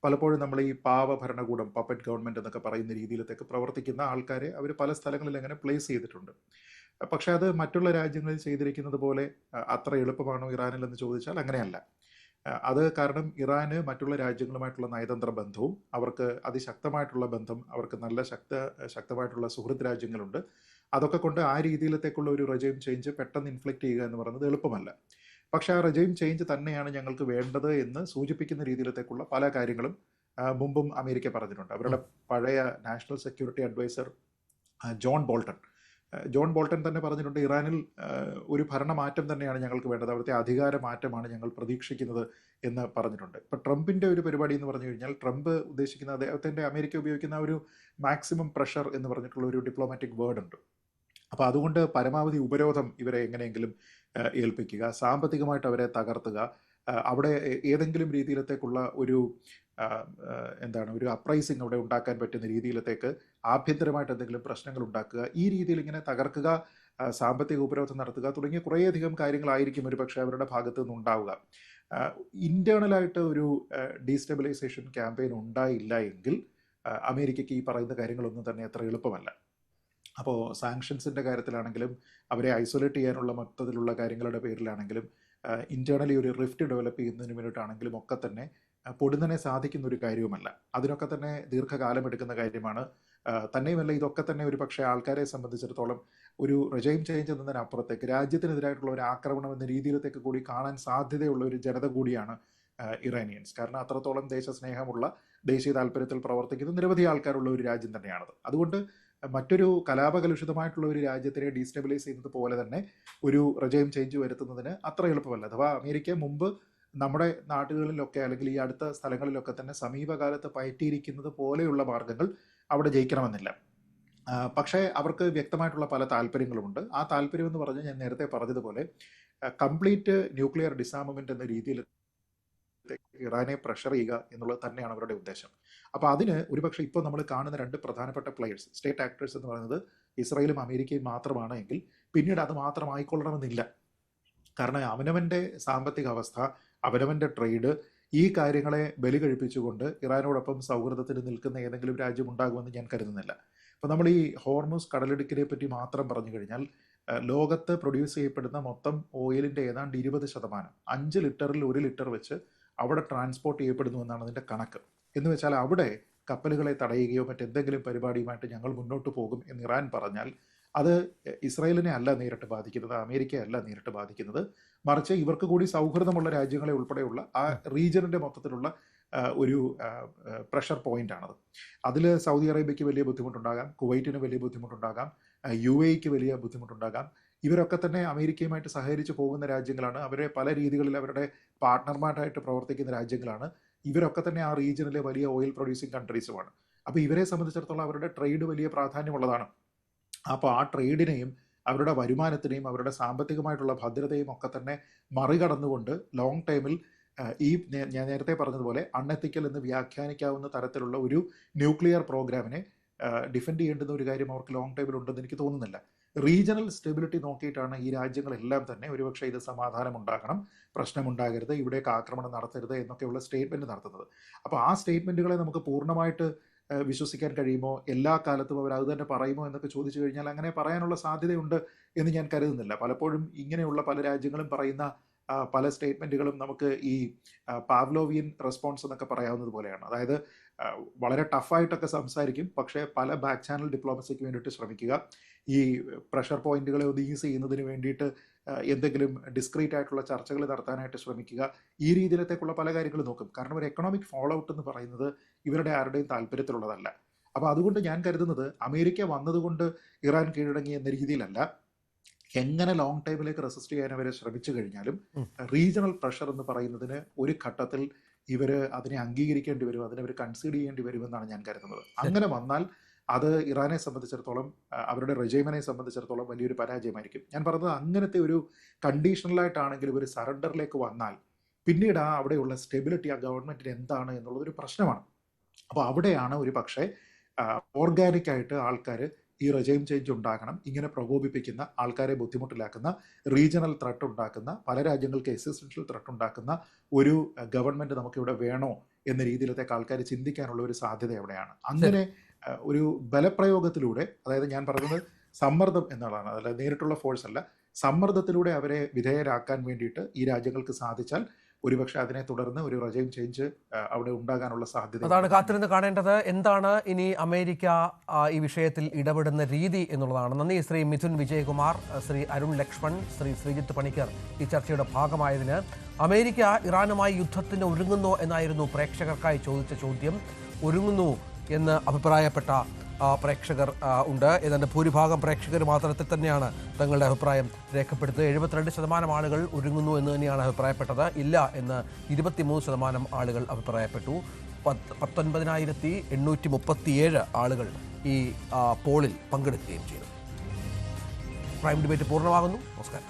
പലപ്പോഴും നമ്മൾ ഈ പാവ ഭരണകൂടം, പപ്പറ്റ് ഗവൺമെൻറ് എന്നൊക്കെ പറയുന്ന രീതിയിലത്തേക്ക് പ്രവർത്തിക്കുന്ന ആൾക്കാരെ അവർ പല സ്ഥലങ്ങളിൽ അങ്ങനെ പ്ലേസ് ചെയ്തിട്ടുണ്ട്. പക്ഷേ അത് മറ്റുള്ള രാജ്യങ്ങളിൽ ചെയ്തിരിക്കുന്നത് പോലെ അത്ര എളുപ്പമാണോ ഇറാനിൽ എന്ന് ചോദിച്ചാൽ അങ്ങനെയല്ല. അത് കാരണം ഇറാന് മറ്റുള്ള രാജ്യങ്ങളുമായിട്ടുള്ള നയതന്ത്ര ബന്ധവും, അവർക്ക് അതിശക്തമായിട്ടുള്ള ബന്ധം, അവർക്ക് നല്ല ശക്തമായിട്ടുള്ള സുഹൃത്ത് രാജ്യങ്ങളുണ്ട്. അതൊക്കെ കൊണ്ട് ആ രീതിയിലത്തേക്കുള്ള ഒരു റെജൈം ചേഞ്ച് പെട്ടെന്ന് ഇൻഫ്ലിക്റ്റ് ചെയ്യുക എന്ന് പറയുന്നത് എളുപ്പമല്ല. പക്ഷേ ആ റെജൈം ചേഞ്ച് തന്നെയാണ് ഞങ്ങൾക്ക് വേണ്ടത് എന്ന് സൂചിപ്പിക്കുന്ന രീതിയിലത്തേക്കുള്ള പല കാര്യങ്ങളും മുമ്പും അമേരിക്ക പറഞ്ഞിട്ടുണ്ട്. അവരുടെ പഴയ national security adviser John Bolton John Bolton തന്നെ പറഞ്ഞിട്ടുണ്ട്, ഇറാനിൽ ഒരു ഭരണമാറ്റം തന്നെയാണ് ഞങ്ങൾക്ക് വേണ്ടത്, അവിടുത്തെ അധികാര മാറ്റമാണ് ഞങ്ങൾ പ്രതീക്ഷിക്കുന്നത് എന്ന് പറഞ്ഞിട്ടുണ്ട്. ഇപ്പോൾ ട്രംപിൻ്റെ ഒരു പരിപാടി എന്ന് പറഞ്ഞു കഴിഞ്ഞാൽ, ട്രംപ് ഉദ്ദേശിക്കുന്ന അദ്ദേഹത്തിൻ്റെ അമേരിക്ക ഉപയോഗിക്കുന്ന ഒരു മാക്സിമം പ്രഷർ എന്ന് പറഞ്ഞിട്ടുള്ള ഒരു ഡിപ്ലോമാറ്റിക് വേർഡ് ഉണ്ട്. അപ്പോൾ അതുകൊണ്ട് പരമാവധി ഉപരോധം ഇവരെ എങ്ങനെയെങ്കിലും ഏൽപ്പിക്കുക, സാമ്പത്തികമായിട്ട് അവരെ തകർത്തുക, അവിടെ ഏതെങ്കിലും രീതിയിലത്തേക്കുള്ള ഒരു ഒരു അപ്രൈസിങ് അവിടെ ഉണ്ടാക്കാൻ പറ്റുന്ന രീതിയിലത്തേക്ക് ആഭ്യന്തരമായിട്ട് എന്തെങ്കിലും പ്രശ്നങ്ങൾ ഉണ്ടാക്കുക, ഈ രീതിയിൽ ഇങ്ങനെ തകർക്കുക, സാമ്പത്തിക ഉപരോധം നടത്തുക തുടങ്ങിയ കുറേയധികം കാര്യങ്ങളായിരിക്കും ഒരു പക്ഷേ അവരുടെ ഭാഗത്തു നിന്നുണ്ടാവുക. ഇൻറ്റേർണലായിട്ട് ഒരു ഡീസ്റ്റെബിലൈസേഷൻ ക്യാമ്പയിൻ ഉണ്ടായില്ല എങ്കിൽ അമേരിക്കയ്ക്ക് ഈ പറയുന്ന കാര്യങ്ങളൊന്നും തന്നെ അത്ര എളുപ്പമല്ല. അപ്പോൾ സാങ്ഷൻസിൻ്റെ കാര്യത്തിലാണെങ്കിലും, അവരെ ഐസൊലേറ്റ് ചെയ്യാനുള്ള മൊത്തത്തിലുള്ള കാര്യങ്ങളുടെ പേരിലാണെങ്കിലും, ഇൻറ്റേർണലി ഒരു റിഫ്റ്റ് ഡെവലപ്പ് ചെയ്യുന്നതിന് വേണ്ടിയിട്ടാണെങ്കിലും ഒക്കെ തന്നെ പൊടുന്നനെ സാധിക്കുന്ന ഒരു കാര്യവുമല്ല. അതിനൊക്കെ തന്നെ ദീർഘകാലം എടുക്കുന്ന കാര്യമാണ്. തന്നെയുമല്ല, ഇതൊക്കെ തന്നെ ഒരു പക്ഷേ ആൾക്കാരെ സംബന്ധിച്ചിടത്തോളം ഒരു റെജൈം ചേഞ്ച് എന്നതിനപ്പുറത്തേക്ക് രാജ്യത്തിനെതിരായിട്ടുള്ള ഒരു ആക്രമണം എന്ന രീതിയിലത്തേക്ക് കൂടി കാണാൻ സാധ്യതയുള്ള ഒരു ജനത കൂടിയാണ് ഇറാനിയൻസ്. കാരണം അത്രത്തോളം ദേശസ്നേഹമുള്ള, ദേശീയ താല്പര്യത്തിൽ പ്രവർത്തിക്കുന്ന നിരവധി ആൾക്കാരുള്ള ഒരു രാജ്യം തന്നെയാണത്. അതുകൊണ്ട് മറ്റൊരു കലാപകലുഷിതമായിട്ടുള്ള ഒരു രാജ്യത്തിനെ ഡീസ്റ്റെബിലൈസ് ചെയ്യുന്നത് പോലെ തന്നെ ഒരു റെജൈം ചേഞ്ച് വരുത്തുന്നതിന് അത്ര എളുപ്പമല്ല. അഥവാ അമേരിക്ക മുമ്പ് നമ്മുടെ നാടുകളിലൊക്കെ അല്ലെങ്കിൽ ഈ അടുത്ത സ്ഥലങ്ങളിലൊക്കെ തന്നെ സമീപകാലത്ത് പയറ്റിയിരിക്കുന്നത് പോലെയുള്ള മാർഗങ്ങൾ അവിടെ ജയിക്കണമെന്നില്ല. പക്ഷേ അവർക്ക് വ്യക്തമായിട്ടുള്ള പല താല്പര്യങ്ങളുമുണ്ട്. ആ താല്പര്യം എന്ന് പറഞ്ഞാൽ ഞാൻ നേരത്തെ പറഞ്ഞതുപോലെ കംപ്ലീറ്റ് ന്യൂക്ലിയർ ഡിസാർമമെന്റ് എന്ന രീതിയിൽ ഇറാനെ പ്രഷർ ചെയ്യുക എന്നുള്ളത് തന്നെയാണ് അവരുടെ ഉദ്ദേശം. അപ്പോൾ അതിന് ഒരുപക്ഷെ ഇപ്പോൾ നമ്മൾ കാണുന്ന രണ്ട് പ്രധാനപ്പെട്ട പ്ലെയേഴ്സ്, സ്റ്റേറ്റ് ആക്ടേഴ്സ് എന്ന് പറയുന്നത് ഇസ്രായേലും അമേരിക്കയും മാത്രമാണ് എങ്കിൽ പിന്നീട് അത് മാത്രമായിക്കൊള്ളണമെന്നില്ല. കാരണം അവനവൻ്റെ സാമ്പത്തിക അവസ്ഥ, അവനവൻ്റെ ട്രേഡ്, ഈ കാര്യങ്ങളെ ബലി കഴിപ്പിച്ചുകൊണ്ട് ഇറാനോടൊപ്പം സൗഹൃദത്തിന് നിൽക്കുന്ന ഏതെങ്കിലും രാജ്യം ഉണ്ടാകുമെന്ന് ഞാൻ കരുതുന്നില്ല. അപ്പോൾ നമ്മൾ ഈ ഹോർമുസ് കടലിടുക്കിനെ പറ്റി മാത്രം പറഞ്ഞു കഴിഞ്ഞാൽ ലോകത്ത് പ്രൊഡ്യൂസ് ചെയ്യപ്പെടുന്ന മൊത്തം ഓയിലിൻ്റെ ഏതാണ്ട് 20%, 5 ലിറ്ററിൽ 1 ലിറ്റർ വെച്ച് അവിടെ ട്രാൻസ്പോർട്ട് ചെയ്യപ്പെടുന്നു എന്നാണ് അതിൻ്റെ കണക്ക്. എന്ന് വെച്ചാൽ അവിടെ കപ്പലുകളെ തടയുകയോ മറ്റെന്തെങ്കിലും പരിപാടിയുമായിട്ട് ഞങ്ങൾ മുന്നോട്ട് പോകും എന്ന് ഇറാൻ പറഞ്ഞാൽ അത് ഇസ്രായേലിനെ അല്ല നേരിട്ട് ബാധിക്കുന്നത്, അമേരിക്കയെ അല്ല നേരിട്ട് ബാധിക്കുന്നത്, മറിച്ച് ഇവർക്ക് കൂടി സൗഹൃദമുള്ള രാജ്യങ്ങളെ ഉൾപ്പെടെയുള്ള ആ റീജിയനിൻ്റെ മൊത്തത്തിലുള്ള ഒരു പ്രഷർ പോയിൻ്റാണത്. അതിൽ സൗദി അറേബ്യയ്ക്ക് വലിയ ബുദ്ധിമുട്ടുണ്ടാകാം, കുവൈറ്റിന് വലിയ ബുദ്ധിമുട്ടുണ്ടാകാം, UAEക്ക് വലിയ ബുദ്ധിമുട്ടുണ്ടാകാം. ഇവരൊക്കെ തന്നെ അമേരിക്കയുമായിട്ട് സഹകരിച്ച് പോകുന്ന രാജ്യങ്ങളാണ്, അവരെ പല രീതികളിൽ അവരുടെ പാർട്ട്ണർമാരായിട്ട് പ്രവർത്തിക്കുന്ന രാജ്യങ്ങളാണ്. ഇവരൊക്കെ തന്നെ ആ റീജിയനിലെ വലിയ ഓയിൽ പ്രൊഡ്യൂസിങ് കൺട്രീസുമാണ്. അപ്പോൾ ഇവരെ സംബന്ധിച്ചിടത്തോളം അവരുടെ ട്രേഡ് വലിയ പ്രാധാന്യമുള്ളതാണ്. അപ്പോൾ ആ ട്രേഡിനെയും അവരുടെ വരുമാനത്തിനെയും അവരുടെ സാമ്പത്തികമായിട്ടുള്ള ഭദ്രതയും ഒക്കെ തന്നെ മറികടന്നുകൊണ്ട് ലോങ് ടൈമിൽ ഈ ഞാൻ നേരത്തെ പറഞ്ഞതുപോലെ അൺഎത്തിക്കൽ എന്ന് വ്യാഖ്യാനിക്കാവുന്ന തരത്തിലുള്ള ഒരു ന്യൂക്ലിയർ പ്രോഗ്രാമിനെ ഡിഫെൻഡ് ചെയ്യേണ്ടുന്ന ഒരു കാര്യം അവർക്ക് ലോങ് ടൈമിൽ ഉണ്ടെന്ന് എനിക്ക് തോന്നുന്നില്ല. റീജിയണൽ സ്റ്റെബിലിറ്റി നോക്കിയിട്ടാണ് ഈ രാജ്യങ്ങളെല്ലാം തന്നെ ഒരുപക്ഷെ ഇത് സമാധാനം ഉണ്ടാകണം, പ്രശ്നമുണ്ടാകരുത്, ഇവിടേക്ക് ആക്രമണം നടത്തരുത് എന്നൊക്കെയുള്ള സ്റ്റേറ്റ്മെൻറ്റ് നടത്തുന്നത്. അപ്പോൾ ആ സ്റ്റേറ്റ്മെൻറ്റുകളെ നമുക്ക് പൂർണ്ണമായിട്ട് വിശ്വസിക്കാൻ കഴിയുമോ, എല്ലാ കാലത്തും അവർ അത് തന്നെ പറയുമോ എന്നൊക്കെ ചോദിച്ചു കഴിഞ്ഞാൽ അങ്ങനെ പറയാനുള്ള സാധ്യതയുണ്ട് എന്ന് ഞാൻ കരുതുന്നില്ല. പലപ്പോഴും ഇങ്ങനെയുള്ള പല രാജ്യങ്ങളും പറയുന്ന പല സ്റ്റേറ്റ്മെൻറ്റുകളും നമുക്ക് ഈ പാവ്ലോവിയൻ റെസ്പോൺസ് എന്നൊക്കെ പറയാവുന്നത് പോലെയാണ്. അതായത് വളരെ ടഫായിട്ടൊക്കെ സംസാരിക്കും, പക്ഷേ പല ബാക്ക് ചാനൽ ഡിപ്ലോമസിക്ക് വേണ്ടിയിട്ട് ശ്രമിക്കുക, ഈ പ്രഷർ പോയിന്റുകളെ ഒന്ന് ഈസ് ചെയ്യുന്നതിന് വേണ്ടിയിട്ട് എന്തെങ്കിലും ഡിസ്ക്രീറ്റ് ആയിട്ടുള്ള ചർച്ചകൾ നടത്താനായിട്ട് ശ്രമിക്കുക, ഈ രീതിയിലത്തേക്കുള്ള പല കാര്യങ്ങളും നോക്കും. കാരണം ഒരു എക്കണോമിക് ഫോളോ ഔട്ട് എന്ന് പറയുന്നത് ഇവരുടെ ആരുടെയും താല്പര്യത്തിലുള്ളതല്ല. അപ്പോൾ അതുകൊണ്ട് ഞാൻ കരുതുന്നത് അമേരിക്ക വന്നതുകൊണ്ട് ഇറാൻ കീഴടങ്ങി എന്ന രീതിയിലല്ല, എങ്ങനെ ലോങ് ടൈമിലേക്ക് റെസിസ്റ്റ് ചെയ്യാൻ അവരെ ശ്രമിച്ചു കഴിഞ്ഞാലും റീജിയണൽ പ്രഷർ എന്ന് പറയുന്നതിന് ഒരു ഘട്ടത്തിൽ ഇവർ അതിനെ അംഗീകരിക്കേണ്ടി വരും, അതിനെ അവർ കൺസീഡ് ചെയ്യേണ്ടി വരുമെന്നാണ് ഞാൻ കരുതുന്നത്. അങ്ങനെ വന്നാൽ അത് ഇറാനെ സംബന്ധിച്ചിടത്തോളം, അവരുടെ റെജൈമിനെ സംബന്ധിച്ചിടത്തോളം വലിയൊരു പരാജയമായിരിക്കും. ഞാൻ പറഞ്ഞത് അങ്ങനത്തെ ഒരു കണ്ടീഷണലായിട്ടാണെങ്കിലും ഒരു സറണ്ടറിലേക്ക് വന്നാൽ പിന്നീട് അവിടെയുള്ള സ്റ്റെബിലിറ്റി ആ ഗവൺമെൻറ്റിന് എന്താണ് എന്നുള്ളതൊരു പ്രശ്നമാണ്. അപ്പോൾ അവിടെയാണ് ഒരു പക്ഷേ ഓർഗാനിക്കായിട്ട് ആൾക്കാർ ഈ റെജൈം ചേഞ്ച് ഉണ്ടാകണം, ഇങ്ങനെ പ്രകോപിപ്പിക്കുന്ന, ആൾക്കാരെ ബുദ്ധിമുട്ടിലാക്കുന്ന, റീജിയണൽ ത്രെട്ട് ഉണ്ടാക്കുന്ന, പല രാജ്യങ്ങൾക്ക് എക്സിസ്റ്റൻഷ്യൽ ത്രെട്ട് ഉണ്ടാക്കുന്ന ഒരു ഗവൺമെൻറ് നമുക്കിവിടെ വേണോ എന്ന രീതിയിലത്തേക്ക് ആൾക്കാർ ചിന്തിക്കാനുള്ള ഒരു സാധ്യത എവിടെയാണ്. അങ്ങനെ ഒരു ബലപ്രയോഗത്തിലൂടെ, അതായത് ഞാൻ പറയുന്നത് സമ്മർദ്ദം എന്നുള്ളതാണ്, അതല്ല നേരിട്ടുള്ള ഫോഴ്സ് അല്ല, സമ്മർദ്ദത്തിലൂടെ അവരെ വിധേയരാക്കാൻ വേണ്ടിയിട്ട് ഈ രാജ്യങ്ങൾക്ക് സാധിച്ചാൽ ഒരുപക്ഷെ അതിനെ തുടർന്ന് ഒരു റെജൈം ചേഞ്ച് അവിടെ ഉണ്ടാകാനുള്ള സാധ്യത. അതാണ് കാത്തിരുന്ന് കാണേണ്ടത്. എന്താണ് ഇനി അമേരിക്ക ഈ വിഷയത്തിൽ ഇടപെടുന്ന രീതി എന്നുള്ളതാണ്. നന്ദി ശ്രീ മിഥുൻ വിജയകുമാർ, ശ്രീ അരുൺ ലക്ഷ്മൺ, ശ്രീ ശ്രീജിത്ത് പണിക്കർ ഈ ചർച്ചയുടെ ഭാഗമായതിന്. അമേരിക്ക ഇറാനുമായി യുദ്ധത്തിന് ഒരുങ്ങുന്നോ എന്നായിരുന്നു പ്രേക്ഷകർക്കായി ചോദിച്ച ചോദ്യം. ഒരുങ്ങുന്നു എന്ന് അഭിപ്രായപ്പെട്ട പ്രേക്ഷകർ ഉണ്ട്. ഏതാണ്ട് ഭൂരിഭാഗം പ്രേക്ഷകരും ആ തരത്തിൽ തന്നെയാണ് തങ്ങളുടെ അഭിപ്രായം രേഖപ്പെടുത്തുന്നത്. 72% ആളുകൾ ഒരുങ്ങുന്നു എന്ന് തന്നെയാണ് അഭിപ്രായപ്പെട്ടത്. ഇല്ല എന്ന് 23% ആളുകൾ അഭിപ്രായപ്പെട്ടു. 19,837 ആളുകൾ ഈ പോളിൽ പങ്കെടുക്കുകയും ചെയ്തു. പ്രൈം ഡിബേറ്റ് പൂർണ്ണമാകുന്നു. നമസ്കാരം.